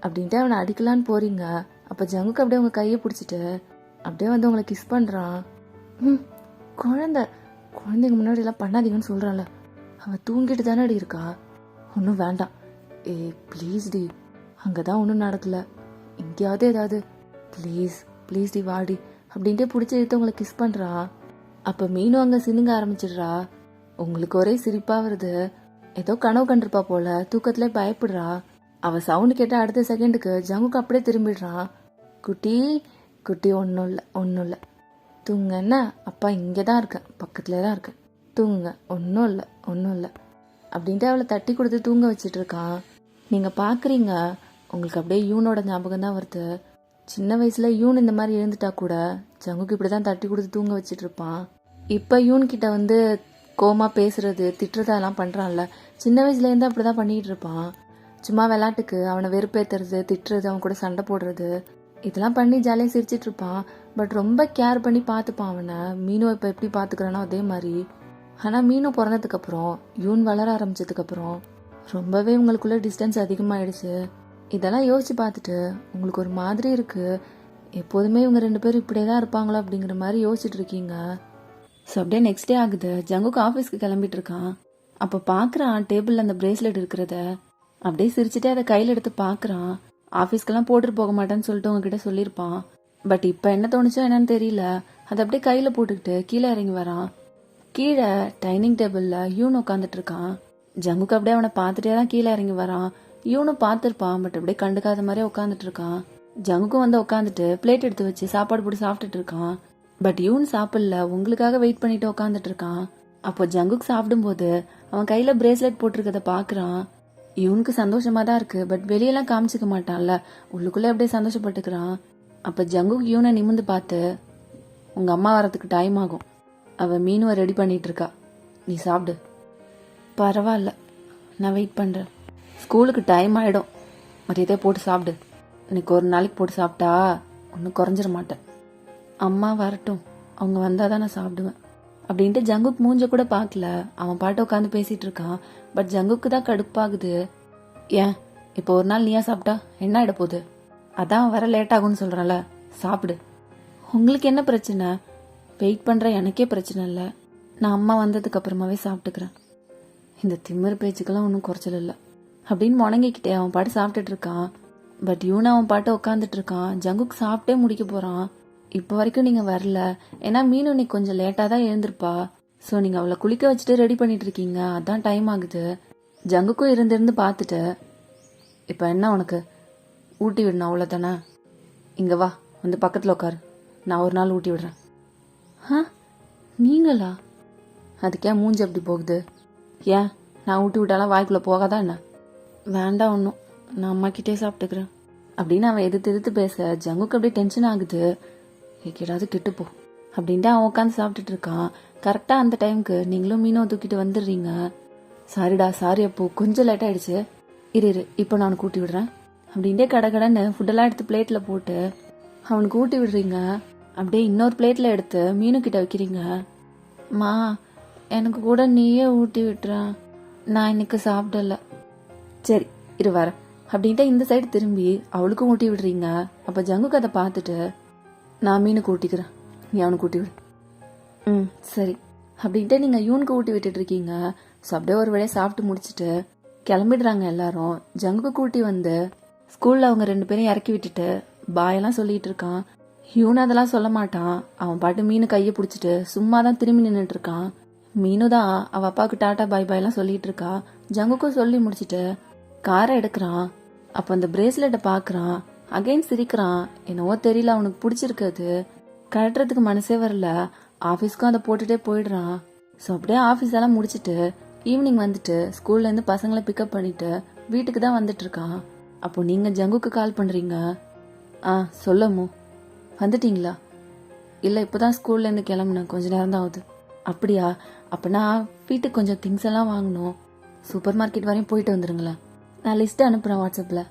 அப்படின்ட்டு அவனை அடிக்கலான்னு போகிறீங்க. அப்போ ஜங்குக்கு அப்படியே உங்கள் கையை பிடிச்சிட்டு அப்படியே வந்து உங்களை கிஸ் பண்ணுறான். குழந்தைங்க முன்னாடியெல்லாம் பண்ணாதீங்கன்னு சொல்கிறான்ல, அவன் தூங்கிட்டு தானே அடி இருக்கா. ஒன்றும் வேண்டாம். ப்ளீஸ் டி, அங்கே தான் ஒன்றும் நடக்கல, எங்கேயாவது ஏதாவது ப்ளீஸ் டி வாடி அப்படின்ட்டு பிடிச்சி எடுத்து உங்களை கிஸ் பண்ணுறான். அப்போ மீனும் அங்கே சினுங்க ஆரம்பிச்சிடுறா. உங்களுக்கு ஒரே சிரிப்பாக வருது. ஏதோ கனவு கண்டிருப்பா போல, தூக்கத்துல பயப்படுறா. அவள் சவுண்டு கேட்டால் அடுத்த செகண்டுக்கு ஜங்குக்கு அப்படியே திரும்பிடுறான். குட்டி குட்டி ஒன்றும் இல்லை தூங்க. என்ன அப்பா இங்கே தான் இருக்கேன், பக்கத்தில் தான் இருக்கேன், தூங்குங்க, ஒன்றும் இல்லை அப்படின்ட்டு அவளை தட்டி கொடுத்து தூங்க வச்சிட்டு இருக்கான். நீங்கள் பார்க்குறீங்க, உங்களுக்கு அப்படியே யூனோட ஞாபகம் தான் வருது. சின்ன வயசுல யூன் இந்த மாதிரி எழுந்துட்டா கூட ஜங்குக்கு இப்படி தான் தட்டி கொடுத்து தூங்க வச்சிட்டு இருப்பான். இப்போ யூன் கிட்ட வந்து கோமா பேசுறது திட்டுறது அதெல்லாம் பண்ணுறான்ல, சின்ன வயசுலேருந்து அப்படி தான் பண்ணிகிட்டு இருப்பான். சும்மா விளையாட்டுக்கு அவனை வெறுப்பேற்றுறது, திட்டுறது, அவன் கூட சண்டை போடுறது, இதெல்லாம் பண்ணி ஜாலியாக சிரிச்சிட்டு இருப்பான். பட் ரொம்ப கேர் பண்ணி பார்த்துப்பான் அவனை. மீனு இப்போ எப்படி பார்த்துக்கிறானோ அதே மாதிரி. ஆனால் மீனு பிறந்ததுக்கப்புறம் யூன் வளர ஆரம்பிச்சதுக்கப்புறம் ரொம்பவே உங்களுக்குள்ள டிஸ்டன்ஸ் அதிகமாகிடுச்சு. இதெல்லாம் யோசிச்சு பார்த்துட்டு உங்களுக்கு ஒரு மாதிரி இருக்கு. எப்போதுமே இவங்க 2 பேரும் இப்படியே தான் இருப்பாங்களோ அப்படிங்கிற மாதிரி யோசிச்சுட்டு இருக்கீங்க. ஸோ அப்படியே நெக்ஸ்ட் டே ஆகுது. ஜங்குக்கு ஆஃபீஸ்க்கு கிளம்பிட்டு இருக்கான். அப்போ பார்க்குறான் டேபிளில் அந்த பிரேஸ்லெட் இருக்கிறத. அப்படியே சிரிச்சுட்டே அதை கையில் எடுத்து பார்க்குறான். ஆஃபீஸ்க்கெல்லாம் போட்டுட்டு போக மாட்டேன்னு சொல்லிட்டு உங்ககிட்ட சொல்லியிருப்பான். பட் இப்போ என்ன தோணுச்சோ என்னன்னு தெரியல, அதை அப்படியே கையில் போட்டுக்கிட்டு கீழே இறங்கி வரான். கீழே டைனிங் டேபிளில் யூன் உட்காந்துட்டு இருக்கான். ஜங்குக்கு அப்படியே அவனை பார்த்துட்டே தான் கீழே இறங்கி வரான். யூனும் பார்த்துருப்பான், பட் அப்படியே கண்டுக்காத மாதிரியே உட்காந்துட்டு இருக்கான். ஜங்குக்கும் வந்து உட்காந்துட்டு பிளேட் எடுத்து வச்சு சாப்பாடு போட்டு சாப்பிட்டுட்டு இருக்கான். பட் யூன் சாப்பிடல, உங்களுக்காக வெயிட் பண்ணிட்டு உட்காந்துட்டு இருக்கான். அப்போ ஜங்குக்கு சாப்பிடும்போது அவன் கையில பிரேஸ்லெட் போட்டிருக்கத பாக்குறான். யூனுக்கு சந்தோஷமா தான் இருக்கு, பட் வெளியெல்லாம் காமிச்சிக்க மாட்டான்ல, உள்ளுக்குள்ளே அப்படியே சந்தோஷப்பட்டுக்கிறான். அப்ப ஜங்குக்கு யூனை நிமிந்து பார்த்து, உங்க அம்மா வரதுக்கு டைம் ஆகும், அவ மீனுவை ரெடி பண்ணிட்டு இருக்கா, நீ சாப்பிடு. பரவாயில்ல, நான் வெயிட் பண்றேன். ஸ்கூலுக்கு டைம் ஆயிடும், மதியத்தை போட்டு சாப்பிடு. இன்னைக்கு ஒரு நாளைக்கு போட்டு சாப்பிட்டா ஒன்றும் குறைஞ்சிட மாட்டேன். அம்மா வரட்டும், அவங்க வந்தாதான் நான் சாப்பிடுவேன் அப்படின்ட்டு ஜங்குக்கு மூஞ்ச கூட பார்க்கல. அவன் பாட்டு உட்காந்து பேசிட்டு இருக்கான். பட் ஜங்குக்கு தான் கடுப்பாகுது. ஏன் இப்போ ஒரு நாள் நீயா சாப்பிட்டா என்ன ஆயிட போகுது? அதான் வர லேட் ஆகும்னு சொல்றேன்ல, சாப்பிடு. உங்களுக்கு என்ன பிரச்சனை? வெயிட் பண்ற எனக்கே பிரச்சனை இல்லை, நான் அம்மா வந்ததுக்கு அப்புறமாவே சாப்பிட்டுக்கிறேன். இந்த திமிரு பேச்சுக்கெல்லாம் ஒன்றும் குறைச்சல் இல்லை அப்படின்னு முணங்கிக்கிட்டே அவன் பாட்டு சாப்பிட்டுட்டு இருக்கான். பட் யூனா அவன் பாட்டு உட்காந்துட்டு இருக்கான். ஜங்குக்கு சாப்பிட்டே முடிக்க போறான். இப்போ வரைக்கும் நீங்க வரல, ஏன்னா மீனு இன்னைக்கு கொஞ்சம் லேட்டா தான் எழுந்திருப்பா. ஸோ நீங்க அவளை குளிக்க வச்சுட்டு ரெடி பண்ணிட்டு இருக்கீங்க, அதான் டைம் ஆகுது. ஜங்குக்கும் இருந்து பார்த்துட்டு, இப்போ என்ன உனக்கு ஊட்டி விடணும் அவ்வளோதானே? இங்க வா, வந்து பக்கத்தில் உட்காரு, நான் ஒரு நாள் ஊட்டி விடுறேன். நீங்களா? அதுக்கே மூஞ்சி அப்படி போகுது? ஏன் நான் ஊட்டி விட்டாலாம் வாய்க்குள்ளே போகாதா என்ன? வேண்டாம் ஒன்றும், நான் அம்மா கிட்டே சாப்பிட்டுக்கிறேன் அப்படின்னு அவன் எதிர்த்து பேச ஜங்குக்கு அப்படியே டென்ஷன் ஆகுது. ஏதாவது கெட்டுப்போ அப்படின்ட்டு அவன் உட்காந்து சாப்பிட்டுட்டு இருக்கான். கரெக்டாக அந்த டைமுக்கு நீங்களும் மீனும் தூக்கிட்டு வந்துடுறீங்க. சாரிடா, சாரி அப்போ கொஞ்சம் லேட் ஆயிடுச்சு, இரு இப்போ நான் அவனுக்கு ஊட்டி விடுறேன் அப்படின்ட்டே கடன்னு ஃபுட்டெல்லாம் எடுத்து பிளேட்டில் போட்டு அவனுக்கு ஊட்டி விடுறீங்க. அப்படியே இன்னொரு பிளேட்டில் எடுத்து மீனு கிட்ட வைக்கிறீங்க. மா, எனக்கு கூட நீயே ஊட்டி விட்டுறேன், நான் இன்னைக்கு சாப்பிடல. சரி, இரு வர அப்படின்ட்டு இந்த சைடு திரும்பி அவளுக்கும் ஊட்டி விடுறீங்க. அப்போ ஜங்குக்கு அதை பார்த்துட்டு நான் மீனுக்கு ஊட்டிக்கிறேன், நீ அவனுக்கு ஊட்டி விடு. ம் சரி அப்படின்ட்டு நீங்கள் யூனுக்கு ஊட்டி விட்டுட்டு இருக்கீங்க. ஸோ அப்படியே ஒரு வேலையை சாப்பிட்டு முடிச்சுட்டு கிளம்பிடுறாங்க எல்லாரும். ஜங்குக்கு கூட்டி வந்து ஸ்கூலில் அவங்க 2 பேரும் இறக்கி விட்டுட்டு பாயெல்லாம் சொல்லிட்டு இருக்கான். யூன் அதெல்லாம் சொல்ல மாட்டான். அவன் பாட்டு மீனு கையை பிடிச்சிட்டு சும்மா தான் திரும்பி நின்றுட்டு இருக்கான். மீனு தான் அவள் அப்பாவுக்கு டாட்டா பாய் பாய்லாம் சொல்லிட்டு இருக்கா. ஜங்குக்கும் சொல்லி முடிச்சுட்டு காரை எடுக்கிறான். அப்போ அந்த பிரேஸ்லெட்டை பார்க்குறான். அகைன் சிரிக்கிறான். என்னவோ தெரியல, அவனுக்கு பிடிச்சிருக்காது. கழட்டுறதுக்கு மனசே வரல. ஆஃபீஸ்க்கும் அதை போட்டுட்டே போயிடுறான். ஸோ அப்படியே ஆஃபீஸ் எல்லாம் முடிச்சுட்டு ஈவினிங் வந்துட்டு ஸ்கூல்லேருந்து பசங்களை பிக்கப் பண்ணிட்டு வீட்டுக்கு தான் வந்துட்டு இருக்கான். அப்போ நீங்கள் ஜங்குக்கு கால் பண்ணுறீங்க. ஆ சொல்லமோ வந்துட்டீங்களா? இல்லை இப்போ தான் ஸ்கூல்லேருந்து கிளம்புனேன், கொஞ்ச நேரம் தான் ஆகுது. அப்படியா? அப்போனா வீட்டுக்கு கொஞ்சம் திங்ஸ் எல்லாம் வாங்கணும். சூப்பர் மார்க்கெட் வரையும் போயிட்டு வந்துருங்களேன். நான் லிஸ்ட்டு அனுப்புகிறேன் வாட்ஸ்அப்பில்.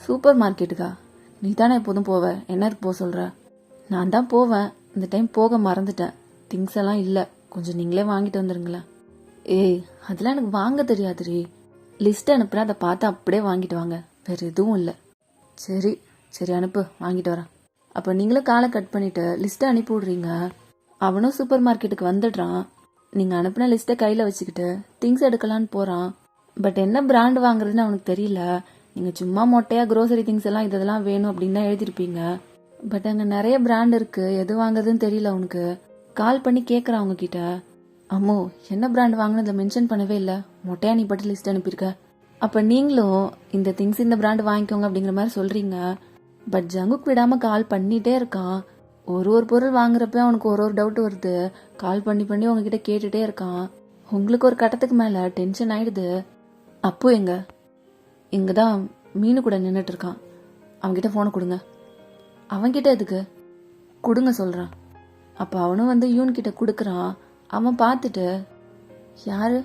சூப்பர் மார்க்கெட்டுக்கா? நீ தானே எப்போதும் போவ, என்ன இருக்கு போக சொல்கிற? நான் தான் போவேன், இந்த டைம் போக மறந்துட்டேன். திங்ஸ் எல்லாம் இல்லை, கொஞ்சம் நீங்களே வாங்கிட்டு வந்துருங்களேன். ஏய் அதெல்லாம் எனக்கு வாங்க தெரியாதுரி. லிஸ்ட் அனுப்புகிறேன், அதை பார்த்து அப்படியே வாங்கிட்டு வாங்க, வேறு எதுவும் இல்லை. சரி சரி அனுப்பு, வாங்கிட்டு வரேன். அப்போ நீங்களும் காலை கட் பண்ணிவிட்டு லிஸ்ட்டை அனுப்பி விட்றீங்க. அவனும் சூப்பர் மார்க்கெட்டுக்கு வந்துடுறான். நீங்கள் அனுப்பின லிஸ்ட்டை கையில் வச்சுக்கிட்டு திங்ஸ் எடுக்கலான்னு போகிறான். பட் என்ன பிராண்ட் வாங்குறதுன்னு அவனுக்கு தெரியல. நீங்கள் சும்மா மொட்டையாக க்ரோசரி திங்ஸ் எல்லாம் இதெல்லாம் வேணும் அப்படின்னு தான் எழுதிருப்பீங்க. பட் அங்கே நிறைய பிராண்ட் இருக்குது, எது வாங்குறதுன்னு தெரியல அவனுக்கு. கால் பண்ணி கேட்குறான் அவங்கக்கிட்ட. அம்மோ என்ன பிராண்ட் வாங்கினதை மென்ஷன் பண்ணவே இல்லை, மொட்டையா நீ பட்டு லிஸ்ட் அனுப்பியிருக்க. அப்போ நீங்களும் இந்த திங்ஸ் இந்த பிராண்ட் வாங்கிக்கோங்க அப்படிங்கிற மாதிரி சொல்கிறீங்க. பட் ஜங்குக்கு விடாமல் கால் பண்ணிகிட்டே இருக்கான். ஒரு பொருள் வாங்குறப்ப அவனுக்கு ஒரு டவுட் வருது. கால் பண்ணி பண்ணி உங்ககிட்ட கேட்டுகிட்டே இருக்கான். உங்களுக்கு ஒரு கட்டத்துக்கு மேலே டென்ஷன் ஆயிடுது. அப்போ இங்கே தான் மீனு கூட நின்றுட்டு இருக்கான். அவன்கிட்ட ஃபோனை கொடுங்க. அவன்கிட்ட எதுக்கு? கொடுங்க சொல்கிறான். அப்போ அவனும் வந்து யூன்கிட்ட கொடுக்குறான். அவன் பார்த்துட்டு யாரு?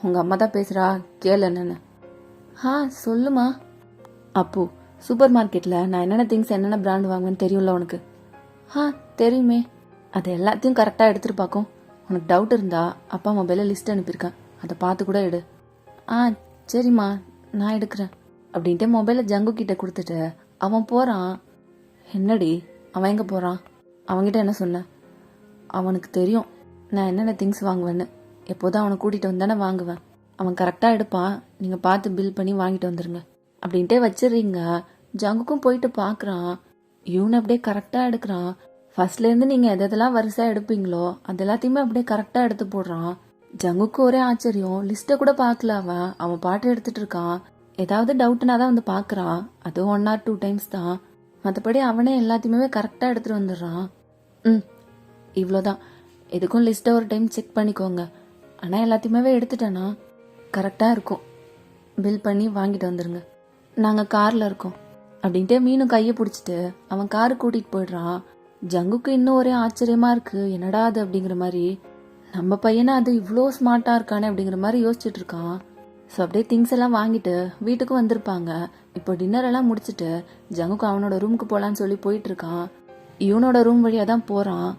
உங்கள் அம்மா தான் பேசுகிறா, கேளு என்னன்னு. சொல்லுமா. அப்போ சூப்பர் மார்க்கெட்டில் நான் என்னென்ன திங்ஸ் என்னென்ன பிராண்ட் வாங்குவேன்னு தெரியும்ல உனக்கு? தெரியுமே. அது எல்லாத்தையும் கரெக்டாக எடுத்துகிட்டு பார்க்கும். உனக்கு டவுட் இருந்தா அப்பா மொபைலில் லிஸ்ட் அனுப்பியிருக்கேன், அதை பார்த்து கூட எடு. சரிம்மா நான் எடுக்கிறேன் அப்படின்ட்டு மொபைலை ஜங்கு கிட்ட கொடுத்துட்டு அவன் போகிறான். என்னடி அவன் எங்கே போகிறான்? அவன்கிட்ட என்ன சொன்னேன்? அவனுக்கு தெரியும் நான் என்னென்ன திங்ஸ் வாங்குவேன்னு. எப்போதும் அவனை கூட்டிகிட்டு வந்தானே வாங்குவேன். அவன் கரெக்டாக எடுப்பான், நீங்கள் பார்த்து பில் பண்ணி வாங்கிட்டு வந்துடுங்க அப்படின்ட்டே வச்சிடுறீங்க. ஜங்குக்கும் போயிட்டு பார்க்குறான். இவனு அப்படியே கரெக்டாக எடுக்கிறான். ஃபர்ஸ்ட்லேருந்து நீங்கள் எதெல்லாம் வரிசையாக எடுப்பீங்களோ அது எல்லாத்தையுமே அப்படியே கரெக்டாக எடுத்து போடுறான். ஜங்குக்கு ஒரே ஆச்சரியம். லிஸ்ட்டை கூட பார்க்கல அவன் பாட்டு எடுத்துட்டு இருக்கான். ஏதாவது டவுட்னா தான் வந்து பார்க்குறான். அதுவும் 1 or 2 times தான். மற்றபடி அவனே எல்லாத்தையுமே கரெக்டாக எடுத்துகிட்டு வந்துடுறான். இவ்வளோதான். எதுக்கும் லிஸ்ட்டை ஒரு டைம் செக் பண்ணிக்கோங்க. ஆனால் எல்லாத்தையுமே எடுத்துட்டேன்னா கரெக்டாக இருக்கும். பில் பண்ணி வாங்கிட்டு வந்துடுங்க, நாங்கள் காரில் இருக்கோம் அப்படின்ட்டு மீனும் கையை பிடிச்சிட்டு அவன் காரு கூட்டிகிட்டு போயிடுறான். ஜங்குக்கு இன்னும் ஒரே ஆச்சரியமாக இருக்குது. என்னடா அது அப்படிங்கிற மாதிரி, நம்ம பையனை அது இவ்வளோ ஸ்மார்ட்டாக இருக்கானே அப்படிங்கிற மாதிரி யோசிச்சுட்டு இருக்கான். ஸோ அப்படியே திங்ஸ் எல்லாம் வாங்கிட்டு வீட்டுக்கு வந்திருப்பாங்க. இப்போ டின்னர் எல்லாம் முடிச்சுட்டு ஜங்குக்கு அவனோட ரூமுக்கு போகலான்னு சொல்லி போயிட்டு இருக்கான். இவனோட ரூம் வழியாக தான் போகிறான்.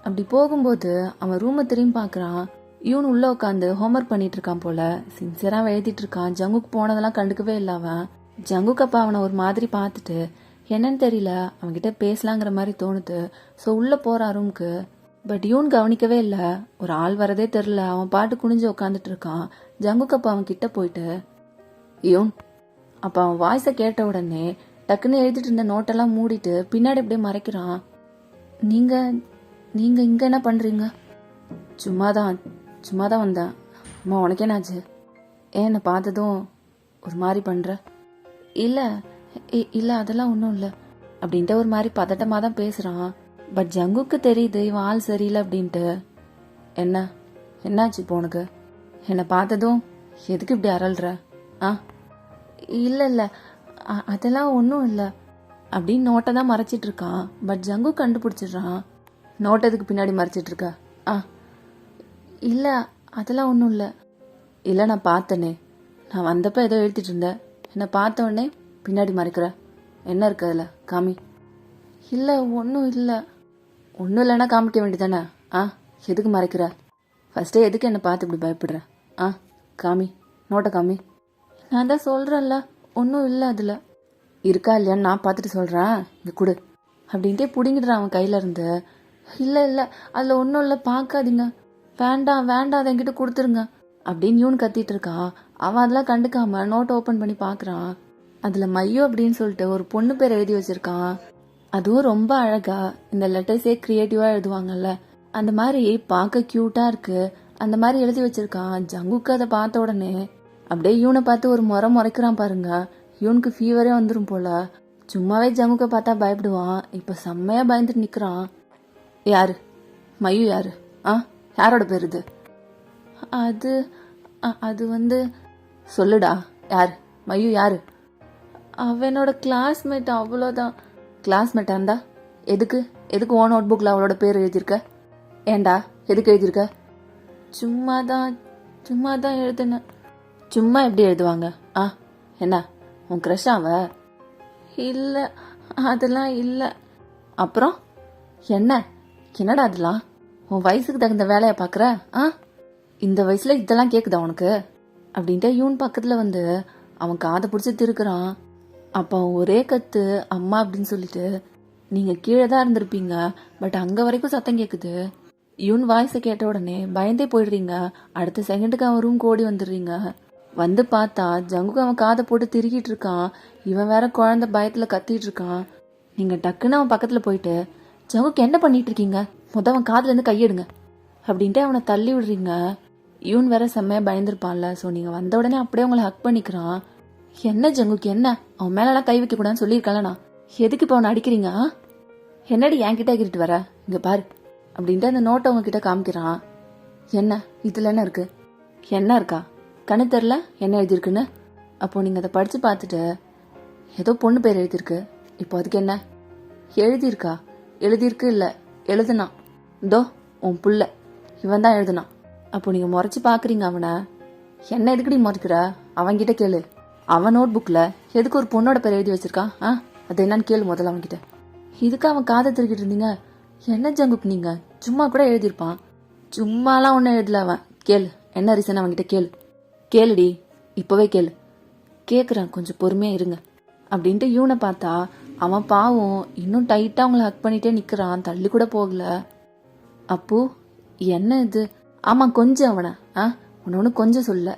அப்படி போகும்போது அவன் ரூமை திரும்பி பார்க்குறான். இவனு உள்ளே உட்காந்து ஹோம்ஒர்க் பண்ணிட்டு இருக்கான் போல. சின்சியராக எழுதிட்டு இருக்கான். ஜங்குக்கு போனதெல்லாம் கண்டுக்கவே இல்லை அவன். ஜங்குக்கு அப்பா அவனை ஒரு மாதிரி பார்த்துட்டு என்னன்னு தெரியல அவன்கிட்ட பேசலாங்கிற மாதிரி தோணுது. ஸோ உள்ளே போகிறான் ரூமுக்கு. பட் யூன் கவனிக்கவே இல்லை. ஒரு ஆள் வரதே தெரில. அவன் பாட்டு குனிஞ்சு உட்காந்துட்டு இருக்கான். ஜங்குக்கு அப்பா அவன் கிட்ட போயிட்டு யூன். அப்போ அவன் வாய்ஸை கேட்ட உடனே டக்குன்னு எழுதிட்டு இருந்த நோட்டெல்லாம் மூடிட்டு பின்னாடி அப்படியே மறைக்கிறான். நீங்கள் இங்கே என்ன பண்ணுறீங்க? சும்மா தான் வந்தேன். அம்மா உனக்கு என்னாச்சு? என்னை பார்த்ததும் ஒரு மாதிரி பண்ணுற? இல்லை அதெல்லாம் ஒன்றும் இல்லை அப்படின்ட்டு ஒரு மாதிரி தான் பேசுகிறான். பட் ஜங்குக்கு தெரியுது இவன் ஆள் சரியில்லை அப்படின்ட்டு. என்னாச்சு இப்போ உனக்கு? என்னை பார்த்ததும் எதுக்கு இப்படி அரல்ற? இல்லை அதெல்லாம் ஒன்றும் இல்லை அப்படின்னு நோட்டை தான் மறைச்சிட்டு இருக்கான். பட் ஜங்கு கண்டுபிடிச்சிடுறான். நோட்டை எதுக்கு பின்னாடி மறைச்சிட்டு இருக்க? இல்லை அதெல்லாம் ஒன்றும் இல்லை நான் பார்த்தனே. நான் வந்தப்போ ஏதோ எழுதிட்டு இருந்தேன். என்னை பார்த்த உடனே பின்னாடி மறைக்கிற. என்ன இருக்கு அதில்? காமி. இல்லை ஒன்றும் இல்லைன்னா காமிக்க வேண்டியதானே? எதுக்கு மறைக்கிற? ஃபஸ்ட்டே எதுக்கு என்னை பார்த்து இப்படி பயப்படுற? காமி, நோட்டை காமி. நான் தான் சொல்கிறேன்ல, ஒன்றும் இல்லை அதில். இருக்கா இல்லையான்னு நான் பார்த்துட்டு சொல்கிறேன், இங்கே கொடு அப்படின்ட்டே பிடிங்கிடுறான் அவன் கையிலேருந்து. இல்லை இல்லை, அதில் ஒன்றும் இல்லை, பார்க்காதீங்க, வேண்டாம் வேண்டாம், அதை என்கிட்ட கொடுத்துருங்க அப்படின்னு இவனு கத்திட்டு இருக்கான். அவன் அதெல்லாம் கண்டுக்காம நோட் ஓப்பன் பண்ணி பார்க்குறான். அதில் மையோ அப்படின்னு சொல்லிட்டு ஒரு பொண்ணு பேர் எழுதி வச்சிருக்கான். அதுவும் ரொம்ப அழகா, இந்த லெட்டர்ஸே கிரியேட்டிவாக எழுதுவாங்கல்ல அந்த மாதிரி பார்க்க க்யூட்டாக இருக்கு. அந்த மாதிரி எழுதி வச்சிருக்கான். ஜங்குக்கு அதை பார்த்த உடனே அப்படியே இவனை பார்த்து ஒரு முறைக்கிறான் பாருங்க. இவனுக்கு ஃபீவரே வந்துடும் போல. சும்மாவே ஜங்குக்க பார்த்தா பயப்படுவான், இப்போ செம்மையா பயந்துட்டு நிற்கிறான். யாரு மையு? யாரு? யாரோட பேர் இது? அது அது வந்து சொல்லுடா, யார் மையு? யாரு? அவனோட கிளாஸ்மேட், அவ்வளோதான். கிளாஸ்மேட்டா இருந்தா எதுக்கு எதுக்கு ஓ நோட் புக்கில் அவளோட பேர் எழுதியிருக்க? ஏண்டா எதுக்கு எழுதியிருக்க? சும்மா தான் எழுதுனேன். சும்மா எப்படி எழுதுவாங்க? என்ன உன் க்ரஷ் அவ? இல்லை, அதெல்லாம் இல்லை. அப்புறம் என்னடா அதெல்லாம்? உன் வயசுக்கு தகுந்த வேலையை பார்க்குற? இந்த வயசுல இதெல்லாம் கேட்குதா உனக்கு? அப்படின்ட்டு இவன் பக்கத்தில் வந்து அவன் காதை பிடிச்சி திருக்குறான். அப்போ ஒரே கத்து அம்மா அப்படின்னு சொல்லிட்டு நீங்கள் கீழே தான் இருந்திருப்பீங்க, பட் அங்கே வரைக்கும் சத்தம் கேட்குது. இவன் வாய்ஸை கேட்ட உடனே பயந்தே போயிடுறீங்க. அடுத்த செகண்டுக்கு அவன் ரூம்க்கு ஓடி வந்துடுறீங்க. வந்து பார்த்தா ஜங்குக்கு அவன் காதை போட்டு திருக்கிட்டு இருக்கான். இவன் வேற குழந்தை பயத்தில் கத்திட்டு இருக்கான். நீங்கள் டக்குன்னு அவன் பக்கத்தில் போயிட்டு, ஜங்குக்கு என்ன பண்ணிட்டு இருக்கீங்க, அவன் காதுலேருந்து கையெடுங்க அப்படின்ட்டு அவனை தள்ளி விடுறீங்க. இவன் வேற செம்மையா பயந்துருப்பான்ல. ஸோ நீங்கள் வந்த உடனே அப்படியே உங்களை ஹக் பண்ணிக்கிறான். என்ன ஜங்குக்கு என்ன, அவன் மேலெல்லாம் கை வைக்க கூடாதுன்னு சொல்லியிருக்கலண்ணா, எதுக்கு இப்போ அவனை அடிக்கிறீங்க? என்னடி என்கிட்ட கிட்ட வர, இங்கே பாரு அப்படின்ட்டு அந்த நோட்டை உங்ககிட்ட காமிக்கிறான். என்ன இதில் என்ன இருக்கு? என்ன இருக்கா? கண்ணு தெரில என்ன எழுதியிருக்குன்னு? அப்போ நீங்கள் அதை படித்து பார்த்துட்டு ஏதோ பொண்ணு பேர் எழுதியிருக்கு. இப்போ அதுக்கு என்ன எழுதியிருக்கு இல்லை எழுதுனான். இதோ உன் புள்ள இவன் தான் எழுதுனான். அப்போ நீங்கள் முறைச்சி பார்க்குறீங்க அவனை. என்ன எதுக்கடி முறைக்கிற? அவன்கிட்ட கேளு. அவன் நோட் புக்கில் எதுக்கு ஒரு பொண்ணோட பேர் எழுதி வச்சிருக்கான்? அது என்னன்னு கேளு முதல்ல அவன்கிட்ட. இதுக்கு அவன் காதை திருக்கிட்டு இருந்தீங்க. என்ன ஜங்குக்கு, நீங்கள் சும்மா கூட எழுதியிருப்பான். சும்மாலாம் ஒன்றும் எழுதல அவன். கேளு, என்ன ரீசன் அவன்கிட்ட கேளுடி, இப்போவே கேளு. கேட்குறான், கொஞ்சம் பொறுமையாக இருங்க அப்படின்ட்டு இவனை பார்த்தா அவன் பாவம் இன்னும் டைட்டாக அவங்கள ஹக் பண்ணிட்டே நிற்கிறான், தள்ளி கூட போகல. அப்போ என்ன இது? ஆமாம் கொஞ்சம் அவனை ஒன்று கொஞ்சம் சொல்ல,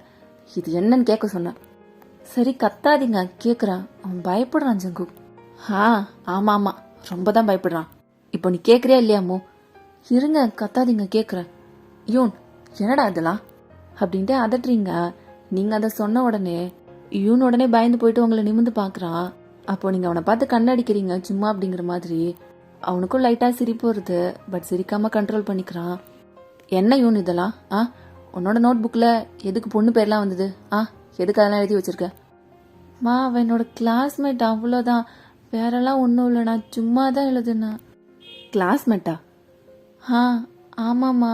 இது என்னன்னு கேட்க சொன்னேன். சரி கத்தாதீங்க, கேட்குறான். அவன் பயப்படுறான் ஜங்கு. ஆமாம் ஆமாம், ரொம்ப தான் பயப்படுறான். இப்போ நீ கேட்குறியா இல்லையாமோ? இருங்க கத்தாதீங்க, கேட்குறேன். யூன் என்னடா இதெல்லாம் அப்படின்ட்டு அதட்டுறீங்க. நீங்கள் அதை சொன்ன உடனே யூன் உடனே பயந்து போயிட்டு உங்களை நிமிந்து பார்க்குறான். அப்போ நீங்கள் அவனை பார்த்து கண்ணடிக்கிறீங்க சும்மா அப்படிங்கிற மாதிரி. அவனுக்கும் லைட்டாக சிரிப்பு வருது, பட் சிரிக்காமல் கண்ட்ரோல் பண்ணிக்கிறான். என்ன யூன் இதெல்லாம்? உன்னோட நோட் புக்கில் எதுக்கு பொண்ணு பேர்லாம் வந்தது? எதுக்கு அதெல்லாம் எழுதி வச்சிருக்க? அவன் என்னோட கிளாஸ்மேட், அவ்வளோதான், வேறெல்லாம் ஒன்றும் இல்லை, நான் சும்மா தான் எழுதுனேன். கிளாஸ்மேட்டா? ஆமாம்மா,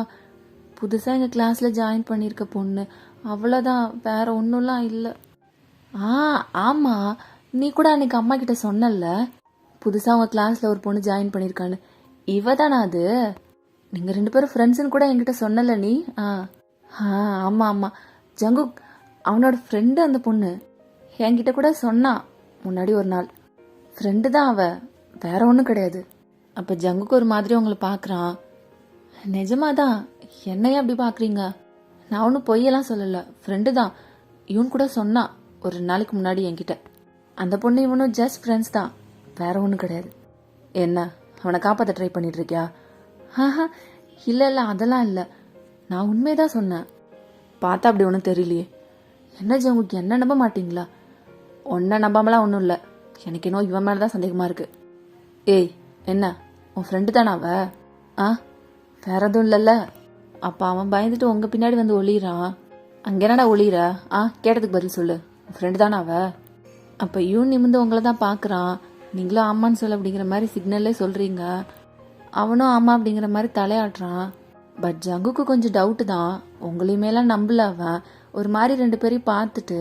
புதுசாக எங்கள் கிளாஸில் ஜாயின் பண்ணியிருக்க பொண்ணு, அவ்வளோதான், வேற ஒன்றும்லாம் இல்லை. ஆமாம், நீ கூட அன்னைக்கு அம்மா கிட்ட சொன்னல புதுசாக உங்கள் கிளாஸில் ஒரு பொண்ணு ஜாயின் பண்ணியிருக்கான்னு. இவ தானா அது? நீங்கள் 2 பேரும் ஃப்ரெண்ட்ஸுன்னு கூட என்கிட்ட சொன்னல நீ? ஆமாம் ஆமாம், ஜங்குக் அவனோட ஃப்ரெண்டு அந்த பொண்ணு என்கிட்ட கூட சொன்னான் முன்னாடி ஒரு நாள். ஃப்ரெண்டு தான் அவ, வேற ஒன்றும் கிடையாது. அப்போ ஜங்குக்கு ஒரு மாதிரி உங்களை பார்க்குறான். நிஜமாதான், என்னையே அப்படி பார்க்குறீங்க? நான் ஒன்றும் பொய்யெல்லாம் சொல்லலை, ஃப்ரெண்டு தான். இவன் கூட சொன்னான் ஒரு 2 நாளைக்கு முன்னாடி என்கிட்ட. அந்த பொண்ணு இவனும் ஜஸ்ட் ஃப்ரெண்ட்ஸ் தான், வேற ஒன்றும் கிடையாது. என்ன அவனை காப்பாற்ற ட்ரை பண்ணிட்டு இருக்கியா? இல்லை அதெல்லாம் இல்லை, நான் உண்மையதான் சொன்னேன். பார்த்தா அப்படி ஒன்றும் தெரியலையே. என்ன ஜங்குக்கு, என்ன நம்ப மாட்டீங்களா? ஒன்றை நம்பாமலாம் ஒன்றும் இல்லை, எனக்கு இன்னும் இவன் மேலே தான் சந்தேகமாக இருக்கு. ஏய் என்ன, உன் ஃப்ரெண்டு தானே அவ? வேற எதுவும் இல்லைல்ல? அப்போ அவன் பயந்துட்டு உங்கள் பின்னாடி வந்து ஒளிகிறான். அங்கே என்னடா ஒளிகிற? கேட்டதுக்கு பதில் சொல்லு, உன் ஃப்ரெண்டு தானே அவ? அப்போ இவன் நிமிந்து உங்களை தான் பார்க்குறான். நீங்களும் ஆமான்னு சொல்ல அப்படிங்கிற மாதிரி சிக்னல்லே சொல்கிறீங்க. அவனும் ஆமா அப்படிங்கிற மாதிரி தலையாட்டுறான். பட் ஜங்குக்கு கொஞ்சம் டவுட்டு தான், உங்களையுமேலாம் நம்பல. அவன் ஒரு மாதிரி 2 பேரையும் பார்த்துட்டு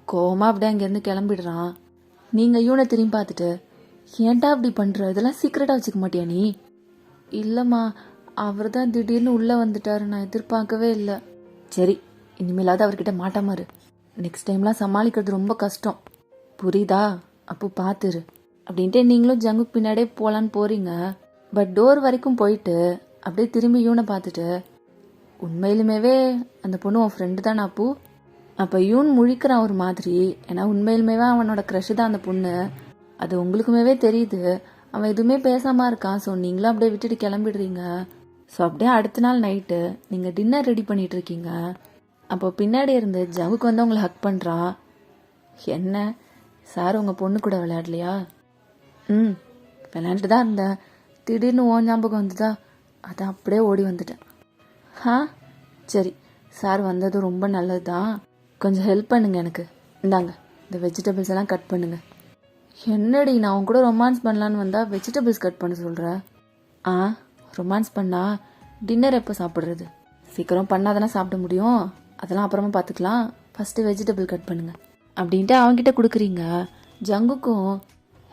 கோவமா அப்படியே அங்கேருந்து கிளம்பிடுறான். நீங்கள் இவனை திரும்பி பார்த்துட்டு, ஏன்டா அப்படி பண்ணுற, இதெல்லாம் சீக்கிரட்டாக வச்சுக்க மாட்டியா நீ? இல்லைம்மா, அவர் தான் திடீர்னு உள்ளே வந்துட்டாரு, நான் எதிர்பார்க்கவே இல்லை. சரி, இனிமேலாவது அவர்கிட்ட மாட்டாமாரு. நெக்ஸ்ட் டைம்லாம் சமாளிக்கிறது ரொம்ப கஷ்டம், புரியுதா? அப்போ பார்த்துரு அப்படின்ட்டு நீங்களும் ஜங்குக்கு பின்னாடியே போகலான்னு போறீங்க. பட் டோர் வரைக்கும் போயிட்டு அப்படியே திரும்பி யூனை பார்த்துட்டு, உண்மையிலுமேவே அந்த பொண்ணு உன் ஃப்ரெண்டு தானே அப்பு? அப்போ யூன் முழிக்கிறான் ஒரு மாதிரி. ஏன்னா உண்மையிலுமேவே அவனோட க்ரஷ் தான் அந்த பொண்ணு, அது உங்களுக்குமேவே தெரியுது. அவன் எதுவுமே பேசாமல் இருக்கான். ஸோ நீங்களும் அப்படியே விட்டுட்டு கிளம்பிடுறீங்க. ஸோ அப்படியே அடுத்த நாள் நைட்டு நீங்கள் டின்னர் ரெடி பண்ணிட்டு இருக்கீங்க. அப்போ பின்னாடி இருந்து ஜங்குக்கு வந்து உங்களை ஹக் பண்ணுறான். என்ன சார் உங்கள் பொண்ணு கூட விளையாடலையா? விளையாண்டுட்டு தான் இருந்தேன், திடீர்னு ஓ ஞாபகம் வந்துதா, அதான் அப்படியே ஓடி வந்துட்டேன். சரி, சார் வந்தது ரொம்ப நல்லது தான். கொஞ்சம் ஹெல்ப் பண்ணுங்க எனக்கு. இந்தாங்க இந்த வெஜிடபிள்ஸ் எல்லாம் கட் பண்ணுங்க. என்னடி நான் அவங்க கூட ரொமான்ஸ் பண்ணலான்னு வந்தா வெஜிடபிள்ஸ் கட் பண்ண சொல்கிற? ரொமான்ஸ் பண்ணா டின்னர் எப்போ சாப்பிட்றது? சீக்கிரம் பண்ணாதானே சாப்பிட முடியும், அதெல்லாம் அப்புறமா பார்த்துக்கலாம். ஃபஸ்ட்டு வெஜிடபிள் கட் பண்ணுங்க அப்படின்ட்டு அவன்கிட்ட கொடுக்குறீங்க. ஜங்குக்கும்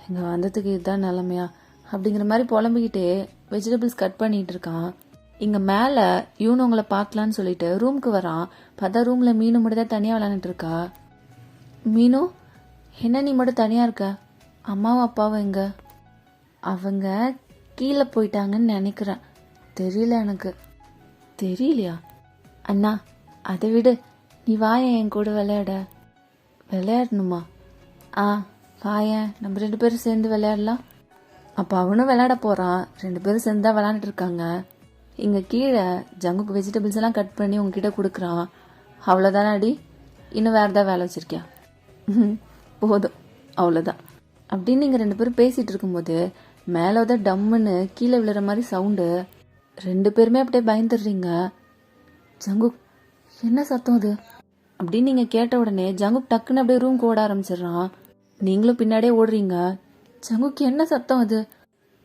இங்கே வந்ததுக்கு இதுதான் நிலமையா அப்படிங்கிற மாதிரி புலம்பிக்கிட்டே வெஜிடபிள்ஸ் கட் பண்ணிட்டு இருக்கான். இங்கே மேலே யூன் உங்களை பார்க்கலான்னு சொல்லிட்டு ரூமுக்கு வரான். பார்த்தா ரூமில் மீனு மட்டும் தான் தனியாக விளையாண்டுட்டு இருக்கா. மீனு, என்ன நீ மட்டும் தனியாக இருக்க? அம்மாவும் அப்பாவும் எங்க? அவங்க கீழே போயிட்டாங்கன்னு நினைக்கிறேன், தெரியல எனக்கு. தெரியலையா? அண்ணா அதை விடு, நீ வாயேன் என் கூட விளையாட. விளையாடணுமா? வாயேன், நம்ம 2 பேரும் சேர்ந்து விளையாடலாம். அப்போ அவனும் விளையாட போகிறான். 2 பேரும் சேர்ந்து தான் விளையாண்டுட்டு இருக்காங்க. இங்கே கீழே ஜங்குக்கு வெஜிடபிள்ஸ் எல்லாம் கட் பண்ணி உங்ககிட்ட கொடுக்குறான். அவ்வளோதானே அடி, இன்னும் வேறு ஏதாவது வேலை வச்சுருக்கியா? போதும், அவ்வளோதான் அப்படின்னு நீங்கள் 2 பேரும் பேசிகிட்டு இருக்கும்போது மேலே தான் டம்முன்னு கீழே விழுற மாதிரி சவுண்டு. 2 பேருமே அப்படியே பயந்துடுறீங்க. ஜங்குக், என்ன சத்தம் அது அப்படின்னு நீங்கள் கேட்ட உடனே ஜங்குக் டக்குன்னு அப்படியே ரூம்க்கு ஓட ஆரம்பிச்சிடுறான். நீங்களும் பின்னாடியே ஓடுறீங்க. ஜங்குக்கு என்ன சத்தம் அது?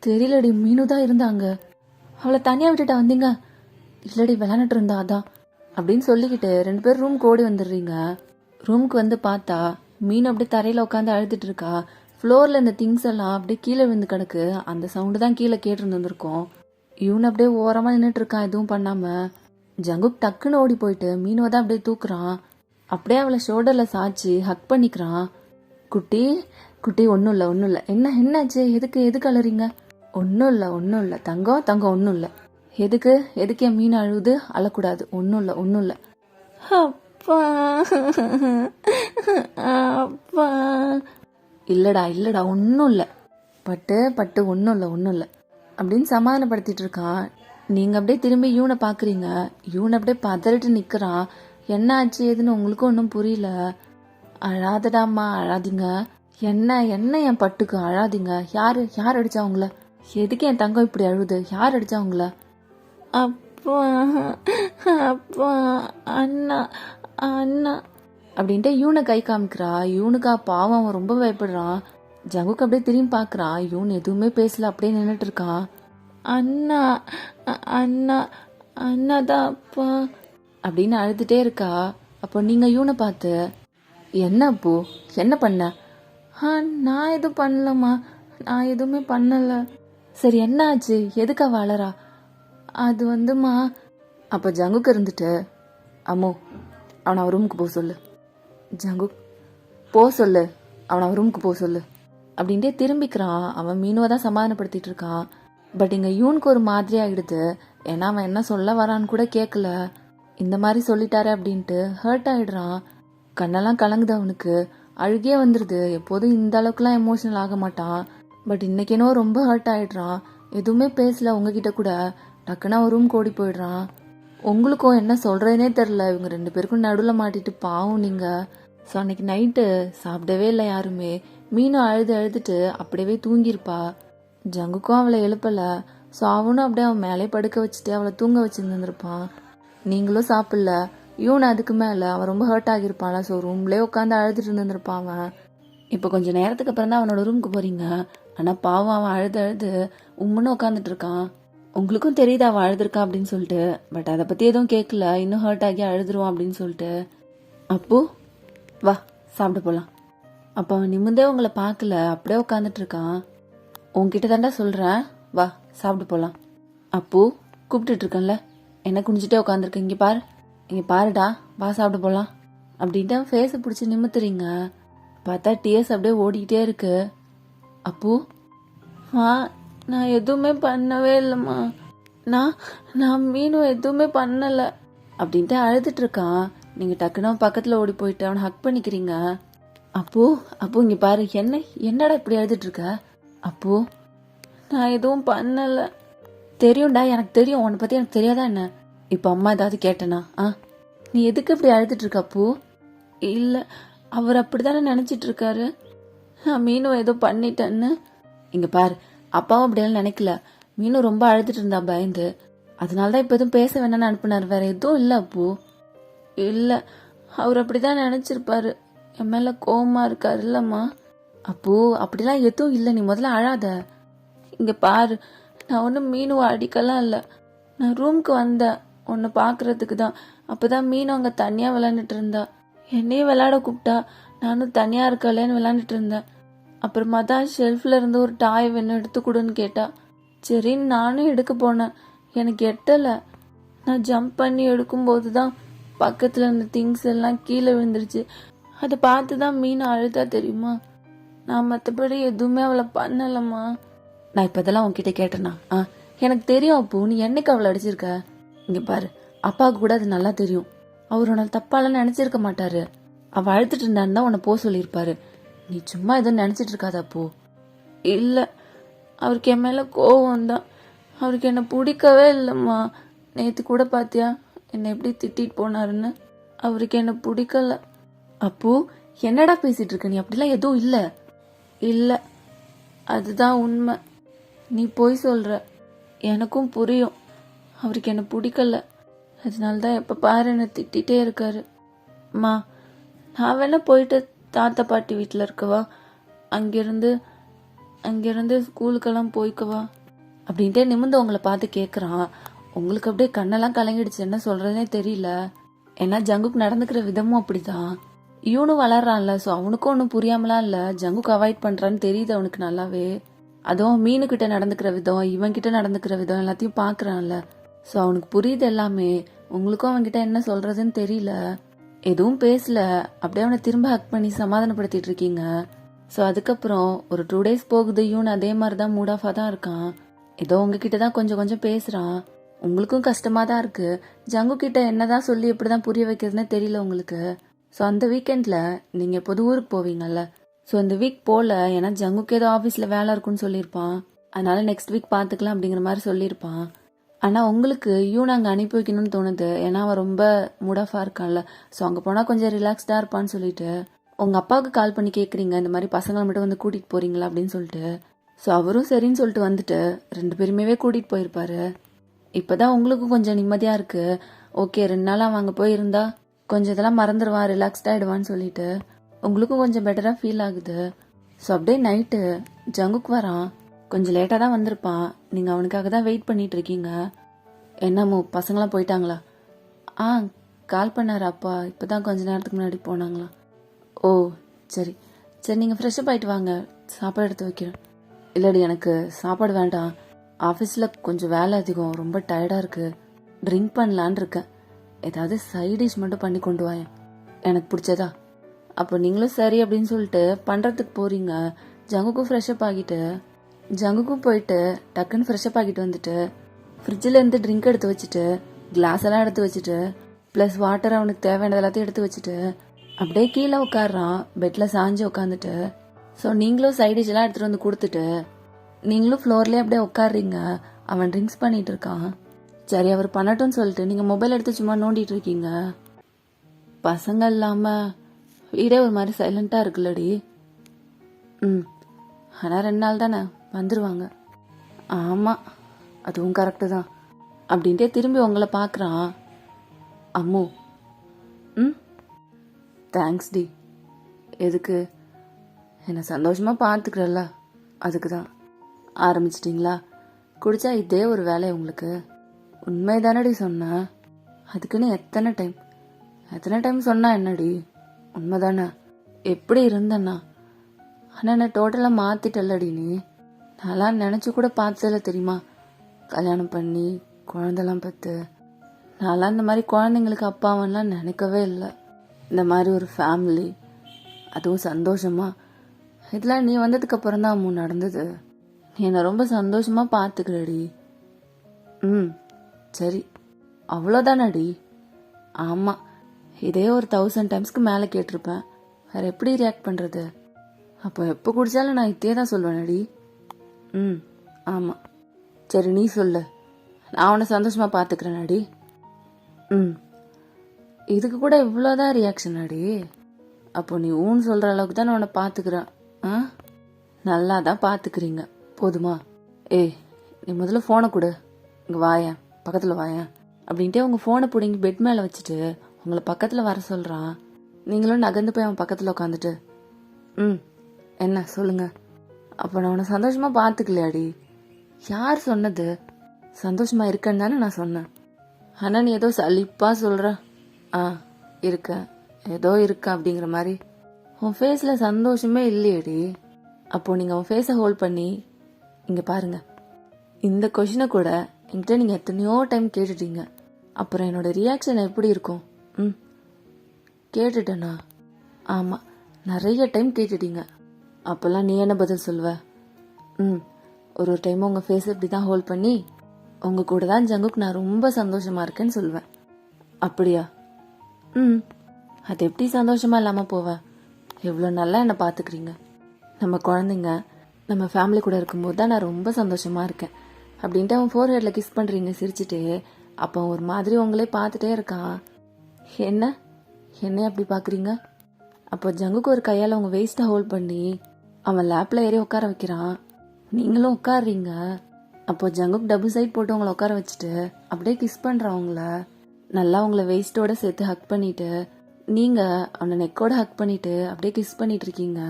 தெரியலடி, மீனு தான் இருந்தாங்க. அவளை தனியாக விட்டுட்டா வந்தீங்க? இல்லடி, விளையாண்டுட்டு இருந்தா அதான் அப்படின்னு சொல்லிக்கிட்டு 2 பேரும் ரூம்க்கு ஓடி வந்துடுறீங்க. ரூமுக்கு வந்து பார்த்தா மீன் அப்படியே தரையில் உட்காந்து அழுதுட்டு இருக்கா. ஃப்ளோரில் இந்த திங்ஸ் எல்லாம் அப்படியே கீழே விழுந்து கிடக்கு. அந்த சவுண்டு தான் கீழே கேட்டுருந்துருக்கும். இவனு அப்படியே ஓரமாக நின்றுட்டு இருக்கான் எதுவும் பண்ணாமல். ஜங்குக் டக்குன்னு ஓடி போயிட்டு மீனுவை தான் அப்படியே தூக்குறான். அப்படியே அவளை ஷோல்டரில் சாய்ச்சி ஹக் பண்ணிக்கிறான். குட்டி குட்டி, ஒன்றும் இல்லை. என்னாச்சு? எதுக்கு அழுறீங்க? ஒன்றும் இல்லை தங்கம், ஒன்றும் இல்லை. எதுக்கு என் மீன் அழுகுது? அழக்கூடாது, ஒன்றும் இல்லை. அப்பா அப்பா. இல்லடா ஒன்றும் இல்லை. பட்டு ஒன்றும் இல்லை அப்படின்னு சமாதானப்படுத்திட்டு இருக்கான். நீங்கள் அப்படியே திரும்பி யூனை பார்க்குறீங்க. யூனை அப்படியே பதறிட்டு நிற்கிறான். என்ன ஆச்சு ஏதுன்னு உங்களுக்கும் ஒன்றும் புரியல. அழாதடாமா, அழாதீங்க. என்ன என் பட்டுக்கு அழாதீங்க. யார் அடிச்சா உங்கள? எதுக்கு என் தங்கம் இப்படி அழுது? யார் அடிச்சா உங்கள? அப்பா அண்ணா அப்படின்ட்டு யூனை கை காமிக்கிறா. யூனுக்கா பாவம், அவன் ரொம்ப பயப்படுறான். ஜங்குக்கு அப்படியே திரும்பி பார்க்குறான். யூன் எதுவுமே பேசல, அப்படியே நின்றுட்டு இருக்கான். அண்ணா தான் அப்பா அப்படின்னு அழுதுட்டே இருக்கா. அப்போ நீங்கள் யூனை பார்த்து, என்ன அப்போ என்ன பண்ண? நான் எதுவும் பண்ணலம்மா, நான் எதுவுமே பண்ணலை. சரி என்ன ஆச்சு? எதுக்கு அவ அழறா? அது வந்துமா. அப்போ ஜங்குக்கு இருந்துட்டு, அம்மோ அவனை அவன் ரூமுக்கு போக சொல்லு. ஜங்குக், சொல்லு, அவனை அவன் ரூமுக்கு போக சொல்லு அப்படின்ட்டே திரும்பிக்கிறான். அவன் மீனுவை தான் சமாதானப்படுத்திட்டு இருக்கான். பட் இங்கே யூனுக்கு ஒரு மாதிரி ஆகிடுது. ஏன்னா அவன் என்ன சொல்ல வரான்னு கூட கேட்கல. இந்த மாதிரி சொல்லிட்டாரு அப்படின்ட்டு ஹர்ட் ஆகிடுறான். கண்ணெல்லாம் கலங்குது அவனுக்கு, அழுகே வந்துடுது. எப்போதும் இந்த அளவுக்குலாம் எமோஷனல் ஆக மாட்டான். பட் இன்னைக்கேனோ ரொம்ப ஹர்ட் ஆகிடுறான். எதுவுமே பேசல உங்ககிட்ட கூட. டக்குன்னு அவன் ரூம்க்கு ஓடி போயிடுறான். உங்களுக்கும் என்ன சொல்கிறதுனே தெரில. இவங்க 2 பேருக்கும் நடுவில் மாட்டிட்டு பாவம் நீங்கள். ஸோ அன்னைக்கு நைட்டு சாப்பிடவே இல்லை யாருமே. மீனும் அழுதுட்டு அப்படியே தூங்கியிருப்பா. ஜங்குக்கும் அவளை எழுப்பலை. ஸோ அவனும் அப்படியே அவன் மேலே படுக்க வச்சுட்டு அவளை தூங்க வச்சுருந்துருப்பான். நீங்களும் சாப்பிடல. யூன் அதுக்கு மேலே அவன் ரொம்ப ஹர்ட் ஆகியிருப்பான்ல. ஸோ ரூம்லேயே உட்காந்து அழுதுட்டு இருந்துருப்பான் அவன். இப்போ கொஞ்சம் நேரத்துக்கு அப்புறம் தான் அவனோட ரூமுக்கு போகிறீங்க. ஆனால் பாவம் அவன் அழுது உம்முன்னு உட்காந்துட்டு இருக்கான். உங்களுக்கும் தெரியுது அவன் அழுதுருக்கான் அப்படின்னு சொல்லிட்டு. பட் அதை பற்றி எதுவும் கேட்கல. இன்னும் ஹர்ட் ஆகி அழுதுருவான் அப்படின்னு சொல்லிட்டு. அப்போ வா சாப்பிட போகலாம். அப்போ அவன் நிமிந்தே உங்களை பார்க்கல, அப்படியே உட்காந்துட்டு இருக்கான். உங்ககிட்ட தாண்டா சொல்கிறேன், வா சாப்பிட போகலாம். அப்போ கூப்பிட்டுட்டு இருக்கேன்ல, என்ன குனிஞ்சிட்டே உட்காந்துருக்க? இங்கே பாருடா, வா சாப்பிட போகலாம். அப்படின்ட்டு ஃபேஸை பிடிச்சி நிமித்துறீங்க. பார்த்தா டிஎஸ் அப்படியே ஓடிக்கிட்டே இருக்கு. அப்பு, நான் எதுவுமே பண்ணவே இல்லைம்மா. நான் மீனும் எதுவுமே பண்ணலை அப்படின்ட்டு அழுதுட்டு இருக்கான். நீங்கள் டக்குன்னு பக்கத்தில் ஓடி போயிட்டு அவனை ஹக் பண்ணிக்கிறீங்க. அப்போ இங்கே பாரு, என்னடா இப்படி அழுதுட்டு இருக்க? அப்போ நான் எதுவும் பண்ணலை. தெரியும்டா, எனக்கு தெரியும். உன்னை பற்றி எனக்கு தெரியாதா என்ன? இப்போ அம்மா ஏதாவது கேட்டனா? நீ எதுக்கு இப்படி அழுதுட்டு இருக்க? அப்போ இல்லை, அவர் அப்படித்தானே நினச்சிட்டு இருக்காரு நான் மீனும் ஏதோ பண்ணிட்டேன்னு. இங்கே பாரு, அப்பாவும் அப்படியெல்லாம் நினைக்கல. மீனும் ரொம்ப அழுதுட்டு இருந்தா பயந்து. அதனால தான் இப்போ எதுவும் பேச வேணான்னு அனுப்புனார். வேற எதுவும் இல்லை அப்போ. இல்லை, அவர் அப்படிதான் நினச்சிருப்பாரு. என் மேலே கோவமா இருக்காரு இல்லம்மா. அப்போ அப்படிலாம் எதுவும் இல்லை, நீ முதல்ல அழாத. இங்கே பாரு, நான் ஒன்றும் மீனும் அடிக்கலாம் இல்லை. நான் ரூமுக்கு வந்தேன் உன்னை பார்க்கறதுக்கு தான். அப்போதான் மீனும் அங்கே தனியாக விளையாண்டுட்டு இருந்தா. என்னையும் விளையாட கூப்பிட்டா. நானும் தனியாக இருக்கலேன்னு விளையாண்டுட்டு இருந்தேன். அப்புறமா தான் ஷெல்ஃபில் இருந்து ஒரு டாய் வேணும் எடுத்து கொடுன்னு கேட்டா. சரின்னு நானும் எடுக்க போனேன். எனக்கு எட்டலை. நான் ஜம்ப் பண்ணி எடுக்கும்போது தான் பக்கத்தில் இருந்த திங்ஸ் எல்லாம் கீழே விழுந்துருச்சு. அதை பார்த்து தான் மீன் அழுதா தெரியுமா. நான் மற்றபடி எதுவுமே அவளை பண்ணலம்மா. நான் இப்போ இதெல்லாம் உன்கிட்ட கேட்டேனா? எனக்கு தெரியும் அப்போ. நீ என்னைக்கு அவளை அடிச்சிருக்க? இங்கே பாரு, அப்பாவுக்கு கூட அது நல்லா தெரியும். அவர் உன்னை தப்பாலாம் நினச்சிருக்க மாட்டாரு. அவள் அழுத்துட்டு இருந்தான்னு தான் உன்னை போக சொல்லியிருப்பாரு. நீ சும்மா எதுவும் நினச்சிட்டு இருக்காத அப்போ. இல்லை, அவருக்கு என் மேலே கோவம் தான். அவருக்கு என்னை பிடிக்கவே இல்லைம்மா. நேற்று கூட பார்த்தியா என்னை எப்படி திட்டிட்டு போனாருன்னு? அவருக்கு என்னை பிடிக்கல. அப்போ என்னடா பேசிட்டு இருக்க நீ? அப்படிலாம் எதுவும் இல்லை. இல்லை, அதுதான் உண்மை. நீ போய் சொல்ற. எனக்கும் புரியும். அவருக்கு என்னை பிடிக்கல. அதனால தான் எப்போ பாரு என்னை திட்டிகிட்டே இருக்காரு. அம்மா, நான் வேணா போயிட்டு தாத்தா பாட்டி வீட்டில் இருக்கவா? அங்கேருந்து ஸ்கூலுக்கெல்லாம் போய்க்கவா அப்படின்ட்டு நிமிந்து உங்களை பார்த்து கேட்குறான். உங்களுக்கு அப்படியே கண்ணெல்லாம் கலங்கிடுச்சு. என்ன சொல்கிறதுனே தெரியல. ஏன்னா ஜங்குக்கு நடந்துக்கிற விதமும் அப்படிதான். இவனும் வளர்றான்ல, ஸோ அவனுக்கும் ஒன்றும் புரியாமலாம் இல்லை. ஜங்குக்கு அவாய்ட் பண்ணுறான்னு தெரியுது அவனுக்கு நல்லாவே. அதுவும் மீனுக்கிட்ட நடந்துக்கிற விதம், இவன்கிட்ட நடந்துக்கிற விதம் எல்லாத்தையும் பார்க்குறான்ல. ஸோ அவனுக்கு புரியுது எல்லாமே. உங்களுக்கும் அவன்கிட்ட என்ன சொல்கிறதுன்னு தெரியல. எதுவும் பேசல. அப்படியே அவனை திரும்ப ஹக் பண்ணி சமாதானப்படுத்திட்டு இருக்கீங்க. ஸோ அதுக்கப்புறம் ஒரு 2 days போகுது. இவன் அதே மாதிரி தான் மூட் ஆஃபாக தான் இருக்கான். ஏதோ உங்ககிட்ட தான் கொஞ்சம் கொஞ்சம் பேசுகிறான். உங்களுக்கும் கஷ்டமாக தான் இருக்குது. ஜங்கு கிட்ட என்னதான் சொல்லி எப்படி தான் புரிய வைக்கிறதுனே தெரியல உங்களுக்கு. ஸோ அந்த வீக்கெண்டில் நீங்கள் பொது ஊருக்கு போவீங்கல்ல. ஸோ இந்த வீக் போகல, ஏன்னா ஜங்குக்கு ஏதோ ஆஃபீஸில் வேலை இருக்குன்னு சொல்லியிருப்பான். அதனால நெக்ஸ்ட் வீக் பார்த்துக்கலாம் அப்படிங்கிற மாதிரி சொல்லியிருப்பான். ஆனால் உங்களுக்கு இவனை அங்கே அனுப்பி வைக்கணும்னு தோணுது. ஏன்னா அவன் ரொம்ப மூட் ஆஃபாக இருக்கான்ல. ஸோ அங்கே போனால் கொஞ்சம் ரிலாக்ஸ்டாக இருப்பான்னு சொல்லிட்டு உங்கள் அப்பாவுக்கு கால் பண்ணி கேட்குறீங்க, இந்த மாதிரி பசங்களை மட்டும் வந்து கூட்டிகிட்டு போகிறீங்களா அப்படின்னு சொல்லிட்டு. ஸோ அவரும் சரின்னு சொல்லிட்டு வந்துட்டு 2 பேருமே கூட்டிகிட்டு போயிருப்பாரு. இப்போ தான் உங்களுக்கும் கொஞ்சம் நிம்மதியாக இருக்குது. ஓகே, 2 நாள் அவன் அங்கே போயிருந்தா கொஞ்சம் இதெல்லாம் மறந்துடுவான், ரிலாக்ஸ்டாகிடுவான்னு சொல்லிட்டு உங்களுக்கும் கொஞ்சம் பெட்டராக ஃபீல் ஆகுது. ஸோ அப்படியே நைட்டு ஜங்குக்கு வரான். கொஞ்சம் லேட்டாக தான் வந்திருப்பான். நீங்கள் அவனுக்காக தான் வெயிட் பண்ணிட்டு இருக்கீங்க. என்னமோ பசங்களாம் போயிட்டாங்களா? கால் பண்ணார் அப்பா. இப்போ தான் கொஞ்ச நேரத்துக்கு முன்னாடி போனாங்களா? ஓ, சரி சரி, நீங்கள் ஃப்ரெஷ்ஷப் ஆகிட்டு வாங்க, சாப்பாடு எடுத்து வைக்கிறேன். இல்லடி, எனக்கு சாப்பாடு வேண்டாம். ஆஃபீஸில் கொஞ்சம் வேலை அதிகம், ரொம்ப டயர்டாக இருக்குது. ட்ரிங்க் பண்ணலான் இருக்கேன். ஏதாவது சைட் டிஷ் மட்டும் பண்ணி கொண்டு வாயேன், எனக்கு பிடிச்சதா. அப்போ நீங்களும் சரி அப்படின்னு சொல்லிட்டு பண்ணுறதுக்கு போகிறீங்க. ஜங்குக்கும் ஃப்ரெஷ்ஷப் ஆகிட்டு ஜங்குக்கும் போயிட்டு டக்குன்னு ஃப்ரெஷ்ஷப் ஆகிட்டு வந்துட்டு ஃப்ரிட்ஜில் இருந்து ட்ரிங்க் எடுத்து வச்சுட்டு கிளாஸ் எல்லாம் எடுத்து வச்சுட்டு ப்ளஸ் வாட்டர் அவனுக்கு தேவையானது எல்லாத்தையும் எடுத்து வச்சுட்டு அப்படியே கீழே உட்காடுறான். பெட்டில் சாஞ்சு உட்காந்துட்டு. ஸோ நீங்களும் சைட் டிஷ் எல்லாம் எடுத்துகிட்டு வந்து கொடுத்துட்டு நீங்களும் ஃப்ளோர்லேயே அப்படியே உட்காடுறீங்க. அவன் ட்ரிங்க்ஸ் பண்ணிட்டு இருக்கான். சரி, அவர் பண்ணட்டும்னு சொல்லிட்டு நீங்கள் மொபைல் எடுத்து சும்மா நோண்டிட்டு இருக்கீங்க. பசங்க இல்லாமல் வீடே ஒரு மாதிரி சைலண்ட்டாக இருக்குல்லடி. ஆனால் 2 நாள் தானே, வந்துடுவாங்க. ஆமாம், அதுவும் கரெக்டு தான் அப்படின்ட்டே திரும்பி உங்களை பார்க்குறான். அம்மு, தேங்க்ஸ் டி. எதுக்கு? என்னை சந்தோஷமாக பார்த்துக்கிறல்ல, அதுக்கு தான். ஆரம்பிச்சிட்டிங்களா? குடிச்சா இதே ஒரு வேலை உங்களுக்கு? உண்மை தானடி சொன்னேன். அதுக்குன்னு எத்தனை டைம் சொன்னா என்னடி? உண்மை தானே? எப்படி இருந்தண்ணா? ஆனால் என்ன டோட்டலாக மாற்றிட்டல்லடி நீ. நான்லாம் நினச்சி கூட பார்த்ததில்ல தெரியுமா? கல்யாணம் பண்ணி குழந்தெல்லாம் பார்த்து நான்லாம் இந்த மாதிரி குழந்தைங்களுக்கு அப்பாவெல்லாம் நினைக்கவே இல்லை. இந்த மாதிரி ஒரு ஃபேமிலி, அதுவும் சந்தோஷமா, இதெல்லாம் நீ வந்ததுக்கப்புறம் தான் அம்மு நடந்தது. நீ என்னை ரொம்ப சந்தோஷமாக பார்த்துக்கிறடி. ம் சரி, அவ்வளோதானடி? ஆமாம், இதே ஒரு 1000 டைம்ஸ்க்கு மேலே கேட்டிருப்பேன். வேறு எப்படி ரியாக்ட் பண்ணுறது? அப்போ எப்போ குடித்தாலும் நான் இதே தான் சொல்லுவேனடி. ம் ஆமாம், சரி நீ சொல்லு, நான் உன்னை சந்தோஷமாக பார்த்துக்கிறேனாடி. ம் இதுக்கு கூட இவ்வளோதான் ரியாக்ஷன் அடி? அப்போ நீ ஊன்னு சொல்கிற அளவுக்கு தான் நான் உன்னை பார்த்துக்கிறேன். ஆ நல்லா தான் பார்த்துக்கிறீங்க, போதுமா? ஏய் நீ முதல்ல ஃபோனை கொடு, இங்கே வாயேன், பக்கத்தில் வாயேன் அப்படின்ட்டு உங்கள் ஃபோனை பிடிங்கி பெட் மேலே வச்சுட்டு உங்களை பக்கத்தில் வர சொல்கிறான். நீங்களும் நகர்ந்து போய் அவன் பக்கத்தில் உட்காந்துட்டு, ம் என்ன சொல்லுங்க. அப்போ நான் உன்னை சந்தோஷமாக பார்த்துக்கலையாடி? யார் சொன்னது? சந்தோஷமாக இருக்கேன்னு தானே நான் சொன்னேன். ஆனால் நீ ஏதோ சலிப்பாக சொல்கிற. ஆ இருக்க, ஏதோ இருக்க அப்படிங்கிற மாதிரி. உன் ஃபேஸில் சந்தோஷமே இல்லையேடி. அப்போது நீங்கள் உன் ஃபேஸை ஹோல்ட் பண்ணி இங்கே பாருங்கள். இந்த கொஷினை கூட என்கிட்ட நீங்கள் எத்தனையோ டைம் கேட்டுட்டீங்க. அப்புறம் என்னோட ரியாக்ஷன் எப்படி இருக்கும்? ம் கேட்டுட்டேண்ணா? ஆமாம், நிறைய டைம் கேட்டுட்டீங்க. அப்போல்லாம் நீ என்ன பதில் சொல்வ? ம் ஒரு டைம் உங்கள் ஃபேஸை இப்படி தான் ஹோல்ட் பண்ணி உங்கள் கூட தான் ஜங்குக்கு நான் ரொம்ப சந்தோஷமாக இருக்கேன்னு சொல்லுவேன். அப்படியா? ம் அது எப்படி சந்தோஷமாக இல்லாமல் போவேன்? எவ்வளோ நல்லா என்னை பார்த்துக்கிறீங்க. நம்ம குழந்தைங்க நம்ம ஃபேமிலி கூட இருக்கும்போது தான் நான் ரொம்ப சந்தோஷமாக இருக்கேன் அப்படின்ட்டு அவன் ஃபோர்ஹெட்டில் கிஸ் பண்ணுறீங்க சிரிச்சிட்டு. அப்போ ஒரு மாதிரி உங்களே பார்த்துட்டே இருக்கான். என்ன அப்படி பார்க்குறீங்க? அப்போ ஜங்குக்கு ஒரு கையால் உங்கள் வேஸ்ட்டை ஹோல்ட் பண்ணி அவன் லேப்பில் ஏறி உட்கார வைக்கிறான். நீங்களும் உட்காடுறீங்க. அப்போ ஜங்குக்கு டபுள் சைட் போட்டு உங்களை உட்கார வச்சுட்டு அப்படியே கிஸ் பண்ணுறான் உங்கள. நல்லா உங்களை வேஸ்ட்டோட சேர்த்து ஹக் பண்ணிட்டு நீங்கள் அவனை நெக்கோட ஹக் பண்ணிட்டு அப்படியே கிஸ் பண்ணிட்டு இருக்கீங்க.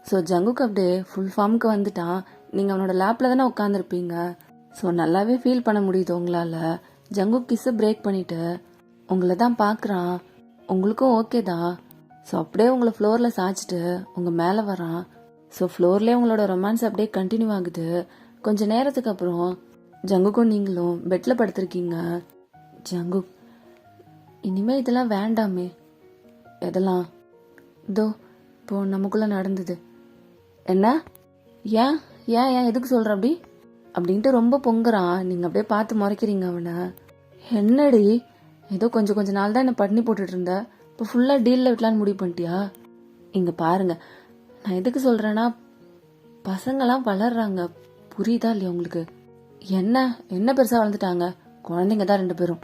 ஸோ ஜங்குக்கு அப்படியே ஃபுல் ஃபார்முக்கு வந்துட்டான். நீங்கள் அவனோட லேப்பில் தானே உட்காந்துருப்பீங்க. ஸோ நல்லாவே ஃபீல் பண்ண முடியுது உங்களால். ஜங்குக்கு கிஸ்ஸை பிரேக் பண்ணிவிட்டு உங்களை தான் பார்க்குறான். உங்களுக்கும் ஓகே தான். ஸோ அப்படியே உங்களை ஃப்ளோரில் சாய்ச்சிட்டு உங்கள் மேலே வரான். ஸோ ஃப்ளோர்லேயே உங்களோட ரொமான்ஸ் அப்படியே கண்டினியூ ஆகுது. கொஞ்சம் நேரத்துக்கு அப்புறம் ஜங்குக்கும் நீங்களும் பெட்டில் படுத்திருக்கீங்க. ஜங்குக், இனிமேல் இதெல்லாம் வேண்டாமே. எதெல்லாம்? இதோ இப்போ நமக்குள்ளே நடந்தது. என்ன? ஏன் ஏன் ஏன் எதுக்கு சொல்கிற அப்படி அப்படின்ட்டு ரொம்ப பொங்குறான். நீங்கள் அப்படியே பார்த்து முறைக்கிறீங்க அவனை. என்னடி, ஏதோ கொஞ்ச நாள் தான் என்னை பட்னி போட்டுட்டு இருந்த, இப்போ ஃபுல்லாக டீலில் விட்டலான்னு முடிவு பண்ணிட்டியா? இங்கே பாருங்க, நான் எதுக்கு சொல்கிறேன்னா பசங்களாம் வளர்றாங்க, புரியுதா இல்லையா உங்களுக்கு? என்ன பெருசாக வளர்ந்துட்டாங்க, குழந்தைங்க தான் 2 பேரும்.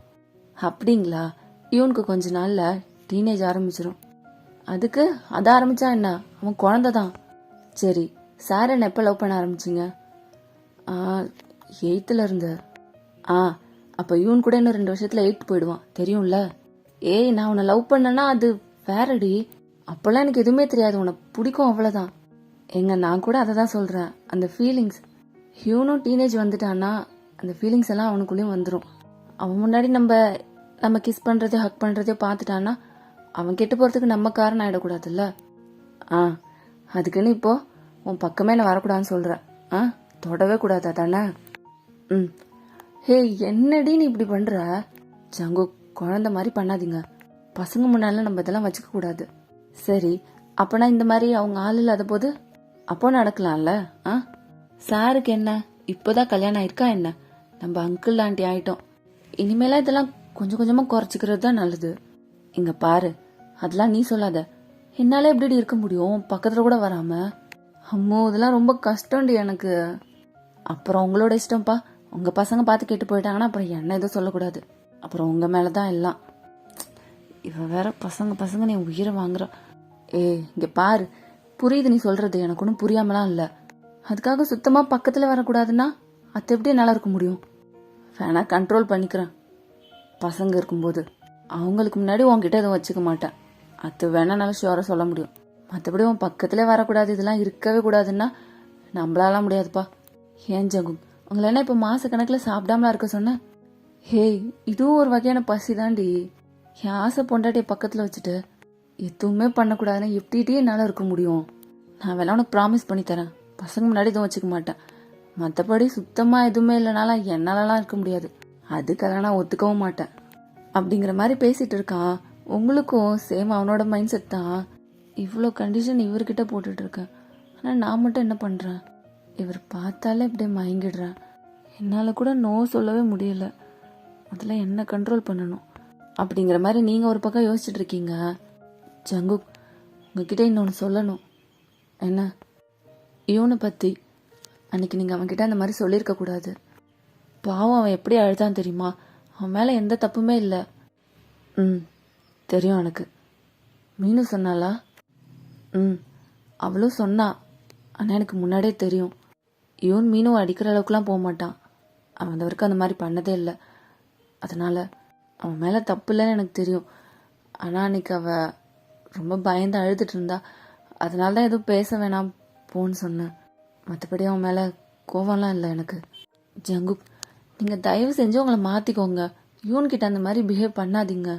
அப்படிங்களா? இவனுக்கு கொஞ்ச நாளில் டீனேஜ் ஆரம்பிச்சிடும். அதுக்கு அதை ஆரம்பித்தா என்ன, அவன் குழந்தை தான். சரி, சார் என்ன எப்போ லவ் பண்ண ஆரம்பிச்சிங்க? 8th இருந்து. அப்போ இவன் கூட இன்னும் 2 வருஷத்தில் 8th போயிடுவான், தெரியும்ல? ஏய், நான் உன்னை லவ் பண்ணேன்னா அது வேறடி. அப்போல்லாம் எனக்கு எதுவுமே தெரியாது, உன்னை பிடிக்கும் அவ்வளோதான். நான் கூட அதை தான் சொல்கிறேன். அந்த ஃபீலிங்ஸ், ஹியூனும் டீனேஜ் வந்துட்டான்னா அந்த ஃபீலிங்ஸ் எல்லாம் அவனுக்குள்ளேயும் வந்துடும். அவன் முன்னாடி நம்ம கிஸ் பண்ணுறதே ஹக் பண்ணுறதே பார்த்துட்டான்னா அவன் கெட்டு போகிறதுக்கு நம்ம காரணம் ஆகிடக்கூடாதுல்ல. அதுக்குன்னு இப்போது உன் பக்கமே நான் வரக்கூடாதுன்னு சொல்கிறேன். தொடவே கூடாதா தானே? ஹே, என்னடி நீ இப்படி பண்ணுற? ஜங்கு, குழந்த மாதிரி பண்ணாதீங்க. பசங்க முன்னால நம்ம இதெல்லாம் வச்சுக்க கூடாது. சரி, அப்போனா இந்த மாதிரி அவங்க ஆள் இல்லாத போது அப்போ நடக்கலாம்ல? சாருக்கு என்ன, இப்போதான் கல்யாணம் ஆயிருக்கா என்ன? நம்ம அங்கிள் ஆண்டி ஆயிட்டோம். இனிமேலாம் இதெல்லாம் கொஞ்சம் கொஞ்சமாக குறைச்சிக்கிறது தான் நல்லது. இங்கே பாரு, அதெல்லாம் நீ சொல்லாத. என்னால் எப்படி இருக்க முடியும் பக்கத்தில் கூட வராமல்? அம்மோ, இதெல்லாம் ரொம்ப கஷ்டம்டி எனக்கு. அப்புறம் உங்களோட இஷ்டம்ப்பா. உங்கள் பசங்க பார்த்து கேட்டு போயிட்டாங்கன்னா அப்புறம் என்ன எதுவும் சொல்லக்கூடாது. அப்புறம் உங்கள் மேலே தான் எல்லாம். இவ வேற பசங்க நீ உயிரை வாங்குற. இங்கே பாரு, புரியுது நீ சொல்கிறது, எனக்கு ஒன்றும் புரியாமலாம் இல்லை. அதுக்காக சுத்தமாக பக்கத்தில் வரக்கூடாதுன்னா அது எப்படி நல்லா இருக்க முடியும்? வேணா கண்ட்ரோல் பண்ணிக்கிறேன். பசங்க இருக்கும்போது அவங்களுக்கு முன்னாடி உன்கிட்ட எதுவும் வச்சுக்க மாட்டேன். அது வேணா நல்லா ஷுவராக சொல்ல முடியும். மற்றபடி உன் பக்கத்துலேயே வரக்கூடாது, இதெல்லாம் இருக்கவே கூடாதுன்னா நம்மளாலாம் முடியாதுப்பா. ஏன் ஜங்கு, உங்களை என்ன இப்போ மாதக்கணக்கில் சாப்பிடாமலாம் இருக்க சொன்னேன்? இதுவும் ஒரு வகையான பசி தாண்டி. என் ஆசை பொண்டாட்டியை பக்கத்தில் வச்சுட்டு எதுவுமே பண்ணக்கூடாதுன்னு எப்படிட்டே என்னால் இருக்க முடியும்? நான் வேணா உனக்கு ப்ராமிஸ் பண்ணி தரேன், பசங்க முன்னாடி எதுவும் வச்சுக்க மாட்டேன். மற்றபடி சுத்தமாக எதுவுமே இல்லைனாலும் என்னாலலாம் இருக்க முடியாது. அதுக்கெல்லாம் நான் ஒத்துக்கவும் மாட்டேன். அப்படிங்கிற மாதிரி பேசிகிட்டு இருக்கான். உங்களுக்கும் சேம் அவனோட மைண்ட் செட் தான். இவ்வளோ கண்டிஷன் இவர்கிட்ட போட்டுட்ருக்கேன். ஆனால் நான் மட்டும் என்ன பண்ணுறேன், இவர் பார்த்தாலே அப்படியே மயங்கிடுறேன். என்னால் கூட நோ சொல்லவே முடியல. முதல்ல என்ன கண்ட்ரோல் பண்ணணும் அப்படிங்கிற மாதிரி நீங்கள் ஒரு பக்கம் யோசிச்சுட்டு இருக்கீங்க. ஜங்குக், உங்ககிட்ட இன்னொன்று சொல்லணும். என்ன? இவனை பற்றி அன்னைக்கு நீங்கள் அவன்கிட்ட அந்த மாதிரி சொல்லியிருக்கக்கூடாது. பாவம், அவன் எப்படி அழுதான் தெரியுமா? அவன் மேலே எந்த தப்புமே இல்லை. தெரியும் எனக்கு. மீனு சொன்னாளா? அவளும் சொன்னா. ஆனால் எனக்கு முன்னாடியே தெரியும். இவன் மீனும் அடிக்கிற அளவுக்குலாம் போக மாட்டான். அவன் அந்த வரைக்கும் அந்த மாதிரி பண்ணதே இல்லை. அதனால் அவன் மேலே தப்பு இல்லைன்னு எனக்கு தெரியும். ஆனால் அன்னைக்கு அவள் ரொம்ப பயந்து அழுதுட்டு இருந்தா. அதனால தான் எதுவும் பேச வேணாம் போன்னு சொன்னேன். மற்றபடி அவன் மேலே கோவம்லாம் இல்லை எனக்கு. ஜங்குக், நீங்கள் தயவு செஞ்சு உங்களை மாற்றிக்கோங்க. யூன்கிட்ட அந்த மாதிரி பிஹேவ் பண்ணாதீங்க.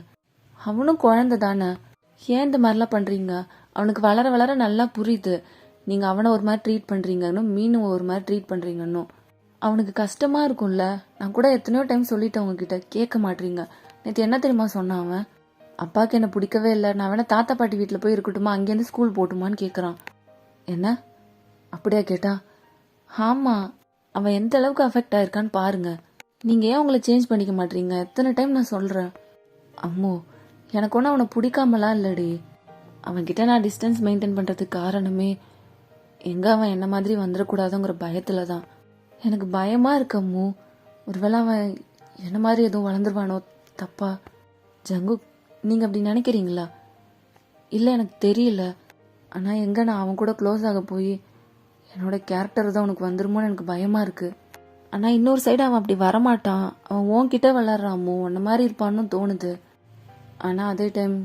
அவனும் குழந்தை தானே. ஏன் இந்த மாதிரிலாம் பண்ணுறீங்க? அவனுக்கு வளர வளர நல்லா புரியுது நீங்கள் அவனை ஒரு மாதிரி ட்ரீட் பண்ணுறீங்கன்னு, மீனும் ஒரு மாதிரி ட்ரீட் பண்ணுறீங்கன்னு. அவனுக்கு கஷ்டமாக இருக்கும்ல. நான் கூட எத்தனையோ டைம் சொல்லிட்டேன் உங்ககிட்ட, கேட்க மாட்டீங்க. நேற்று என்ன தெரியுமா சொன்னான் அவன்? அப்பாவுக்கு என்ன பிடிக்கவே இல்லை, நான் வேணா தாத்தா பாட்டி வீட்டில் போய் இருக்கட்டுமா, அங்கேருந்து ஸ்கூல் போட்டுமான்னு கேட்குறான். என்ன அப்படியா கேட்டா? ஆமாம், அவன் எந்த அளவுக்கு அஃபெக்ட் ஆயிருக்கான்னு பாருங்க. நீங்கள் ஏன் உங்களை சேஞ்ச் பண்ணிக்க மாட்டீங்க? எத்தனை டைம் நான் சொல்கிறேன். அம்மோ, எனக்கு ஒன்றும் அவனை பிடிக்காமலாம் இல்லடி. அவன்கிட்ட நான் டிஸ்டன்ஸ் மெயின்டைன் பண்ணுறதுக்கு காரணமே எங்கே அவன் என்ன மாதிரி வந்துடக்கூடாதுங்கிற பயத்தில் தான். எனக்கு பயமாக இருக்கு அம்மு. ஒருவேளை அவன் என்ன மாதிரி எதுவும் வளர்ந்துருவானோ தப்பா? ஜங்குக், நீங்கள் அப்படி நினைக்கிறீங்களா? இல்லை, எனக்கு தெரியல. ஆனால் எங்கே நான் அவன் கூட க்ளோஸ் ஆக போய் என்னோட கேரக்டர் தான் உனக்கு வந்துருமோன்னு எனக்கு பயமாக இருக்குது. ஆனால் இன்னொரு சைடு அவன் அப்படி வரமாட்டான். அவன் உன்கிட்ட விளாட்றாமோ அந்த மாதிரி இருப்பான்னு தோணுது. ஆனால் அதே டைம்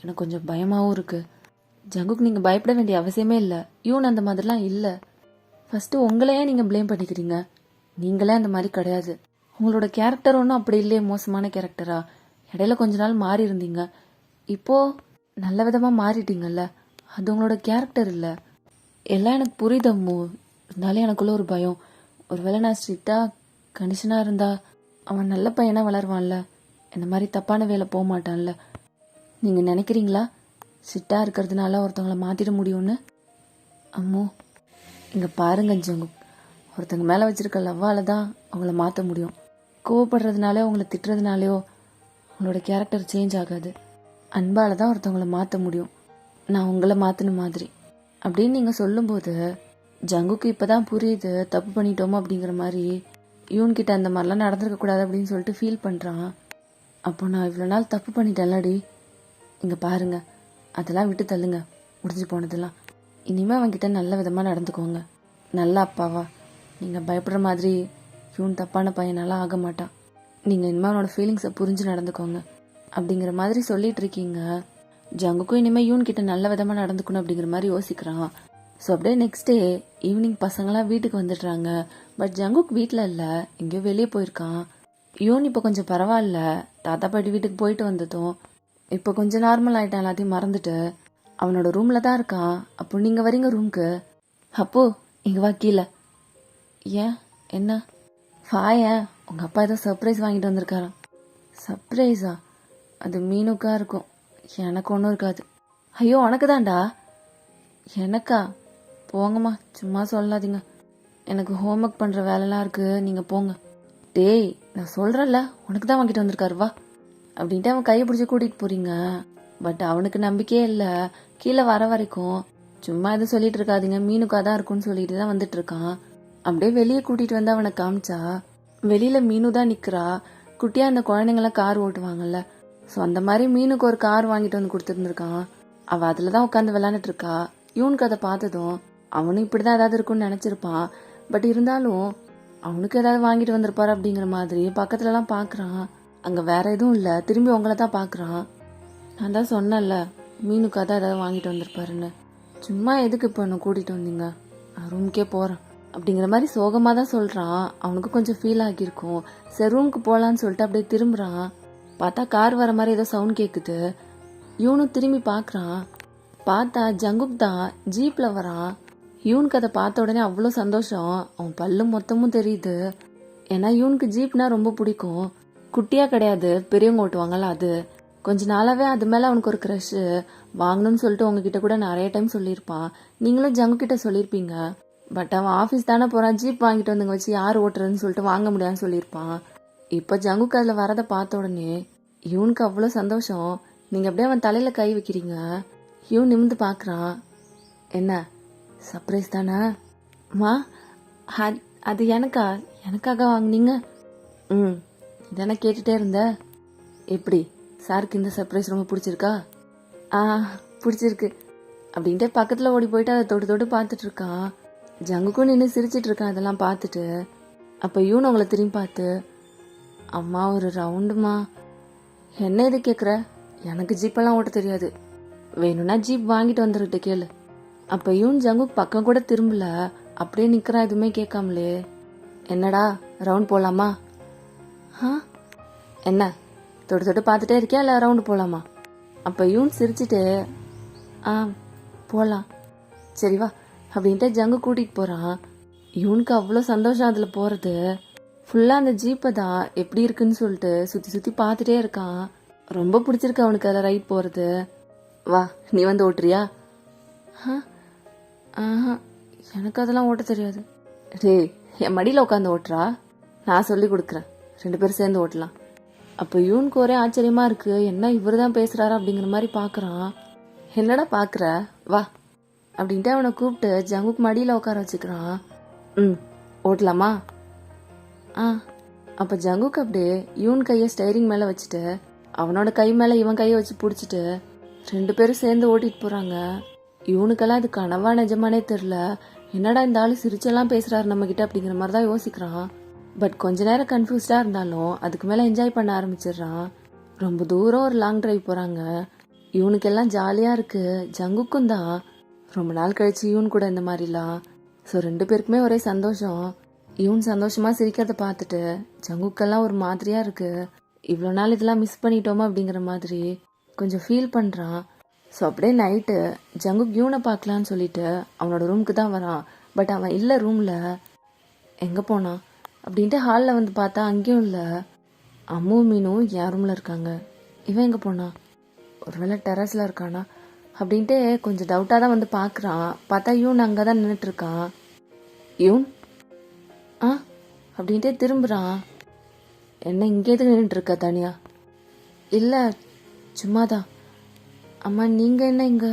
எனக்கு கொஞ்சம் பயமாகவும் இருக்குது. ஜங்குக், நீங்கள் பயப்பட வேண்டிய அவசியமே இல்லை. யூன் அந்த மாதிரிலாம் இல்லை. ஃபஸ்ட்டு உங்களையே நீங்கள் ப்ளேம் பண்ணிக்கிறீங்க. நீங்களே அந்த மாதிரி கிடையாது. உங்களோட கேரக்டர் ஒன்றும் அப்படி இல்லையே மோசமான கேரக்டரா? இடையில கொஞ்ச நாள் மாறி இருந்தீங்க, இப்போது நல்ல விதமாக மாறிட்டீங்கல்ல. அது உங்களோட கேரக்டர் இல்லை. எல்லாம் எனக்கு புரியுதம்மோ. இருந்தாலும் எனக்குள்ள ஒரு பயம். ஒருவேளை நான் ஸ்ட்ரிக்டாக கண்டிஷனாக இருந்தா அவன் நல்ல பையனாக வளருவான்ல, இந்த மாதிரி தப்பான வேலை போக மாட்டான்ல. நீங்கள் நினைக்கிறீங்களா ஸ்ட்ரிக்டாக இருக்கிறதுனால ஒருத்தவங்கள மாற்றிட முடியும்னு? அம்மோ, இங்கே பாருங்க ஜங்குக், ஒருத்தங்க மேலே வச்சுருக்க லவ்வால் தான் அவங்கள மாற்ற முடியும். கோவப்படுறதுனாலே அவங்கள திட்டுறதுனாலையோ உங்களோட கேரக்டர் சேஞ்ச் ஆகாது. அன்பால் தான் ஒருத்தவங்கள மாற்ற முடியும். நான் உங்களை மாற்றின மாதிரி அப்படின்னு நீங்கள் சொல்லும்போது ஜங்குக்கு இப்போ தான் புரியுது தப்பு பண்ணிட்டோமோ அப்படிங்கிற மாதிரி. யூன்கிட்ட அந்த மாதிரிலாம் நடந்திருக்கக்கூடாது அப்படின்னு சொல்லிட்டு ஃபீல் பண்ணுறான். அப்போ நான் இவ்வளோ நாள் தப்பு பண்ணிட்டேன்லடி. இங்கே பாருங்க, அதெல்லாம் விட்டு தள்ளுங்க, முடிஞ்சு போனதெல்லாம். இனிமேல் அவன்கிட்ட நல்ல விதமாக நடந்துக்கோங்க. நல்ல அப்பாவா. நீங்கள் பயப்படுற மாதிரி யூன் தப்பான பையனாலாம் ஆக மாட்டான். நீங்கள் இனிமேல் அவனோட ஃபீலிங்ஸை புரிஞ்சு நடந்துக்கோங்க அப்படிங்கிற மாதிரி சொல்லிட்டு இருக்கீங்க. ஜங்குக்கும் இனிமேல் யூன் கிட்ட நல்ல விதமாக நடந்துக்கணும் அப்படிங்கிற மாதிரி யோசிக்கிறான். ஸோ அப்படியே நெக்ஸ்ட் டே ஈவினிங் பசங்களாம் வீட்டுக்கு வந்துடுறாங்க. பட் ஜங்குக் வீட்டில் இல்லை, எங்கேயோ வெளியே போயிருக்கான். யூன் இப்போ கொஞ்சம் பரவாயில்ல. தாத்தா பாட்டி வீட்டுக்கு போயிட்டு வந்ததும் இப்போ கொஞ்சம் நார்மல் ஆகிட்டான். எல்லாத்தையும் மறந்துட்டு அவனோட ரூமில் தான் இருக்கான். அப்போ நீங்கள் வரீங்க ரூம்க்கு. அப்போ இங்கே வா கீழே. ஏன், என்ன? வாயேன், உங்கள் அப்பா ஏதோ சர்ப்ரைஸ் வாங்கிட்டு வந்திருக்காராம். சர்ப்ரைஸா? அது மீனுக்கா இருக்கும், எனக்கு ஒன்றும் இருக்காது. ஐயோ, உனக்கு தான்டா. எனக்கா? போங்கம்மா, சும்மா சொல்லாதீங்க. எனக்கு ஹோம்ஒர்க் பண்ணுற வேலைலாம் இருக்குது, நீங்கள் போங்க. டேய், நான் சொல்கிறேன்ல, உனக்கு தான் வாங்கிட்டு வந்திருக்காரு வா அப்படின்ட்டு அவன் கையை பிடிச்சி கூட்டிகிட்டு போகிறீங்க. பட் அவனுக்கு நம்பிக்கையே இல்லை. கீழே வர வரைக்கும் சும்மா எதுவும் சொல்லிட்டு இருக்காதீங்க, மீனுக்காக தான் இருக்குன்னு சொல்லிட்டு தான் வந்துட்டு இருக்கான். அப்படியே வெளியே கூட்டிகிட்டு வந்து அவனை காமிச்சா வெளியில் மீனு தான் நிற்கிறா. குட்டியாக அந்த குழந்தைங்களாம் கார் ஓட்டுவாங்கல்ல, ஸோ அந்த மாதிரி மீனுக்கு ஒரு கார் வாங்கிட்டு வந்து கொடுத்துருந்துருக்கான். அவள் அதில் தான் உட்காந்து விளாண்டுட்டு இருக்கா. இவனுக்கு அதை பார்த்ததும் அவனும் இப்படி தான் ஏதாவது இருக்குன்னு நினச்சிருப்பான். பட் இருந்தாலும் அவனுக்கு ஏதாவது வாங்கிட்டு வந்திருப்பாரு அப்படிங்கிற மாதிரி பக்கத்துலலாம் பார்க்குறான். அங்கே வேற எதுவும் இல்லை, திரும்பி உங்களை தான் பார்க்குறான். நான் தான் சொன்னேன்ல, மீனுக்காக தான் ஏதாவது வாங்கிட்டு வந்திருப்பாருன்னு. சும்மா எதுக்கு இப்போ என்ன கூட்டிகிட்டு வந்தீங்க, நான் ரூமுக்கே போகிறேன் அப்படிங்கிற மாதிரி சோகமாக தான் சொல்கிறான். அவனுக்கு கொஞ்சம் ஃபீல் ஆகியிருக்கும். சரி ரூமுக்கு போகலான்னு சொல்லிட்டு அப்படியே திரும்புகிறான். பார்த்தா கார் வர மாதிரி ஏதோ சவுண்ட் கேட்குது. இவனும் திரும்பி பார்க்குறான். பார்த்தா ஜங்குக் தான் ஜீப்பில் வரான். யூனுக்கு அதை பார்த்த உடனே அவ்வளோ சந்தோஷம். அவன் பல்லு மொத்தமும் தெரியுது. ஏன்னா யூனுக்கு ஜீப்னா ரொம்ப பிடிக்கும். குட்டியாக கிடையாது, பெரியவங்க ஓட்டுவாங்கல்ல அது. கொஞ்ச நாளாவே அது மேல அவனுக்கு ஒரு க்ரஷ் வாங்கணும்னு சொல்லிட்டு உங்ககிட்ட கூட நிறைய டைம் சொல்லியிருப்பான். நீங்களும் ஜங்கு கிட்ட சொல்லியிருப்பீங்க. பட் அவன் ஆஃபீஸ் தானே போறான், ஜீப் வாங்கிட்டு வந்துங்க வச்சு யார் ஓட்டுறதுன்னு சொல்லிட்டு வாங்க முடியாதுன்னு சொல்லியிருப்பான். இப்போ ஜங்குக்கு அதில் வரதை பார்த்த உடனே இவனுக்கு அவ்வளோ சந்தோஷம். நீங்கள் அப்படியே அவன் தலையில் கை வைக்கிறீங்க. இவன் நிமிந்து பார்க்குறான். என்ன சர்ப்ரைஸ் தானே மா? அது எனக்காக வாங்கினீங்க? இதானே கேட்டுட்டே இருந்த. எப்படி சாருக்கு இந்த சர்ப்ரைஸ் ரொம்ப பிடிச்சிருக்கா? பிடிச்சிருக்கு அப்படின்ட்டு பக்கத்தில் ஓடி போயிட்டு அதை தொட்டு தொட்டு பார்த்துட்டு இருக்கான். ஜங்குக்கும் நின்று சிரிச்சிட்டு இருக்கான் அதெல்லாம் பார்த்துட்டு. அப்போ இவனு அவங்கள திரும்பி பார்த்து, அம்மா ஒரு ரவுண்டுமா. என்ன இது கேட்குற? எனக்கு ஜீப்பெல்லாம் ஓட்ட தெரியாது, வேணும்னா ஜீப் வாங்கிட்டு வந்துருட்டு கேளு. அப்போ இவன் ஜங்குக்கு பக்கம் கூட திரும்பல, அப்படியே நிற்கிறான் எதுவுமே கேட்காமலே. என்னடா ரவுண்ட் போகலாமா? என்ன தொட்டு தொட்டு பார்த்துட்டே இருக்கியா இல்லை ரவுண்டு போகலாமா? அப்போ இவன் சிரிச்சிட்டு போகலாம் சரி வா அப்படின்ட்டு ஜங்கு கூட்டிகிட்டு போகிறான். இவனுக்கு அவ்வளோ சந்தோஷம் அதில் போகிறது. ஃபுல்லாக அந்த ஜீப்பை தான் எப்படி இருக்குன்னு சொல்லிட்டு சுற்றி சுற்றி பார்த்துட்டே இருக்கான். ரொம்ப பிடிச்சிருக்கு அவனுக்கு அதில் ரைட் போகிறது. வா நீ வந்து ஓட்டுறியா? எனக்கு அதெல்லாம் ஓட்ட தெரியாது. டேய் என் மடியில் உட்காந்து ஓட்டுறா, நான் சொல்லி கொடுக்குறேன், 2 பேரும் சேர்ந்து ஓட்டலாம். அப்போ இவனுக்கு ஒரே ஆச்சரியமா இருக்கு, என்ன இவர் தான் பேசுறாரு அப்படிங்கிற மாதிரி பார்க்குறான். என்னடா பார்க்குற வா அப்படின்ட்டு அவனை கூப்பிட்டு ஜங்குக்கு மடியில் உட்கார வச்சுக்கிறான். ஓட்டலாமா? அப்போ ஜங்குக்கு அப்படியே இவன் கையை ஸ்டைரிங் மேலே வச்சுட்டு அவனோட கை மேலே இவன் கையை வச்சு பிடிச்சிட்டு 2 பேரும் சேர்ந்து ஓட்டிட்டு போகிறாங்க. இவனுக்கெல்லாம் இது கனவா நிஜமானே தெரில. என்னடா இந்த ஆள் சிரிச்செல்லாம் பேசுறாரு நம்ம கிட்ட அப்படிங்கிற மாதிரி தான் யோசிக்கிறான். பட் கொஞ்ச நேரம் கன்ஃபியூஸ்டா இருந்தாலும் அதுக்கு மேல என்ஜாய் பண்ண ஆரம்பிச்சிடுறான். ரொம்ப தூரம் ஒரு லாங் டிரைவ் போறாங்க. இவனுக்கெல்லாம் ஜாலியா இருக்கு. ஜங்குக்கும் தான் ரொம்ப நாள் கழிச்சு இவன் கூட இந்த மாதிரிலாம். ஸோ 2 பேருக்குமே ஒரே சந்தோஷம். இவன் சந்தோஷமா சிரிக்கிறத பார்த்துட்டு ஜங்குக்கெல்லாம் ஒரு மாதிரியா இருக்கு. இவ்வளோ நாள் இதெல்லாம் மிஸ் பண்ணிட்டோமா அப்படிங்கிற மாதிரி கொஞ்சம் ஃபீல் பண்றான். ஸோ அப்படியே நைட்டு ஜங்குக் இவனை பார்க்கலான்னு சொல்லிட்டு அவனோட ரூமுக்கு தான் வரான். பட் அவன் இல்லை ரூமில். எங்கே போனான் அப்படின்ட்டு ஹாலில் வந்து பார்த்தா அங்கேயும் இல்லை. அம்மும் மீனும் என் ரூமில் இருக்காங்க. இவன் எங்கே போனான்? ஒருவேளை டெரஸில் இருக்கானா அப்படின்ட்டு கொஞ்சம் டவுட்டாக தான் வந்து பார்க்குறான். பார்த்தா இவன் அங்கே தான் நின்றுட்டுருக்கான். இவன் அப்படின்ட்டு திரும்புகிறான். என்ன இங்கே எதுக்கு நின்றுட்டுருக்க தனியா? இல்லை சும்மாதான். அம்மா நீங்கள் என்ன இங்கே?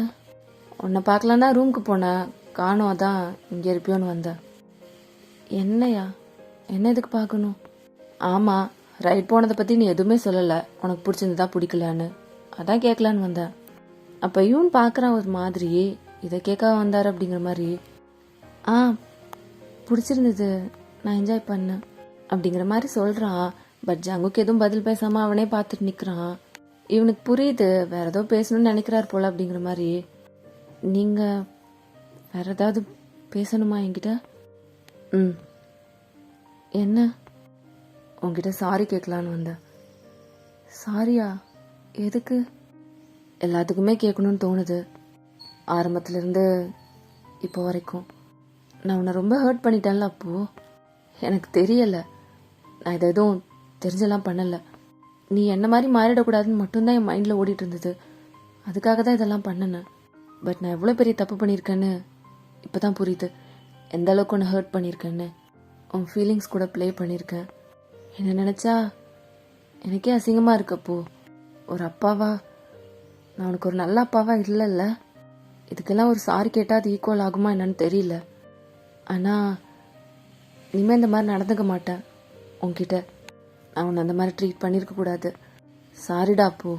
உன்னை பார்க்கலாம் தான் ரூமுக்கு போனேன், காணோம், அதான் இங்கே இருப்பியோன்னு வந்தேன். என்னையா? என்ன எதுக்கு பார்க்கணும்? ஆமாம் ரைட் போனதை பற்றி நீ எதுவுமே சொல்லலை, உனக்கு பிடிச்சிருந்ததா பிடிக்கலான்னு, அதான் கேட்கலான்னு வந்தேன். அப்போ இவன் பார்க்குறான் ஒரு மாதிரி, இதை கேட்க வந்தார் அப்படிங்கிற மாதிரி. பிடிச்சிருந்தது, நான் என்ஜாய் பண்ணேன் அப்படிங்கிற மாதிரி சொல்கிறான். பட் ஜங்குக்கு எதுவும் பதில் பேசாமல் அவனே பார்த்துட்டு நிற்கிறான். இவனுக்கு புரியுது வேற ஏதோ பேசணும்னு நினைக்கிறார் போல அப்படிங்கிற மாதிரி. நீங்கள் வேற ஏதாவது பேசணுமா என்கிட்ட? என்ன? உங்ககிட்ட சாரி கேட்கலான்னு வந்தேன். சாரியா? எதுக்கு? எல்லாத்துக்குமே கேட்கணும்னு தோணுது, ஆரம்பத்துலேருந்து இப்போ வரைக்கும். நான் உன்னை ரொம்ப ஹர்ட் பண்ணிட்டேன்ல. அப்போ எனக்கு தெரியலை, நான் இதை எதுவும் தெரிஞ்செல்லாம் பண்ணலை. நீ என்ன மாதிரி மாறிடக்கூடாதுன்னு மட்டும்தான் என் மைண்டில் ஓடிட்டு இருந்தது. அதுக்காக தான் இதெல்லாம் பண்ணினேன். பட் நான் எவ்வளோ பெரிய தப்பு பண்ணியிருக்கேன்னு இப்போ தான் புரியுது. எந்த அளவுக்கு ஒன்று ஹர்ட் பண்ணியிருக்கேன்னு. உன் ஃபீலிங்ஸ் கூட ப்ளே பண்ணியிருக்கேன். என்ன நினச்சா எனக்கே அசிங்கமாக இருக்கப்போ. ஒரு அப்பாவா நான் உனக்கு ஒரு நல்ல அப்பாவா இல்லைல்ல. இதுக்கெல்லாம் ஒரு சாரி கேட்டால் அது ஈக்குவல் ஆகுமா என்னன்னு தெரியல. ஆனால் இனிமேல் இந்த மாதிரி நடந்துக்க மாட்டேன் உன்கிட்ட. நான் உன்னை அந்த மாதிரி ட்ரீட் பண்ணியிருக்கக்கூடாது. சாரிடா அப்போ.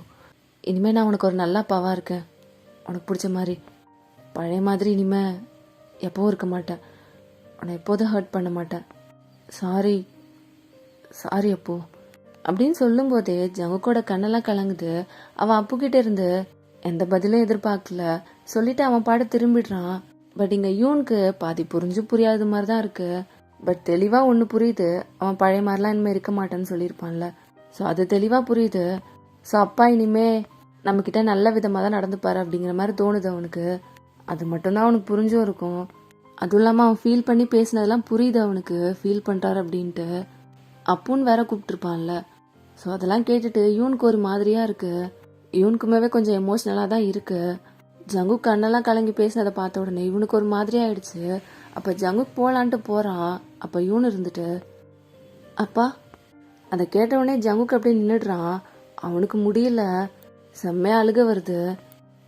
இனிமேல் நான் உனக்கு ஒரு நல்ல அப்பாவாக இருக்கேன், உனக்கு பிடிச்ச மாதிரி. பழைய மாதிரி இனிமேல் எப்போவும் இருக்க மாட்டேன், உன்னை எப்போதும் ஹர்ட் பண்ண மாட்டேன். சாரி சாரி அப்போ அப்படின்னு சொல்லும்போதே ஜங்குக்கோட கண்ணெல்லாம் கலங்குது. அவன் அப்புக்கிட்ட இருந்து எந்த பதிலும் எதிர்பார்க்கல, சொல்லிட்டு அவன் பாட திரும்பிடுறான். பட் இங்கே யூனுக்கு பாதி புரிஞ்சு புரியாத மாதிரி தான் இருக்கு. பட் தெளிவாக ஒன்று புரியுது, அவன் பழைய மாதிரிலாம் இனிமேல் இருக்க மாட்டேன்னு சொல்லியிருப்பான்ல. ஸோ அது தெளிவாக புரியுது. ஸோ அப்பா இனிமே நம்மக்கிட்ட நல்ல விதமாக தான் நடந்துப்பாரு அப்படிங்கிற மாதிரி தோணுது அவனுக்கு. அது மட்டும்தான் அவனுக்கு புரிஞ்சும் இருக்கும். அதுவும் இல்லாமல் அவன் ஃபீல் பண்ணி பேசினதெல்லாம் புரியுது அவனுக்கு, ஃபீல் பண்ணுறாரு அப்படின்ட்டு. அப்புன்னு வேற கூப்பிட்டுருப்பான்ல. ஸோ அதெல்லாம் கேட்டுட்டு இவனுக்கு ஒரு மாதிரியாக இருக்கு. இவனுக்குமே கொஞ்சம் எமோஷ்னலாக தான் இருக்கு. ஜங்குக் கண்ணெல்லாம் கலங்கி பேசினதை பார்த்த உடனே இவனுக்கு ஒரு மாதிரி ஆயிடுச்சு. அப்போ ஜங்குக் போகலான்ட்டு போகிறான். அப்போ இவனு இருந்துட்டு அப்பா அதை கேட்டவுடனே ஜங்குக்கு அப்படியே நின்றுடுறான். அவனுக்கு முடியல, செம்மையாக அழுக வருது.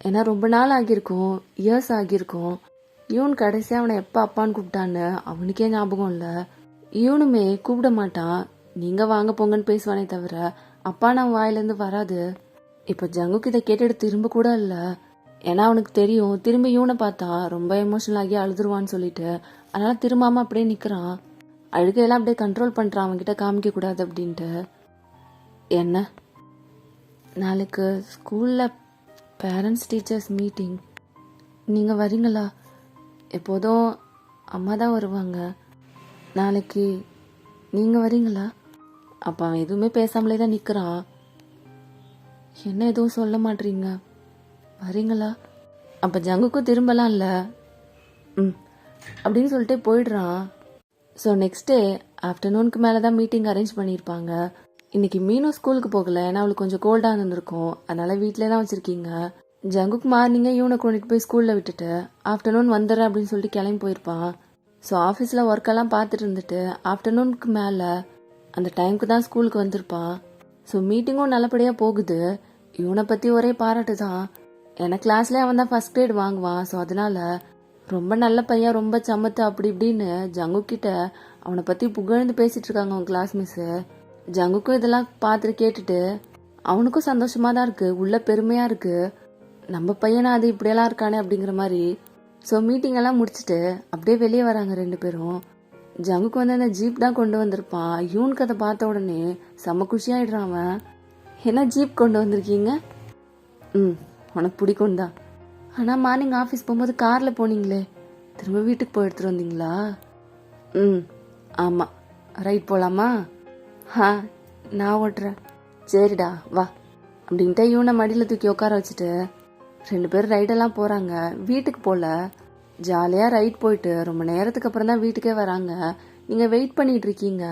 ஏன்னா ரொம்ப நாள் ஆகியிருக்கும், இயர்ஸ் ஆகியிருக்கும். இவன் கடைசியாக அவனை எப்போ அப்பான்னு கூப்பிட்டான்னு அவனுக்கே ஞாபகம் இல்லை. இவனுமே கூப்பிட மாட்டான், நீங்கள் வாங்க போங்கன்னு பேசுவானே தவிர அப்பா நான் வாயிலேருந்து வராது. இப்போ ஜங்குக்கு இதை கேட்டுட்டு திரும்ப கூட இல்லை. ஏன்னா அவனுக்கு தெரியும் திரும்பி இவனை பார்த்தா ரொம்ப எமோஷனல் ஆகி அழுதுருவான்னு சொல்லிட்டு. அதனால திரும்பாம அப்படியே நிற்கிறான். அழுகையெல்லாம் அப்படியே கண்ட்ரோல் பண்ணுறான், அவன்கிட்ட காமிக்க கூடாது அப்படின்ட்டு. என்ன நாளைக்கு ஸ்கூலில் பேரண்ட்ஸ் டீச்சர்ஸ் மீட்டிங், நீங்கள் வரீங்களா? எப்போதும் அம்மா தான் வருவாங்க, நாளைக்கு நீங்கள் வரீங்களா? அப்போ அவன் எதுவுமே பேசாமலே தான் நிற்கிறான். என்ன எதுவும் சொல்ல மாட்டீங்க, வரீங்களா? அப்போ ஜங்குக்கும் திரும்பலாம் இல்லை. அப்படின்னு சொல்லிட்டு போயிடுறான். ஸோ நெக்ஸ்ட் டே ஆஃப்டர்நூனுக்கு மேலே தான் மீட்டிங் அரேஞ்ச் பண்ணியிருப்பாங்க. இன்னைக்கு மீனும் ஸ்கூலுக்கு போகல, ஏன்னா அவளுக்கு கொஞ்சம் கோல்டாக இருந்திருக்கும், அதனால வீட்டிலே தான் வச்சுருக்கீங்க. ஜங்குக்கு மார்னிங்கே இவனை கொண்டுட்டு போய் ஸ்கூலில் விட்டுட்டு ஆஃப்டர்நூன் வந்துடுறேன் அப்படின்னு சொல்லிட்டு கிளம்பி போயிருப்பான். ஸோ ஆஃபீஸில் ஒர்க்கெல்லாம் பார்த்துட்டு இருந்துட்டு ஆஃப்டர்நூனுக்கு மேலே அந்த டைமுக்கு தான் ஸ்கூலுக்கு வந்திருப்பான். ஸோ மீட்டிங்கும் நல்லபடியாக போகுது. இவனை பற்றி ஒரே பாராட்டு தான். ஏன்னா கிளாஸ்லேயே அவன் தான் ஃபர்ஸ்ட் கிரேட் வாங்குவான். ஸோ அதனால ரொம்ப நல்ல பையன், ரொம்ப சமத்து அப்படி இப்படின்னு ஜங்குக்கிட்ட அவனை பற்றி புகழ்ந்து பேசிட்டு இருக்காங்க அவன் கிளாஸ் மிஸ்ஸு. ஜங்குக்கும் இதெல்லாம் பார்த்துட்டு கேட்டுட்டு அவனுக்கும் சந்தோஷமாக தான் இருக்குது, உள்ள பெருமையாக இருக்குது. நம்ம பையனா அது இப்படியெல்லாம் இருக்கானே அப்படிங்கிற மாதிரி. ஸோ மீட்டிங் எல்லாம் முடிச்சுட்டு அப்படியே வெளியே வராங்க ரெண்டு பேரும். ஜங்குக்கு வந்து அந்த ஜீப் தான் கொண்டு வந்திருப்பான். இவனுக்கு அதை பார்த்த உடனே செம்ம குஷியாயிடுறான் அவன். என்ன ஜீப் கொண்டு வந்திருக்கீங்க? உனக்கு பிடிக்கும் தான். ஆனால் மார்னிங் ஆஃபீஸ் போகும்போது காரில் போனீங்களே, திரும்ப வீட்டுக்கு போய் எடுத்துகிட்டு வந்தீங்களா? ஆமாம். ரைட் போகலாமா? நான் ஓட்டுறேன். சரிடா வா அப்படின்ட்டு இவனை மடியில் தூக்கி உட்கார வச்சுட்டு ரெண்டு பேரும் ரைடெல்லாம் போகிறாங்க. வீட்டுக்கு போகல, ஜாலியாக ரைட் போயிட்டு ரொம்ப நேரத்துக்கு அப்புறம் தான் வீட்டுக்கே வராங்க. நீங்கள் வெயிட் பண்ணிட்டு இருக்கீங்க,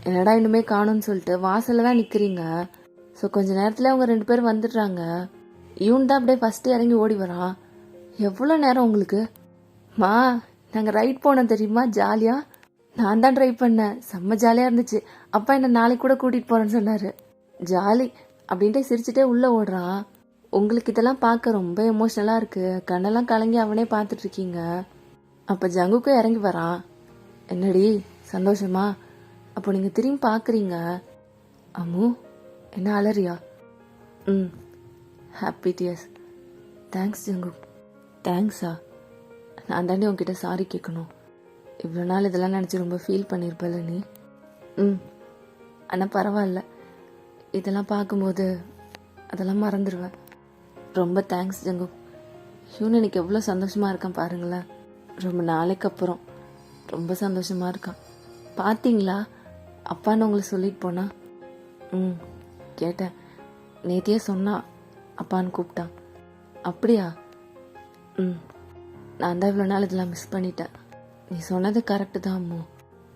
என்னடா இன்னுமே காணும்னு சொல்லிட்டு வாசலில் தான் நிற்கிறீங்க. ஸோ கொஞ்ச நேரத்தில் அவங்க ரெண்டு பேரும் வந்துடுறாங்க. இவன் தான் அப்படியே ஃபஸ்ட்டு இறங்கி ஓடி வரான். எவ்வளோ நேரம் உங்களுக்கு? மா நாங்கள் ரைட் போனோம் தெரியுமா, ஜாலியாக. நான் தான் ட்ரை பண்ணேன், செம்ம ஜாலியாக இருந்துச்சு. அப்பா என்னை நாளைக்கு கூட கூட்டிகிட்டு போகிறேன்னு சொன்னார். ஜாலி அப்படின்ட்டு சிரிச்சுட்டே உள்ளே ஓடுறான். உங்களுக்கு இதெல்லாம் பார்க்க ரொம்ப எமோஷ்னலாக இருக்குது, கண்ணெல்லாம் கலங்கி அவனே பார்த்துட்ருக்கீங்க. அப்போ ஜங்குக்கும் இறங்கி வரான். என்னடி சந்தோஷமா? அப்போ நீங்கள் திரும்பி பார்க்குறீங்க. அம்மு என்ன அலறியா? Happy tears. தேங்க்ஸ் ஜங்கு. தேங்க்ஸா? நான் தாண்டி உங்ககிட்ட சாரி கேட்கணும். இவ்வளோ நாள் இதெல்லாம் நினச்சி ரொம்ப ஃபீல் பண்ணியிருப்பல நீ. ஆனால் பரவாயில்ல, இதெல்லாம் பார்க்கும்போது அதெல்லாம் மறந்துடுவேன். ரொம்ப தேங்க்ஸ் ஜங்கு. இவனு எனக்கு எவ்வளோ சந்தோஷமாக இருக்கான் பாருங்களேன். ரொம்ப நாளைக்கு அப்புறம் ரொம்ப சந்தோஷமாக இருக்கான். பார்த்தீங்களா அப்பான்னு உங்களை சொல்லிட்டு போனா? கேட்டேன், நேத்தியே சொன்னா அப்பான்னு கூப்பிட்டான். அப்படியா? நான் தான் இவ்வளோ நாள் இதெல்லாம் மிஸ் பண்ணிட்டேன். நீ சொன்னது கரெக்டு தான் அம்மு.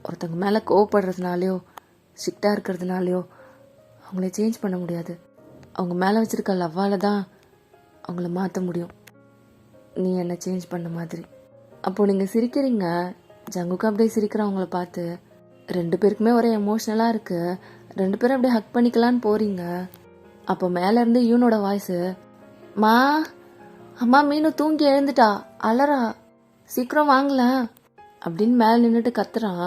ஒருத்தவங்க மேலே கோவப்படுறதுனாலையோ ஸ்ட்ரிக்டாக இருக்கிறதுனாலையோ அவங்கள சேஞ்ச் பண்ண முடியாது. அவங்க மேலே வச்சுருக்க லவ்வால் தான் அவங்கள மாற்ற முடியும். நீ என்னை சேஞ்ச் பண்ண மாதிரி. அப்போது நீங்கள் சிரிக்கிறீங்க. ஜங்குக்கு அப்படியே சிரிக்கிறவங்கள பார்த்து ரெண்டு பேருக்குமே ஒரே எமோஷ்னலாக இருக்குது. ரெண்டு பேரும் அப்படியே ஹக் பண்ணிக்கலான்னு போகிறீங்க. அப்போ மேலேருந்து யூனோட வாய்ஸு, மா அம்மா மீனு தூங்கி எழுந்துட்டா, அலறா, சீக்கிரம் வாங்கல அப்படின்னு மேலே நின்றுட்டு கத்துறான்.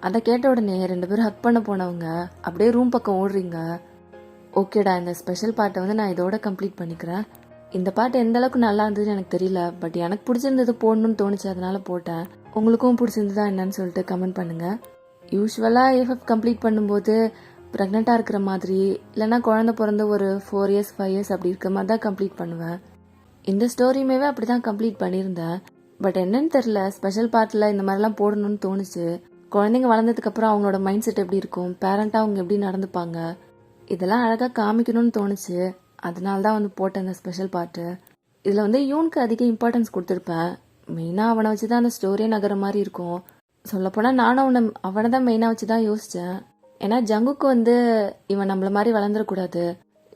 அதை கேட்ட உடனே ரெண்டு பேரும் ஹக் பண்ண போனவங்க அப்படியே ரூம் பக்கம் ஓடுறீங்க. ஓகேடா, இந்த ஸ்பெஷல் பார்ட்டை வந்து நான் இதோட கம்ப்ளீட் பண்ணிக்கிறேன். இந்த பாட்டு எந்த அளவுக்கு நல்லா இருந்ததுன்னு எனக்கு தெரியல, பட் எனக்கு பிடிச்சிருந்தது போடணும்னு தோணுச்சு, அதனால போட்டேன். உங்களுக்கும் பிடிச்சிருந்ததா என்னன்னு சொல்லிட்டு கமெண்ட் பண்ணுங்கள். யூஸ்வலாக எஃப்எஃப் கம்ப்ளீட் பண்ணும்போது ப்ரெக்னெண்ட்டாக இருக்கிற மாதிரி இல்லைனா குழந்தை பிறந்த ஒரு 4 இயர்ஸ் 5 இயர்ஸ் அப்படி இருக்கிற மாதிரி தான் கம்ப்ளீட் பண்ணுவேன். இந்த ஸ்டோரியுமே அப்படி தான் கம்ப்ளீட் பண்ணியிருந்தேன். பட் என்னன்னு தெரில, ஸ்பெஷல் பார்ட்டில் இந்த மாதிரிலாம் போடணும்னு தோணுச்சு. குழந்தைங்க வளர்ந்ததுக்கப்புறம் அவங்களோட மைண்ட் செட் எப்படி இருக்கும், பேரண்ட்டாக அவங்க எப்படி நடந்துப்பாங்க, இதெல்லாம் அழகாக காமிக்கணும்னு தோணுச்சு. அதனால தான் வந்து போட்டேன் இந்த ஸ்பெஷல் பார்ட்டு. இதில் வந்து யூனுக்கு அதிக இம்பார்ட்டன்ஸ் கொடுத்துருப்பேன். மெயினாக அவனை வச்சு தான் அந்த ஸ்டோரியே நகர மாதிரி இருக்கும். சொல்லப்போனால் நானும் அவனை தான் மெயினாக வச்சு தான் யோசித்தேன். ஏன்னா ஜங்குக்கு வந்து இவன் நம்மள மாதிரி வளர்ந்துடக்கூடாது,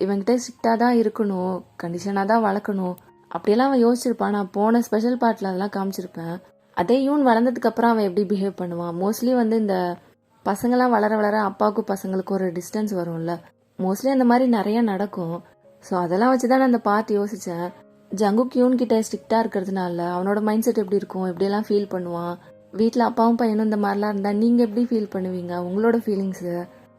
இவன்கிட்ட ஸ்ட்ரிக்டாக தான் இருக்கணும், கண்டிஷனாக தான் வளர்க்கணும் அப்படியெல்லாம் அவன் யோசிச்சிருப்பான். நான் போன ஸ்பெஷல் பார்ட்டில் அதெல்லாம் காமிச்சிருப்பேன். அதே யூன் வளர்ந்ததுக்கப்புறம் அவன் எப்படி பிஹேவ் பண்ணுவான். மோஸ்ட்லி வந்து இந்த பசங்களாம் வளர வளர அப்பாவுக்கும் பசங்களுக்கும் ஒரு டிஸ்டன்ஸ் வரும்ல, மோஸ்ட்லி அந்த மாதிரி நிறைய நடக்கும். ஸோ அதெல்லாம் வச்சு தான் நான் அந்த பார்ட் யோசித்தேன். ஜங்குக் யூன் கிட்ட ஸ்ட்ரிக்டாக இருக்கிறதுனால அவனோட மைண்ட் செட் எப்படி இருக்கும், எப்படியெல்லாம் ஃபீல் பண்ணுவான், வீட்டில் அப்பாவும் பையனும் இந்த மாதிரிலாம் இருந்தால் நீங்கள் எப்படி ஃபீல் பண்ணுவீங்க, உங்களோட ஃபீலிங்ஸு.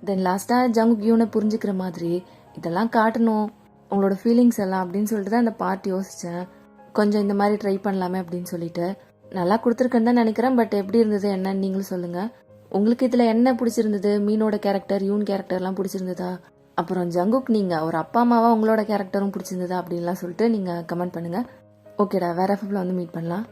தென் லாஸ்ட்டாக ஜங்குக் யூனை புரிஞ்சுக்கிற மாதிரி இதெல்லாம் காட்டணும் உங்களோட ஃபீலிங்ஸ் எல்லாம் அப்படின்னு சொல்லிட்டு தான் அந்த பார்ட் யோசித்தேன். கொஞ்சம் இந்த மாதிரி ட்ரை பண்ணலாமே அப்படின்னு சொல்லிட்டு நல்லா கொடுத்துருக்கேன்னு தான் நினைக்கிறேன். பட் எப்படி இருந்தது என்னன்னு நீங்களும் சொல்லுங்கள். உங்களுக்கு இதில் என்ன பிடிச்சிருந்தது, மீனோட கேரக்டர், யூன் கேரக்டர்லாம் பிடிச்சிருந்ததா, அப்புறம் ஜங்குக் நீங்கள் ஒரு அப்பா அம்மாவா உங்களோட கேரக்டரும் பிடிச்சிருந்ததா அப்படின்லாம் சொல்லிட்டு நீங்கள் கமெண்ட் பண்ணுங்கள். ஓகேடா, வேற எஃப்எஃப்ல வந்து மீட் பண்ணலாம்.